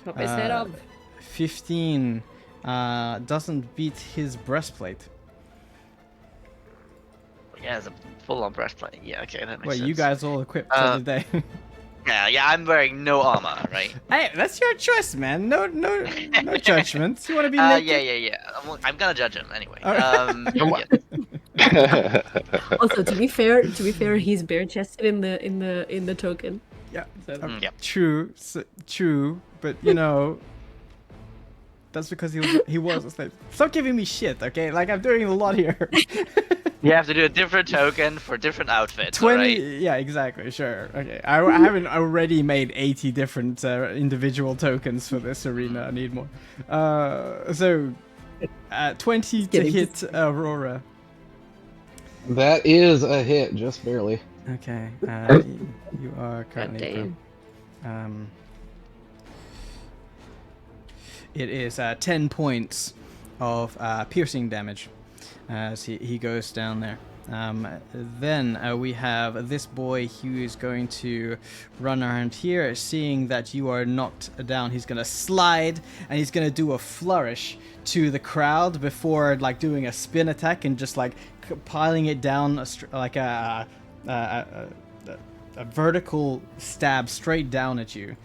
Pop his head up. 15 doesn't beat his breastplate. Yeah, it's a full-on breastplate. Yeah, okay, that makes Wait, sense. you guys all equipped for the day. Yeah, I'm wearing no armor, right? Hey, that's your choice, man. No judgments. You want to be Yeah, naked? yeah. I'm gonna judge him anyway. Alright. Come on. Yeah. Also, to be fair, he's bare chested in the token. Yeah, Yeah. true, true, but that's because he was a slave. Stop giving me shit, okay? Like I'm doing a lot here. You have to do a different token for different outfits. 20, Alright? yeah, exactly, sure. Okay, I haven't already made 80 different individual tokens for this arena. I need more. So 20 to Kidding. hit Aurora. That is a hit, just barely. Okay, you are God currently. damn. It is 10 points of piercing damage as he goes down there. Then we have this boy who is going to run around here. Seeing that you are knocked down, he's going to slide and he's going to do a flourish to the crowd before like doing a spin attack and just like piling it down like a vertical stab straight down at you.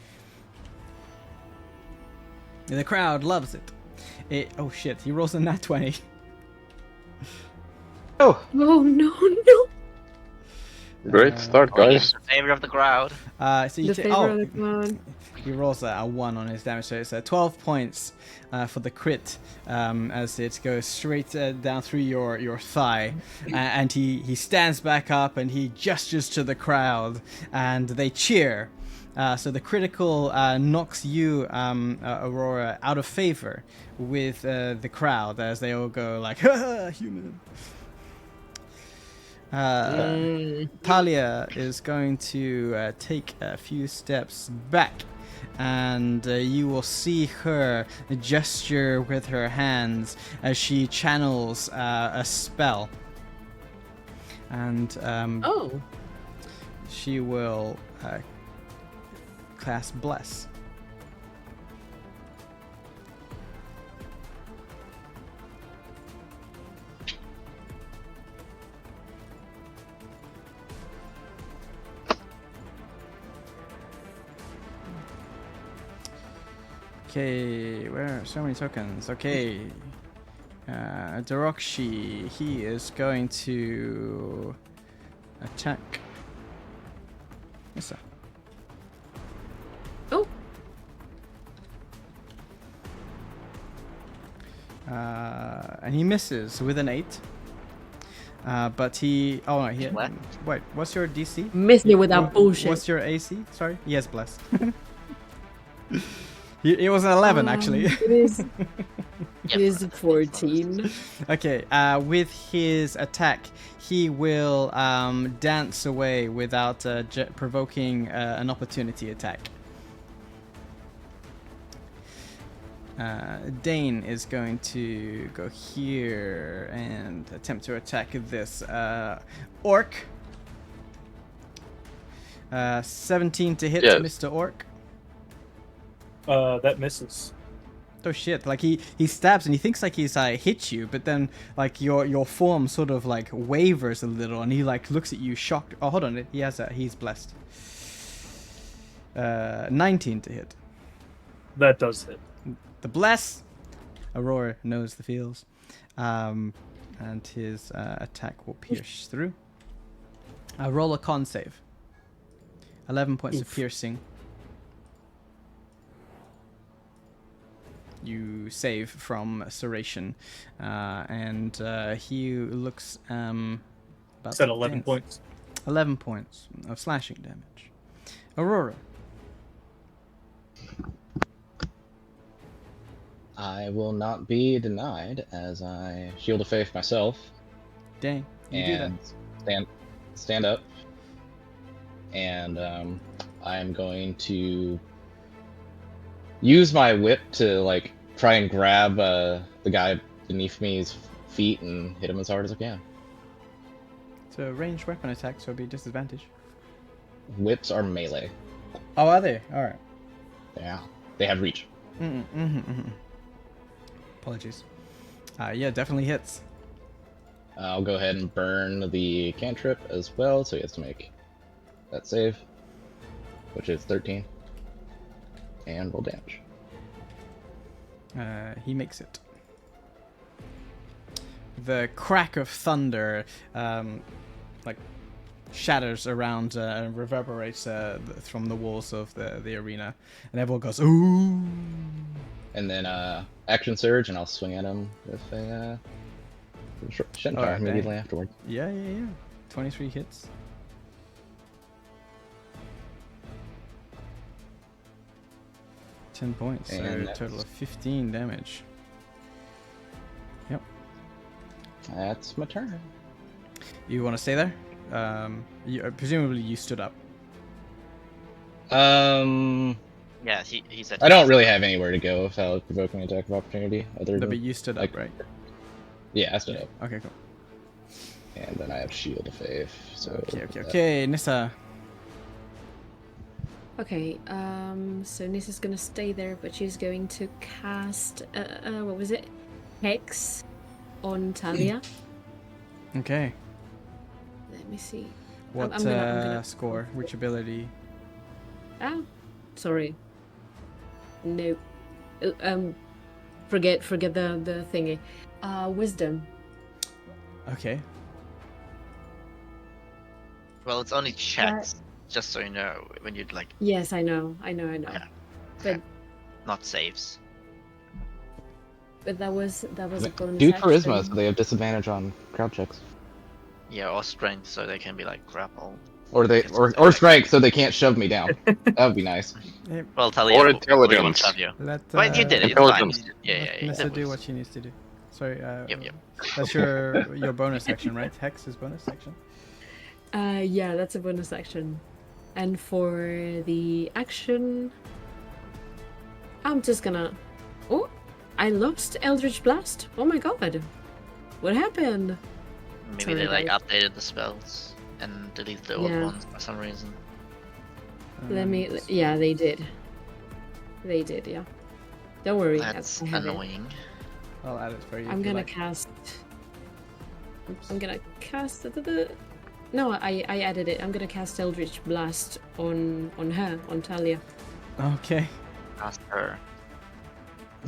The crowd loves it. Oh shit, he rolls a nat 20. Oh, Oh no! Great start, Oh, he's guys. in favor of the crowd. So you The take. favor Oh, of the crowd. he rolls a 1 on his damage, so it's 12 points for the crit as it goes straight down through your thigh. And he stands back up and he gestures to the crowd and they cheer. So the critical knocks you, Aurora, out of favor with the crowd as they all go like, "Ha, human." Talia is going to take a few steps back, and you will see her gesture with her hands as she channels a spell. And Oh, she will cast Bless. Okay, where are so many tokens? Okay. Dorokshi, he is going to attack. Yes, sir. oh, And he misses with an 8. But he. Oh, no, he. What? Wait, what's your DC? missed it with that bullshit. What's your AC? Sorry? Yes, bless. It was an 11, actually. It is. Yep. It is 14. Okay, with his attack, he will dance away without provoking an opportunity attack. Dane is going to go here and attempt to attack this orc. 17 to hit, Yes. Mr. Orc. That misses. Oh shit! Like he stabs and he thinks like he's hit you, but then like your form sort of like wavers a little, and he like looks at you shocked. Oh, hold on, he's blessed. 19 to hit. That does hit. The bless. Aurora knows the feels, and his attack will pierce through. Roll a con save. 11 points of piercing. You save from Serration, and he looks about Said 11 10. points. 11 points of slashing damage. Aurora. I will not be denied as I shield of faith myself Dang, you do that. and stand up, and I am going to use my whip to like try and grab the guy beneath me's feet and hit him as hard as I can. It's a ranged weapon attack, so it'll be disadvantage. Whips are melee. Oh, are they? Alright. Yeah, they have reach. Apologies. Yeah, definitely hits. I'll go ahead and burn the cantrip as well, so he has to make that save. which is 13. And roll damage. He makes it. The crack of thunder, like, shatters around and reverberates from the walls of the arena, and everyone goes ooh. And then action surge, and I'll swing at him with a Shentar dang. immediately afterward. Yeah. 23 hits. $10 points, And so a that's- total of 15 damage. Yep. That's my turn. You want to stay there? Presumably you stood up. Yeah, he said. I don't really have anywhere to go without provoking attack of opportunity. Other No, than but you stood up, like- right? yeah, I stood up, Okay, cool. and then I have Shield of Faith. So Okay, Nissa. Okay, so Nissa's gonna stay there, but she's going to cast, what was it? Hex on Talia. Okay. Let me see. What I'm gonna- score? Which ability? Ah, sorry. No. Forget the thingy. Wisdom. Okay. Well, it's only checks, just so you know, when you'd like, Yes, I know. Yeah. But not saves. but that was a bonus do charisma, action. so they have disadvantage on crowd checks, Yeah, or strength, so they can be like grappled. or strength, so they can't shove me down. That would be nice. Well, Talia, Or what do you want intelligence. to have you? Let Wait, you did it. It's fine. Intelligence. Yeah. Let Nissa that do was- what she needs to do. Sorry. Yep. That's your bonus action, right? Hex is bonus action. Yeah, that's a bonus action. And for the action, I'm just gonna. Oh, I lost Eldritch Blast. Oh my god, what happened? Maybe Sorry, they like guys. updated the spells and deleted the old Yeah. ones for some reason. Let me. Yeah, they did. They did. Yeah. Don't worry. That's I have it. annoying. I'll add it for you. I'm if you gonna like. cast. Oops. I'm gonna cast. No, I added it. I'm gonna cast Eldritch Blast on her, on Talia. Okay. Ask her.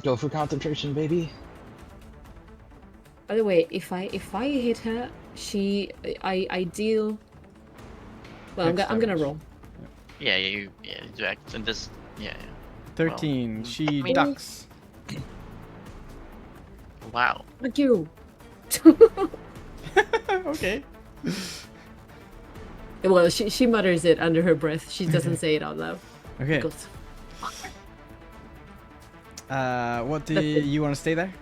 Go for concentration, baby. By the way, if I hit her, I deal. Well, I'm Hex gonna damage. roll. Yeah, you do act and this. Yeah. 13. She I mean- ducks. Wow. Fuck you. Okay. Well, she mutters it under her breath. She doesn't say it out loud. Okay. Goes, What do you want to stay there?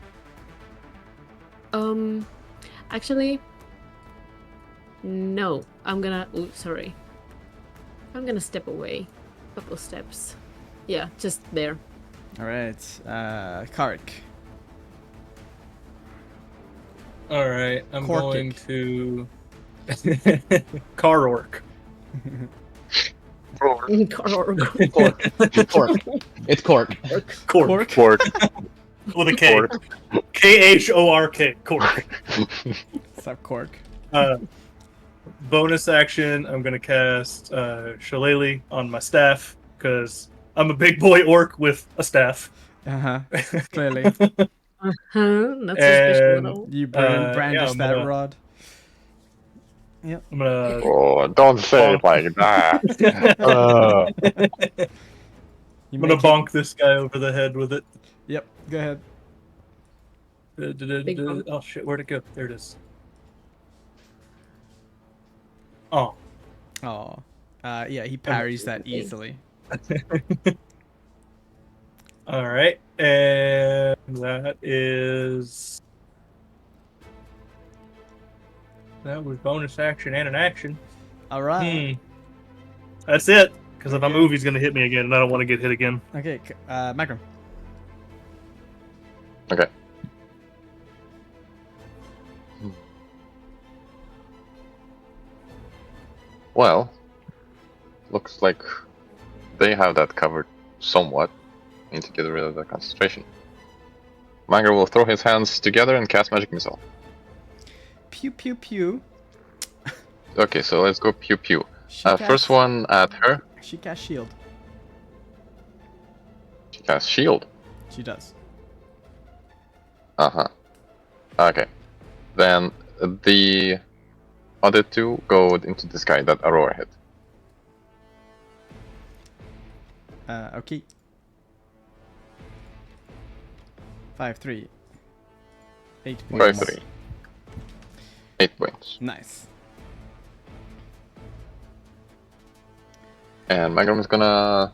Actually, no. I'm gonna. Ooh, sorry. I'm gonna step away. Couple steps. Yeah, just there. All right. Karik. All right, I'm Corkic. going to Car Orc. Cork. It's Cork. Cork. Cork. With a K. Cork. Khork. Cork. What's up, Cork? Bonus action, I'm going to cast Shillelagh on my staff, because I'm a big boy orc with a staff. Clearly. Not suspicious at And- all. You yeah, brandish I'm that gonna- rod. I'm going Oh, don't say it like that. to You I'm gonna make it- bonk this guy over the head with it. Yep. Go ahead. Big bonk. Oh shit, where'd it go? There it is. Oh, Oh. Yeah. He parries that Okay. easily. all right, and that was bonus action and an action. All right. That's it. Because if I move, he's gonna hit me again, and I don't want to get hit again. Okay. Magnum. Okay. Well, looks like they have that covered somewhat. Need to get rid of the concentration. Manger will throw his hands together and cast Magic Missile. Pew pew pew. Okay, so let's go pew pew. She First casts one at her. She casts shield. She casts shield. She does. Uh-huh. Okay. Then the other two go into the sky that Aurora hit. Okay. 5-3. 8 points. 5-3. 8 points. Nice. And Magnum is gonna...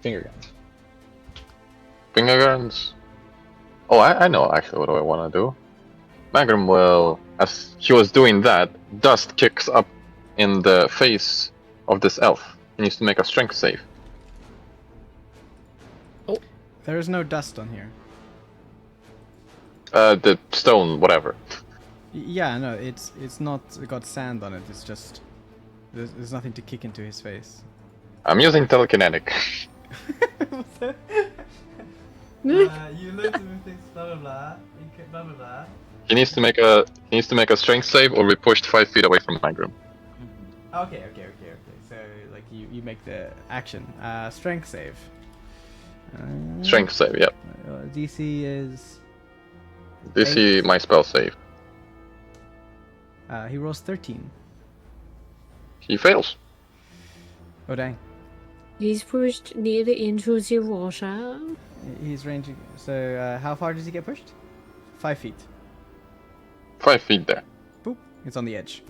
Finger guns. Finger guns. Oh, I know actually what I want to do. Magnum will, as he was doing that, dust kicks up in the face of this elf. He needs to make a strength save. There is no dust on here. The stone, whatever. Yeah, no, it's not got sand on it. It's just there's nothing to kick into his face. I'm using telekinetic. You looked at me, things, blah blah blah, blah blah blah. He needs to make a strength save or be pushed 5 feet away from Magnum. Okay. So like you make the action. Strength save. Strength save, yep. DC is. DC my spell save. He rolls 13. He fails. Oh dang. He's pushed nearly into the water. He's ranging. So how far does he get pushed? 5 feet. 5 feet there. Boop. It's on the edge.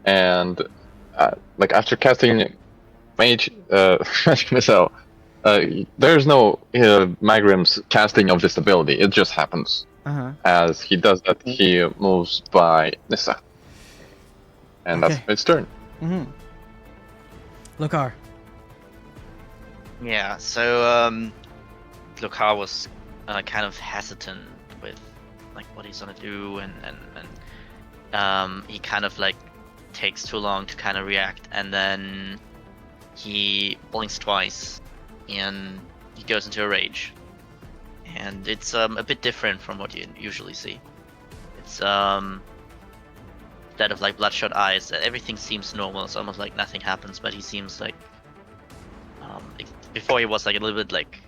And like after casting Mage Magic Missile, there's no Magnum's casting of this ability. It just happens. As he does that, he moves by Nissa, and Okay. that's its turn. Lokar. Yeah, so Lokar was kind of hesitant with like what he's gonna do, and he kind of like takes too long to kind of react, and then he blinks twice, and he goes into a rage, and it's a bit different from what you usually see. It's instead of like bloodshot eyes, everything seems normal. It's almost like nothing happens, but he seems like before he was like a little bit like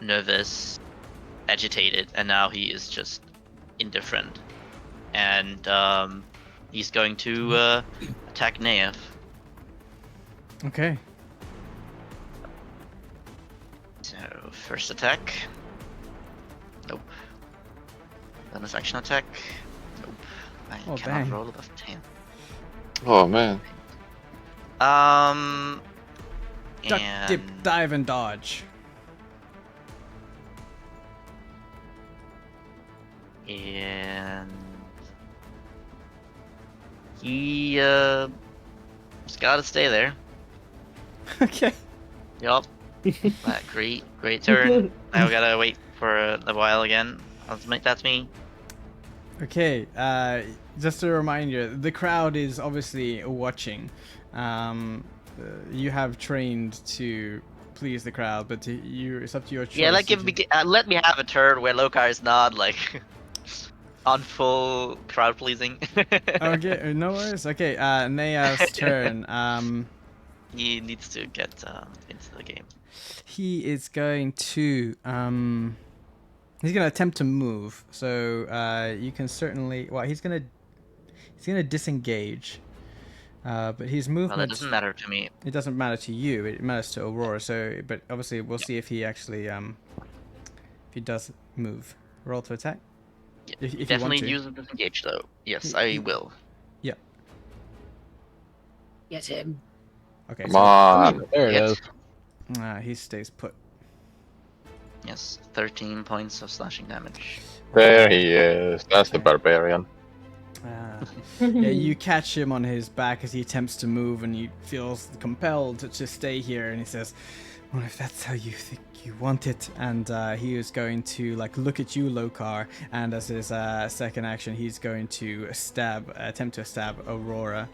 nervous, agitated, and now he is just indifferent, and he's going to attack Neef. Okay. So first attack. Nope. Bonus action attack. Nope. I Oh, cannot dang. roll above 10. Oh man. Duck, And dip, dive, and dodge. And he's gotta stay there. Okay. Yup. Great turn. Now we gotta wait for a while again. That's me. Okay. Just a reminder, the crowd is obviously watching. You have trained to please the crowd, but it's up to your choice. Yeah, like if you- let me have a turn where Lokar is not like on full crowd pleasing. Okay, no worries. Okay, Nea's turn. He needs to get into the game. He is going to he's gonna attempt to move. So you can certainly he's gonna disengage. But his Well, movement that doesn't matter to me. it doesn't matter to you. It matters to Aurora. So, but obviously we'll see if he actually if he does move. Roll to attack. Yeah, If you definitely want to. use disengage though. Yes, I will. Get him. Okay. Come on. There it Hit. is. He stays put. Yes, 13 points of slashing damage. There he is. That's the barbarian. Yeah, you catch him on his back as he attempts to move, and he feels compelled to stay here. And he says, "Well, if that's how you think you want it," and he is going to like look at you, Lokar, and as his second action, he's going to attempt to stab Aurora.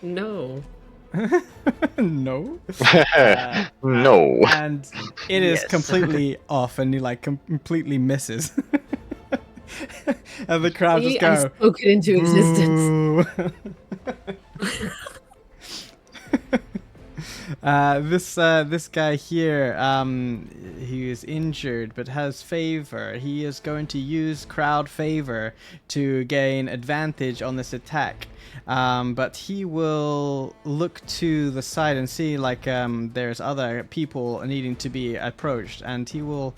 No. No. No. And it is Yes. completely off, and he like completely misses. And the crowd just I go. spoke it into existence. "Boo." This guy here, he is injured but has favor. He is going to use crowd favor to gain advantage on this attack. But he will look to the side and see like there's other people needing to be approached, and he will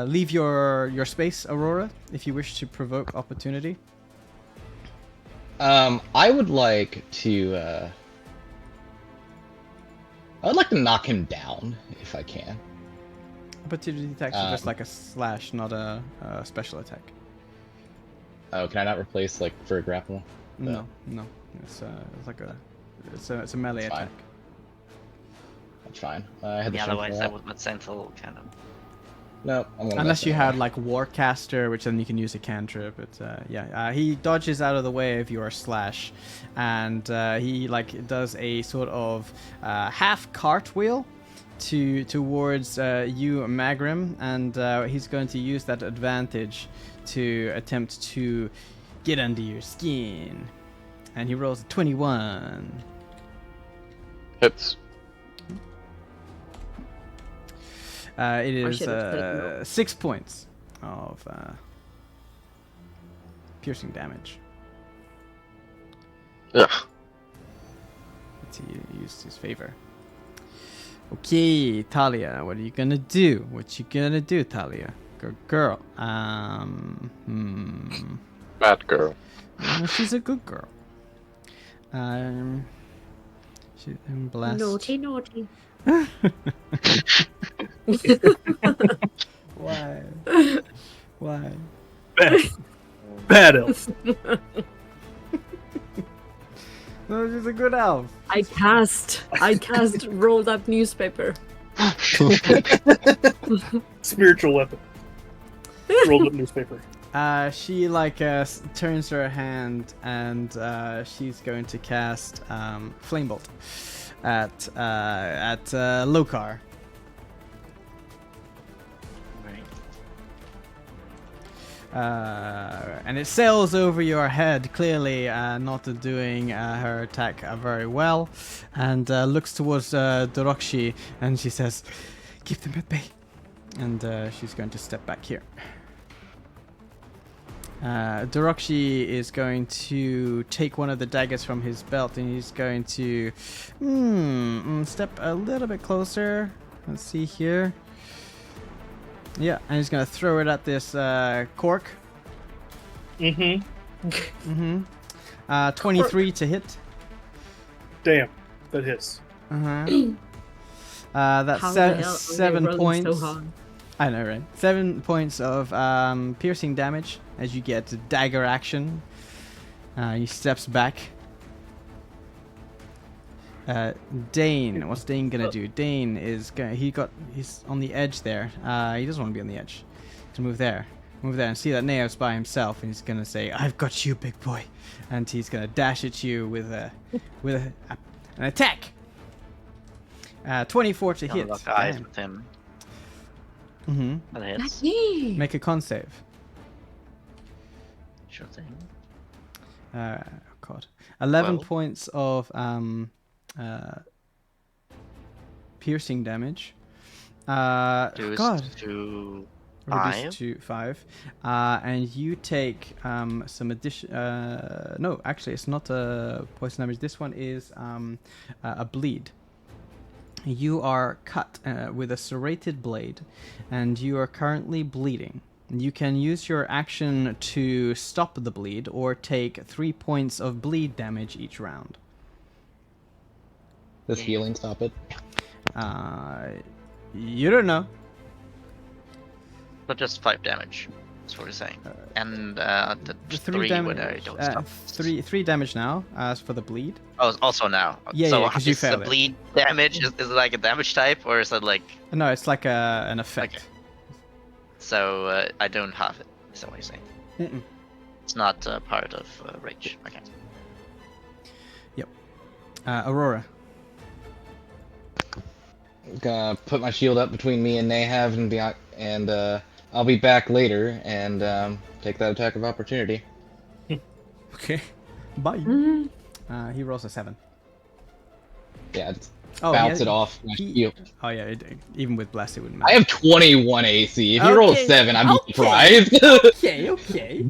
leave your space, Aurora, if you wish to provoke opportunity. I would like to. I would like to knock him down if I can. Opportunity attacks are just like a slash, not a special attack. Oh, can I not replace like for a grapple? No. It's like it's a melee It's fine. attack. That's fine. I had the Yeah, strength otherwise for that that. would let Sentinel kind of. No, I'm gonna Unless miss you it. had like Warcaster, which then you can use a cantrip. But he dodges out of the way of your slash, and he like does a sort of half cartwheel towards you, Magrim, and he's going to use that advantage to attempt to get under your skin. And he rolls a 21. Hits. It is should have taken note. 6 points of piercing damage. Yeah. He used his favor. Okay, Talia, what are you gonna do? What you gonna do, Talia? Good girl. Bad girl. She's a good girl. She's blessed. Naughty, naughty. Why? Why? Bad elf. No, she's a good elf. I cast rolled up newspaper. Spiritual weapon. Rolled up newspaper. She like turns her hand, and she's going to cast flame bolt at Lokar. Right. And it sails over your head, clearly not doing her attack very well, and looks towards Dorokshi, and she says, "Keep them at bay." And she's going to step back here. Dorokshi is going to take one of the daggers from his belt, and he's going to step a little bit closer. Let's see here. Yeah, and he's going to throw it at this cork. Mm-hmm. 23 to hit. Damn. That hits. That's How the hell are they 7 rolling points. so hard? I know, right? 7 points of piercing damage as you get dagger action. He steps back. Dane, what's Dane gonna do? Dane is gonna. He's on the edge there. He doesn't want to be on the edge. He's gonna move there, and see that Neo's by himself, and he's gonna say, "I've got you, big boy," and he's gonna dash at you with an attack. 24 to Gonna hit. lock eyes Damn. with him. Mm-hmm. That hits. Yeah. Make a con save. Sure thing. Oh God. 11 12. points of piercing damage. Reduced God. to Reduced 5. to 5. And you take some addition. No, actually, it's not a poison damage. This one is a bleed. You are cut with a serrated blade, and you are currently bleeding. You can use your action to stop the bleed, or take 3 points of bleed damage each round. Does healing stop it? You don't know. But just 5 damage. That's what we're saying. And the The 3 damage. when I don't stop. Three damage now. As for the bleed, Oh, also now. Yeah, so yeah, 'cause you is the failed it. bleed damage is it like a damage type, or is it like no, it's like an effect. Okay. So I don't have it? Is that what you're saying? Mm-mm. It's not part of rage. Okay. Aurora. Gonna put my shield up between me and Nahav, and I'll be back later and take that attack of opportunity. Okay. Bye. Mhm. He rolls a 7. Yeah, just Oh, bounce yeah, it off my he- shield. Oh yeah, even with blast it wouldn't I matter. have 21 AC. If you roll a Okay, 7, I'd be okay. surprised. Okay, okay.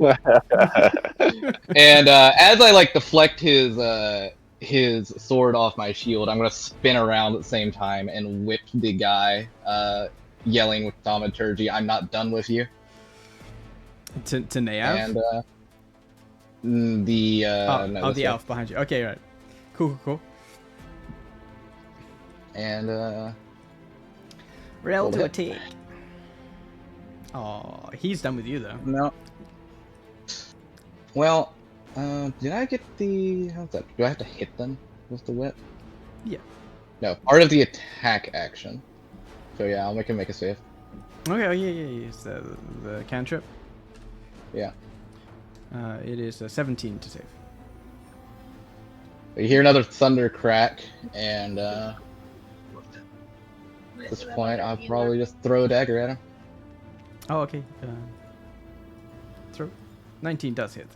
And as I like deflect his sword off my shield, I'm gonna spin around at the same time and whip the guy, yelling with thaumaturgy, "I'm not done with you!" To Nayav? And the no, this the guy. elf behind you. Okay, right. Cool. And Rail Roll to hit. attack. Oh, he's done with you though. no. Well, did I get the? How's that? Do I have to hit them with the whip? Yeah. No, part of the attack action. So yeah, I'll make him make a save. Okay, oh yeah. It's the cantrip. Yeah. It is a 17 to save. You hear another thunder crack, and at this point, I'll probably just throw a dagger at him. Oh, okay. Throw. 19 does hit.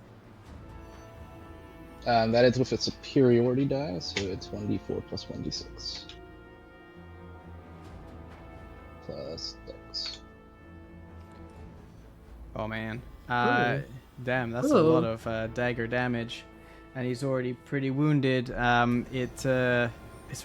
That is with a superiority die, so it's 1d4 plus 1d6. Plus dex. Oh man. Ooh. Damn, that's a Ooh. lot of dagger damage, and he's already pretty wounded. It's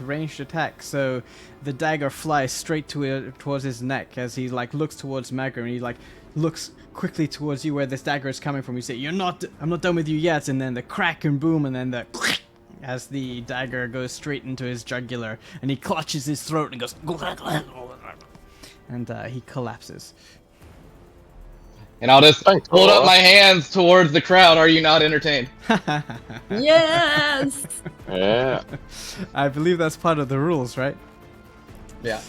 a ranged attack, so the dagger flies straight towards his neck as he like looks towards Magrum, and he like looks quickly towards you where this dagger is coming from. You say, I'm not done with you yet," and then the crack and boom, and then the as the dagger goes straight into his jugular, and he clutches his throat and goes, and he collapses. And I'll just Thanks, hold up Laura. my hands towards the crowd. Are you not entertained? Yes. Yeah. I believe that's part of the rules, right? Yeah.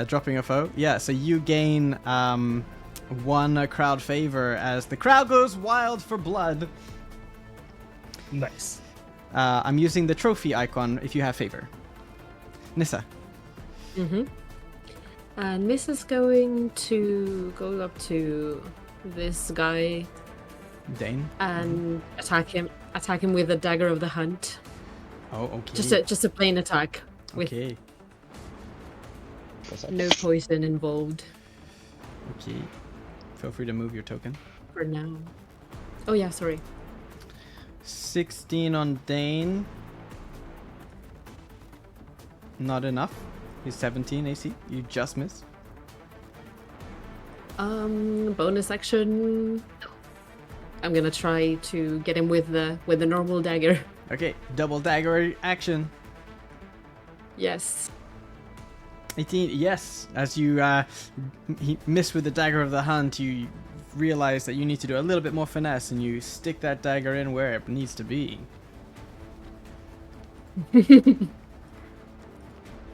Dropping a foe. Yeah, so you gain 1 crowd favor as the crowd goes wild for blood. Nice. I'm using the trophy icon if you have favor. Nissa. Mm-hmm. And Miss is going to go up to this guy Dane. and attack him with the dagger of the hunt. Oh, okay. Just a plain attack with Okay. no poison involved Okay. Feel free to move your token. for now. Oh yeah, sorry. 16 on Dane. Not enough. He's 17 AC. You just missed. Bonus action. I'm gonna try to get him with the normal dagger. Okay, double dagger action. Yes. 18, yes. As you miss with the dagger of the hunt, you realize that you need to do a little bit more finesse, and you stick that dagger in where it needs to be.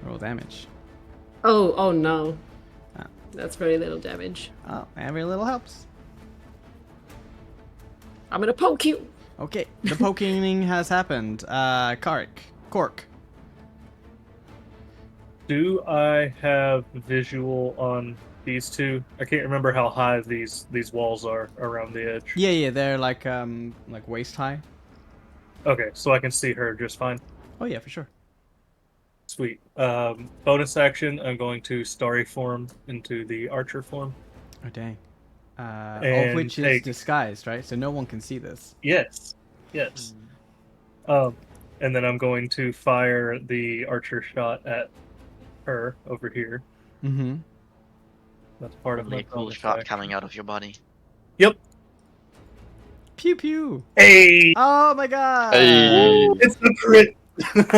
Roll damage. Oh no. Ah. That's very little damage. Oh, every little helps. I'm gonna poke you. Okay, the poking has happened. Cork. Do I have visual on these two? I can't remember how high these walls are around the edge. Yeah, they're like waist high. Okay, so I can see her just fine. Oh yeah, for sure. Sweet. Bonus action, I'm going to starry form into the archer form. Oh dang. All of And which is take- disguised, right? So no one can see this. Yes. Yes. And then I'm going to fire the archer shot at her over here. Mm-hmm. That's part of Only my a cool bonus shot action. coming out of your body. Yep. Pew pew. Hey! Oh my god. Hey. It's the crit!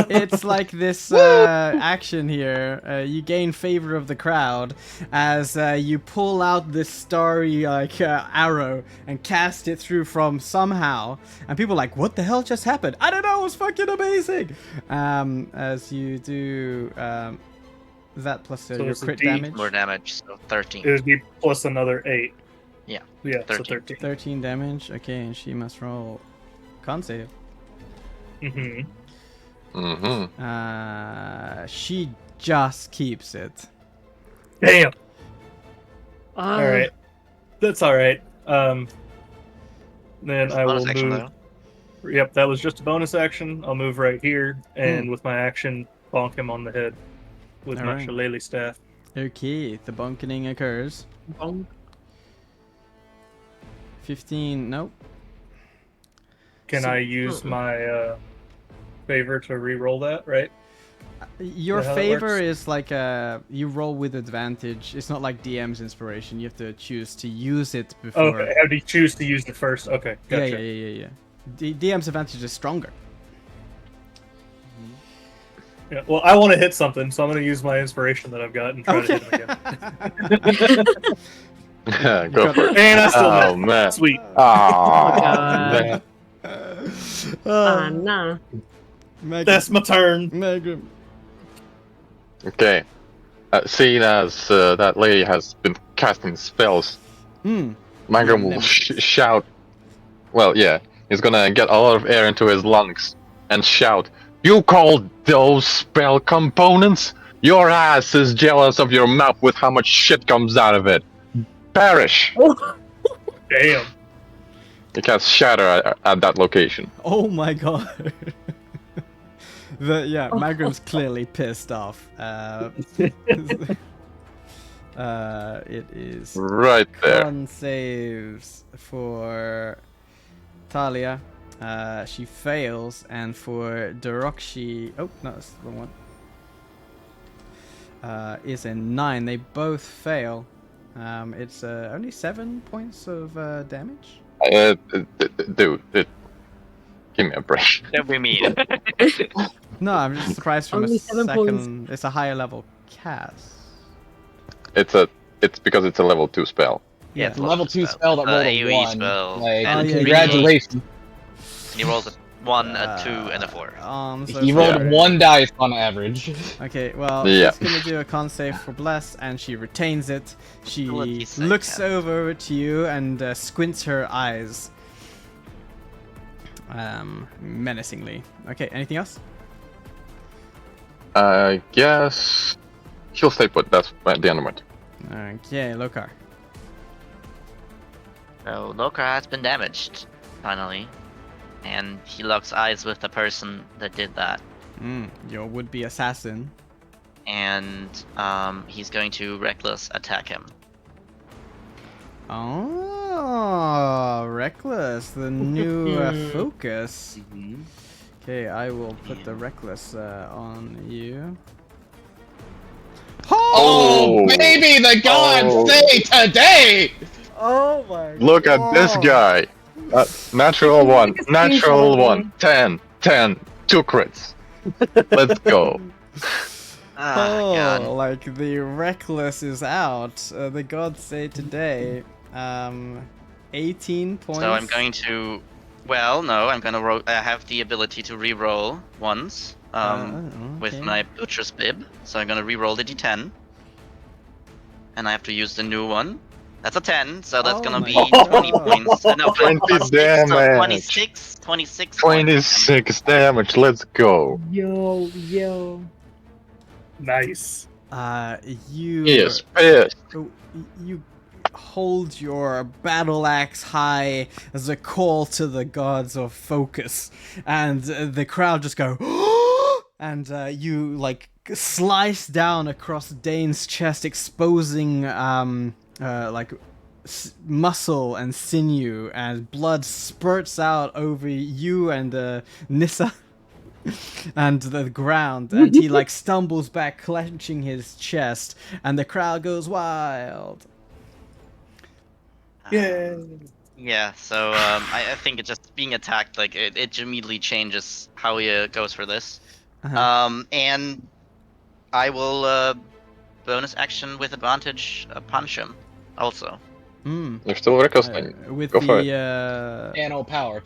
It's like this action here. You gain favor of the crowd as you pull out this starry arrow and cast it through from somehow, and people are like, "What the hell just happened?" I don't know. It was fucking amazing. As you do that plus So your it's a crit D. damage. More damage, so 13. It would be plus another 8. Yeah. Yeah, so 13. 13. 13 damage. Okay, and she must roll con save. Mm-hmm. Mm-hmm. She just keeps it. Damn. Ah, All right, that's all right. Then There's I a will bonus action, move. though. Yep, that was just a bonus action. I'll move right here, and with my action, bonk him on the head with my Alright. shillelagh staff. Okay, the bunketing occurs. bonk. 15, nope. Can So- I use my favor to re-roll that? Right? Your Is that how that favor works? is like you roll with advantage. It's not like DM's inspiration. You have to choose to use it before. Okay. How do you choose to use it first? Okay, gotcha. Yeah. DM's advantage is stronger. Yeah, well, I want to hit something, so I'm going to use my inspiration that I've got and try to hit him again. Go for it. And I still Oh missed. man. Sweet. Oh God. man. Ah, nah. Megan. That's my turn. Megan. Okay. Seeing as that lady has been casting spells, Hmm. Magrum will shout. Well, yeah, he's gonna get a lot of air into his lungs and shout, "You call those spell components? Your ass is jealous of your mouth with how much shit comes out of it. Perish!" Damn. He casts Shatter at that location. Oh my god. Magrum's clearly pissed off. It is Right there. con saves for Talia. She fails, and for Dorokshi, oh no, that's the wrong one. Is a 9. They both fail. It's only 7 points of damage. Dude, give me a break. Don't be mean. No, I'm just surprised from Only a 7 second. It's a higher level cast. It's because it's a level 2 spell. Yeah, Yeah. it's Level 2 spell that rolled a AoE 1. spell. Like, And yeah, congratulations. he rolls a 1, a 2, and a 4. I'm so He rolled sorry. 1 dice on average. Okay, well, Yeah. she's gonna do a con save for Bless, and she retains it. She Lucky second. looks over to you and squints her eyes. Menacingly. Okay, anything else? I guess she'll stay put. That's the end of it. Okay, Lokar. So Lokar has been damaged, finally. And he locks eyes with the person that did that. Your would-be assassin. And he's going to reckless attack him. Oh, Reckless, the new focus. Mhm. Okay, I will put the Reckless on you. Oh, baby, the gods Oh. say today! Oh my Look at this guy. Natural 1, Like a natural screenshot. 1, 10, 10, 2 crits. Let's go. Ah, God. like the Reckless is out. The gods say today. 18 points. So I'm going to. Well, no, I'm gonna roll. I have the ability to re-roll once with okay. my Butcher's Bib. So I'm gonna re-roll the d10. And I have to use the new one. That's a 10, so that's Oh gonna my be God. 20 points. No, 20 plus 6, so damage. 26 points. 26 damage, let's go. Yo. Nice. You. He is pissed. You hold your battle axe high as a call to the gods of focus, and the crowd just go, and you like slice down across Dane's chest, exposing muscle and sinew, and blood spurts out over you and Nissa. And the ground, and he like stumbles back, clenching his chest, and the crowd goes wild. Yeah. So I think it just being attacked, like it immediately changes how he goes for this. Uh-huh. And I will bonus action with advantage punch him also. You're still recklessing. With Go for the Channel power,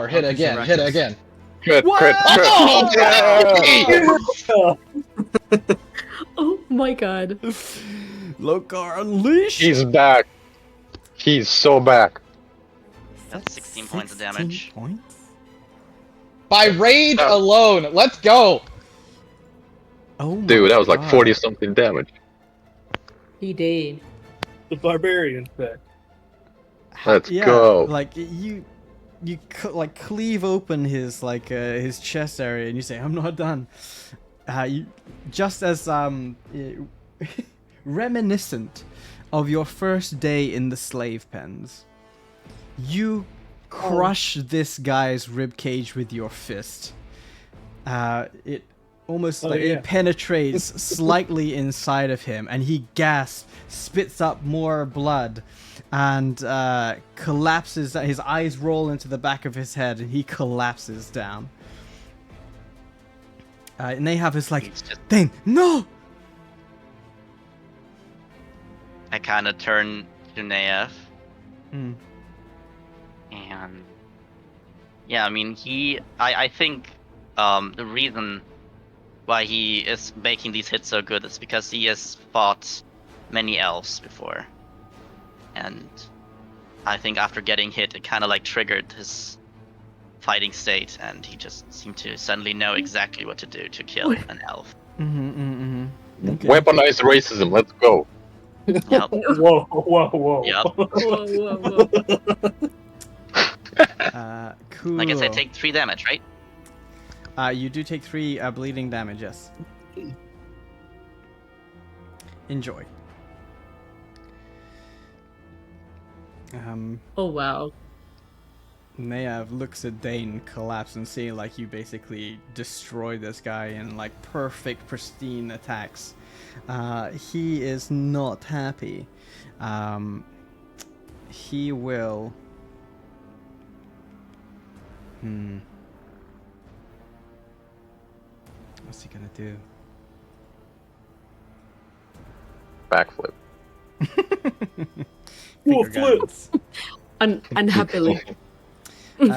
hit Okay, again, so hit reckless. again. Crit, What? crit, crit. Oh, Oh my god. Lokar unleashed. He's back. He's so back. That's 16 points of 16 damage. Points? By rage Oh. alone. Let's go. Oh my Dude, that was like God. 40 something damage. He did. The barbarian effect. Let's Yeah, go. like you like cleave open his like his chest area, and you say, "I'm not done." You just as reminiscent of your first day in the slave pens, you crush this guy's rib cage with your fist. It almost Oh, like yeah. it penetrates slightly inside of him, and he gasps, spits up more blood, and collapses. His eyes roll into the back of his head, and he collapses down. And they have this like, He's just- Thane, no! I kind of turn to Neef, Mm. and yeah, I mean, I think the reason why he is making these hits so good is because he has fought many elves before, and I think after getting hit, it kind of like triggered his fighting state, and he just seemed to suddenly know exactly what to do to kill an elf. Okay. Weaponized racism, let's go. Yep. Whoa, whoa, whoa. Yep. Whoa, whoa, whoa. Cool. I guess I take 3 damage, right? You do take 3 bleeding damage, yes. Enjoy. Oh, wow. Neav looks at Dane collapse and seeing like you basically destroy this guy in like perfect, pristine attacks. He is not happy. He will. What's he gonna do? Backflip. Whoa, Finger flip. guns. Unhappily.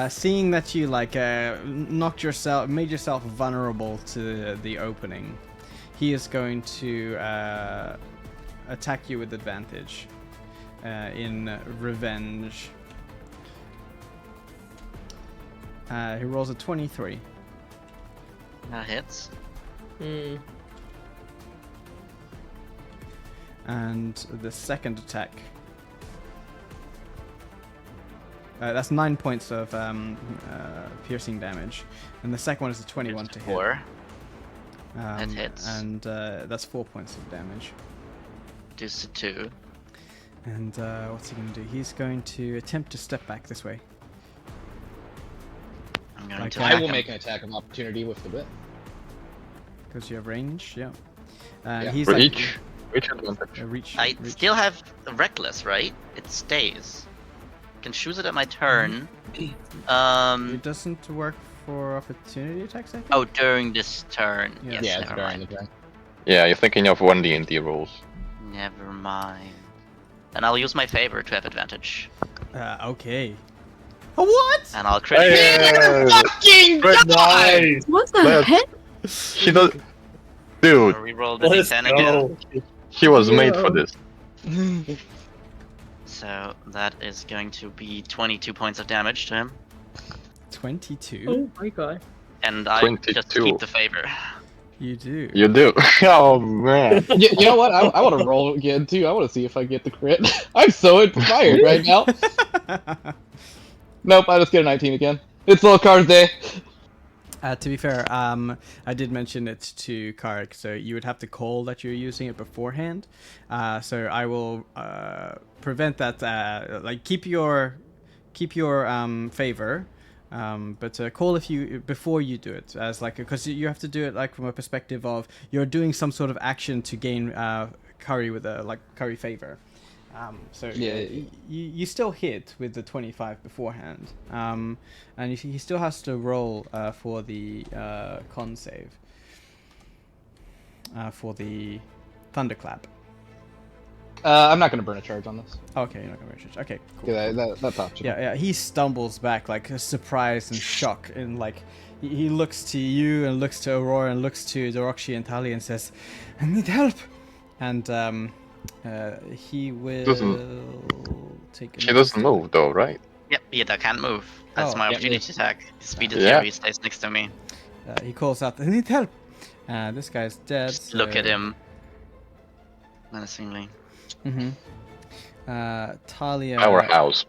Seeing that you like made yourself vulnerable to the opening, he is going to attack you with advantage in revenge. He rolls a 23. That hits. Hmm. And the second attack. That's 9 points of piercing damage. And the second one is a 21 to hit. 4. That hits. And that's 4 points of damage. Reduced to 2. And what's he going to do? He's going to attempt to step back this way. I'm going Like, to I attack will him. make an attack of opportunity with the whip. Because you have range, yeah. And Yeah. he's For like, each advantage. reach. I reach. still have reckless, right? It stays. I can choose it at my turn. It doesn't work for opportunity attacks, I think? Oh, during this turn. Yeah. Yes, Yeah, it's never during mind. the turn. Yeah, you're thinking of 1D&D rules. Never mind. Then I'll use my favor to have advantage, Okay. What? and I'll crit. Hey, Fucking Nice. What the Let's- heck? he does. Dude, Reroll the Let's d10 again. go. he was made for Whoa. this. So that is going to be 22 points of damage to him, 22? Oh my god. and I just 22. keep the favor. You do. You do. Oh man. You know what? I want to roll again too. I want to see if I get the crit. I'm so inspired right now. Nope, I just get a 19 again. It's little card day. To be fair, I did mention it to Karik, so you would have to call that you're using it beforehand. So I will prevent that. Like keep your favor, but call if you before you do it, as like because you have to do it like from a perspective of you're doing some sort of action to gain curry with a like curry favor. So Yeah. you still hit with the 25 beforehand, and he still has to roll for the con save for the thunderclap. I'm not gonna burn a charge on this. Okay, you're not gonna reach it. Okay, cool. Yeah, that's optional. Yeah, he stumbles back like surprise and shock, and like he looks to you and looks to Aurora and looks to Dorokshi and Tali and says, "I need help," and he will take. She doesn't move though, right? Yep, Yida can't move. That's Oh, my yeah, opportunity attack. Speed is Yeah. Fury stays next to me. He calls out, "I need help!" This guy's dead. Just look at so- him menacingly. Talia Powerhouse.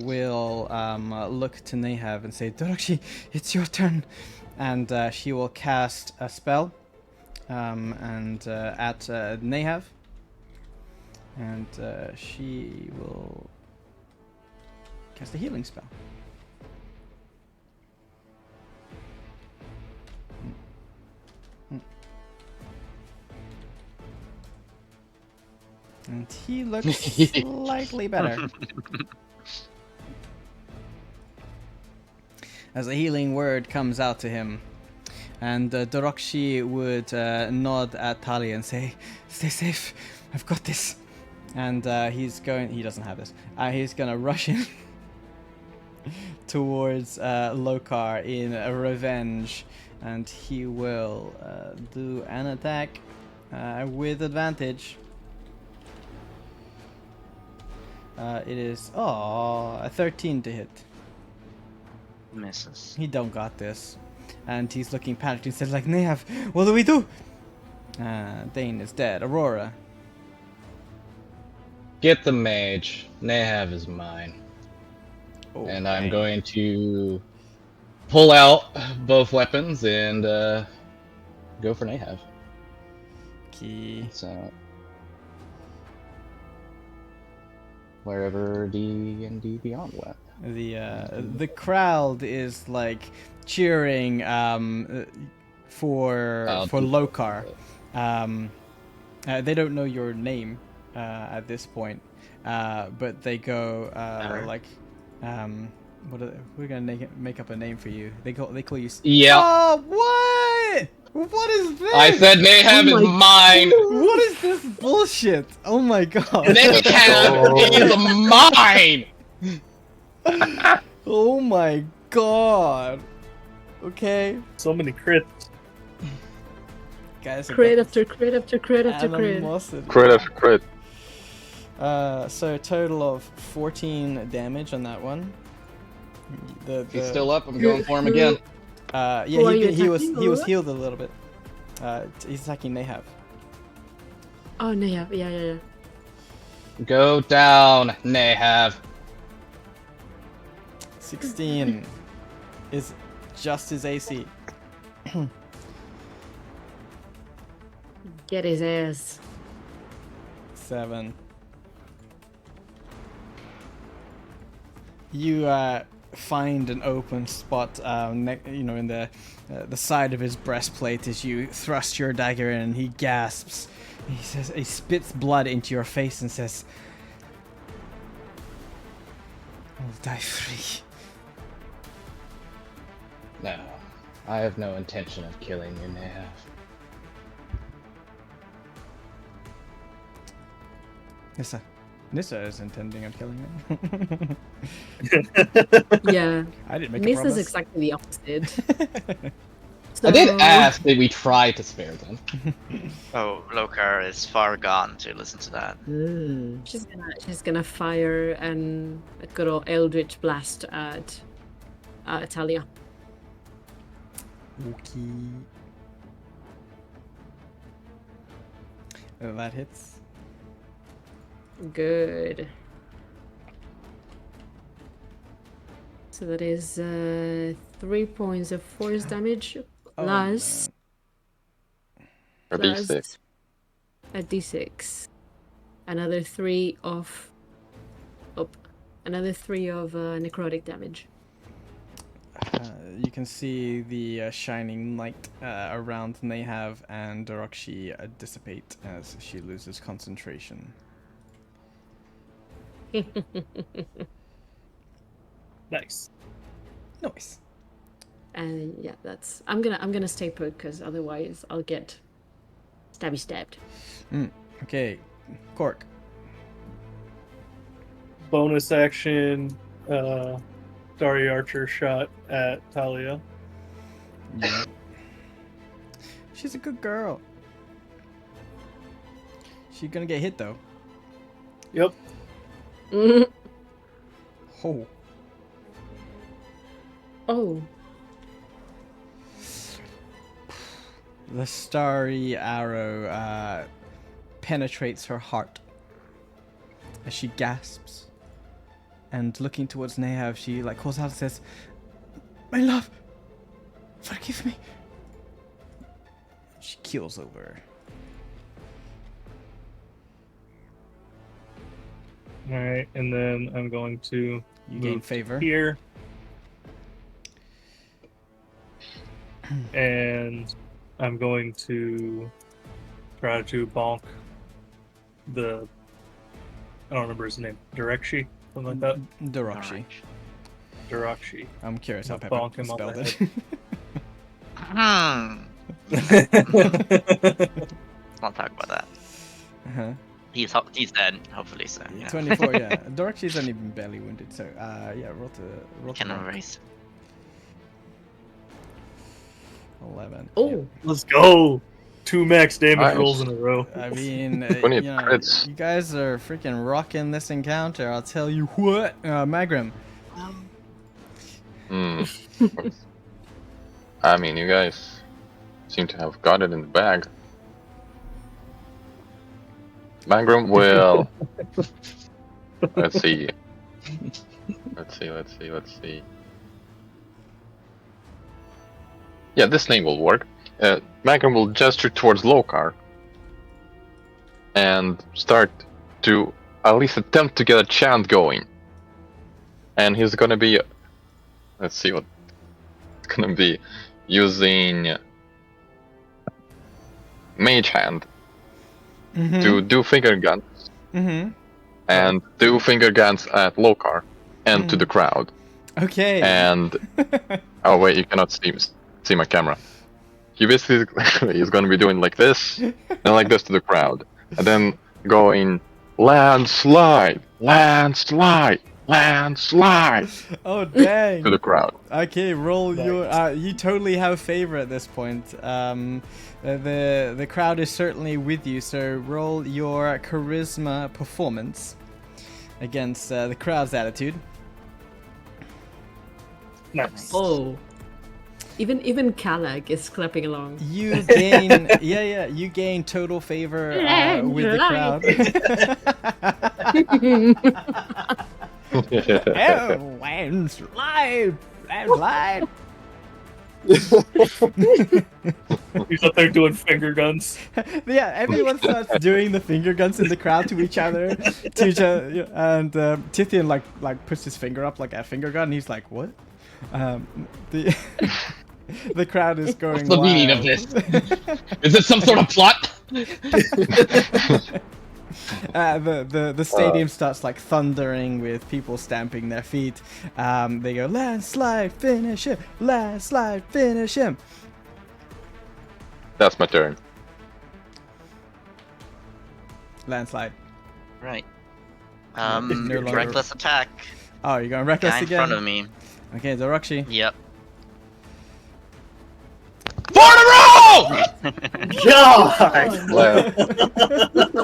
will look to Nahav and say, Dorakshi, it's your turn. And she will cast a spell at Nahav. And she will cast a healing spell. And he looks slightly better. As a healing word comes out to him. And Dorokshi would nod at Talia and say, stay safe, I've got this. And he doesn't have this. He's gonna rush in towards Lokar in revenge. And he will do an attack with advantage. It is a 13 to hit. Misses. He don't got this, and he's looking panicked. He says like, Nahav, what do we do? Dane is dead. Aurora. Get the mage. Nahav is mine. And I'm Okay. going to pull out both weapons and go for Nahav. Key. So wherever D&D Beyond went. The crowd is like cheering for Lokar. They don't know your name at this point, but they go Never. we're gonna make up a name for you. They call you. Yeah. Oh, what? What is this? I said Nahav Oh is mine. What is this bullshit? Oh my god. Nahav is mine. Oh my god. Okay. So many crits. Guys, I Crit got after crit after crit after crit. animosity. Crit after crit. So a total of 14 damage on that one. He's still up. I'm going for him again. Yeah, Who are you he was attacking, Aurora? healed a little bit. He's attacking Nahav. Oh, Nahav. Yeah. Go down, Nahav. 16 is just his AC. Get his ass. 7. You find an open spot, in the side of his breastplate as you thrust your dagger in. And he gasps. He spits blood into your face and says, "I'll die free." No, I have no intention of killing you, Nahav. Nissa is intending on killing him. Yeah. I didn't make a This is promise. exactly the opposite. I did So- ask that we try to spare them. Oh, Lokar is far gone to listen to that. She's gonna fire a good old Eldritch Blast at Talia. Okay. That hits. Good. So that is 3 points of force damage Oh, plus A D6. a d6. Another 3 of necrotic damage. You can see the shining light around Nahav and Dorokshi dissipate as she loses concentration. Nice. Nice. And yeah, that's I'm gonna stay put because otherwise I'll get stabbed. Okay, Cork. Bonus action. Dari Archer shot at Talia. Yeah. She's a good girl. She's gonna get hit though. Yep. Oh. Oh, The starry arrow penetrates her heart as she gasps. And looking towards Nehav, she like calls out and says, "My love, forgive me." She keels over. All right, and then I'm going to You gain move favor. here, and I'm going to try to bonk the. I don't remember his name. Direcshi, something like that. Darakshi. Darakshi. I'm curious how I'll Pepper bonk him on spelled the it. Won't talk about that. Uh-huh. He's dead, hopefully. So you know. 24, yeah. Darakshi's only been barely wounded, so yeah, roll to Can roll. erase. 11. oh, Let's go. 2 max damage Nice. rolls in a row. I mean, 20 you know, crits. you guys are freaking rocking this encounter. I'll tell you what, Magrim. I mean, you guys seem to have got it in the bag. Mangram will. Let's see. Let's see. Yeah, this name will work. Mangram will gesture towards Lokar and start to at least attempt to get a chant going. And he's gonna be. Let's see what it's gonna be. Using Mage Hand to do finger guns Mm-hmm. and do finger guns at Lokar and to the crowd. Okay. And oh wait, you cannot see my camera. He basically is going to be doing like this and like this to the crowd, and then going landslide, landslide, landslide Oh, dang. to the crowd. Okay, roll your. You totally have favor at this point. The crowd is certainly with you, so roll your charisma performance against the crowd's attitude. Nice. oh. Even Kalag is clapping along. You gain, you gain total favor with the crowd. Oh, landslide, landslide. He's up there doing finger guns. Yeah, everyone starts doing the finger guns in the crowd to each other, and Tithian like puts his finger up like a finger gun. And he's like, "What?" The the crowd is going. What's the meaning of this? Is it some sort of plot? The stadium starts like thundering with people stamping their feet. They go, "Landslide, finish him! Landslide, finish him!" That's my turn. Landslide. Right. No longer- Reckless attack. Oh, you're going reckless Guy in again. front of me. Okay, Darakshi. Yep. 4 in a row! God! Well,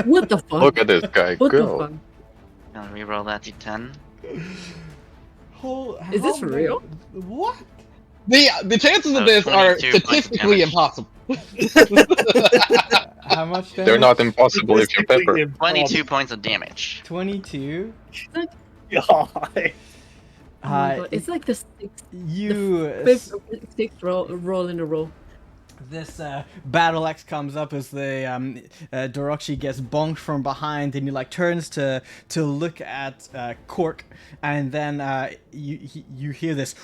What the fuck? look at this guy What the go. fuck? I'll reroll that d10. Is this real? What? The chances So of this are 22 points of statistically damage. impossible. How much damage? They're not impossible if you're Pepper. 22 points of damage. 22. God. Oh my God, it's like the sixth roll in a row. This battle axe comes up as the Darakshi gets bonked from behind, and he like turns to look at Cork, and then you hear this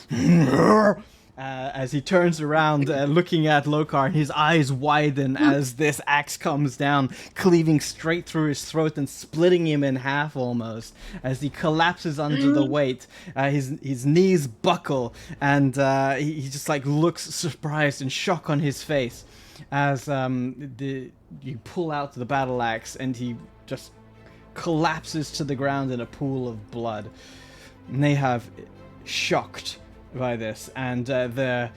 as he turns around, looking at Lokar, and his eyes widen as this axe comes down, cleaving straight through his throat and splitting him in half almost. As he collapses under the weight, his knees buckle, and he just like looks surprised and shock on his face as you pull out the battle axe, and he just collapses to the ground in a pool of blood. Nehav, shocked by this, and the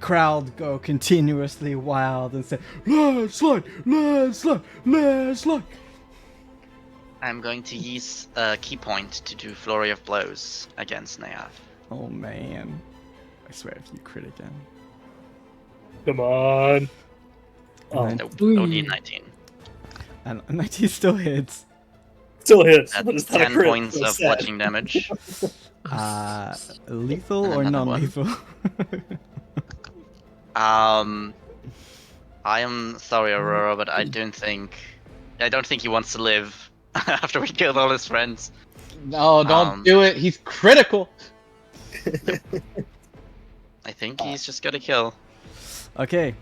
crowd go continuously wild and say, "Landslide, landslide, landslide." I'm going to use a key point to do Flurry of Blows against Neav. Oh man. I swear if you crit again. Come on. Oh, And Nope. Boom. Only 19. And 19 still hits. still hits. but That's it's not a 10 crit. points That's of sad. bludgeoning damage. Lethal And or another one. non-lethal? I am sorry, Aurora, but I don't think he wants to live after we killed all his friends. No, don't Um, do it. He's critical. I think he's just got to kill. Okay,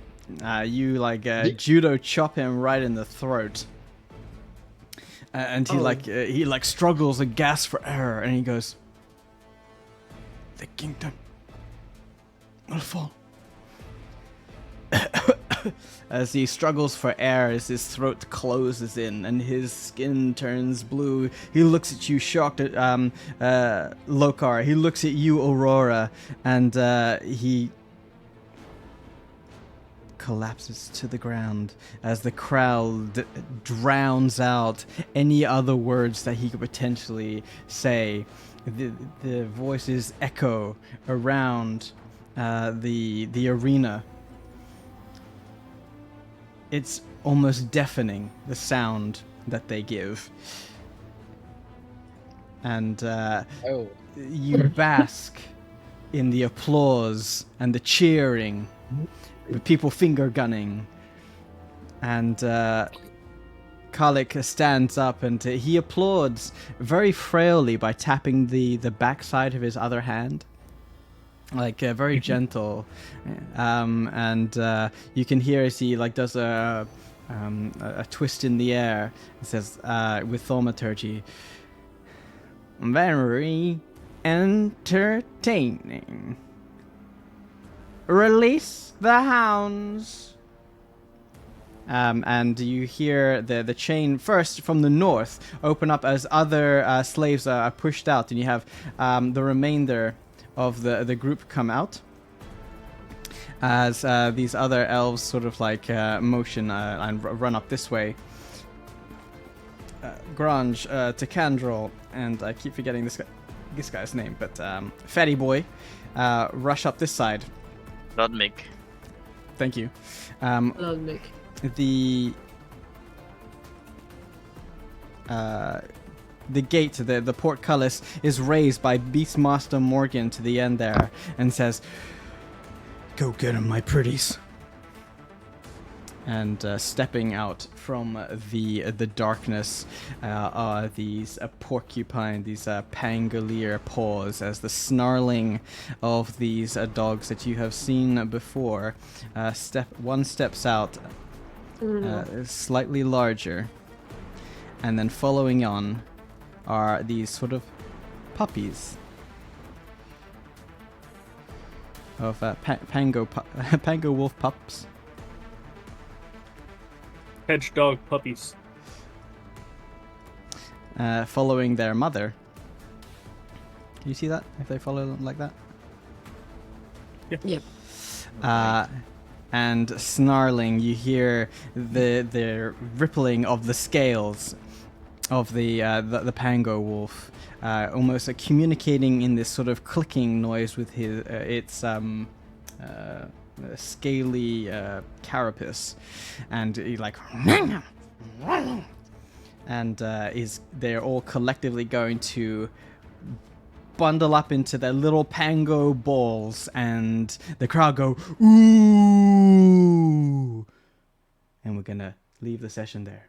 you like judo chop him right in the throat, and he like struggles and gasps for air, and he goes, "The kingdom will fall." As he struggles for air, as his throat closes in and his skin turns blue, he looks at you, shocked at Lokar. He looks at you, Aurora, and he collapses to the ground as the crowd drowns out any other words that he could potentially say. The voices echo around the arena. It's almost deafening, the sound that they give. And Oh. you bask in the applause and the cheering, with people finger gunning. And Kalik stands up and he applauds very frailly by tapping the backside of his other hand. Like very gentle, and you can hear as he like does a twist in the air. It says with thaumaturgy, "Very entertaining. Release the hounds." And you hear the chain first from the north open up as other slaves are pushed out, and you have the remainder of the group come out as these other elves sort of like motion and run up this way. Grange, Takandrel, and I keep forgetting this guy's name, but Fatty Boy rush up this side. Ludmig. Thank you. Hello, Nick. The gate, the portcullis, is raised by Beastmaster Morgan to the end there, and says, "Go get him, my pretties." And stepping out from the darkness are these porcupine, these pangolier paws, as the snarling of these dogs that you have seen before. One steps out, slightly larger, and then following on are these sort of puppies of Pango wolf pups. Hedge dog puppies. Following their mother. Can you see that? If they follow them like that? Yep. And snarling, you hear the rippling of the scales of the Pango wolf, almost communicating in this sort of clicking noise with its scaly carapace, and he like, and they're all collectively going to bundle up into their little Pango balls, and the crowd go ooh, and we're gonna leave the session there.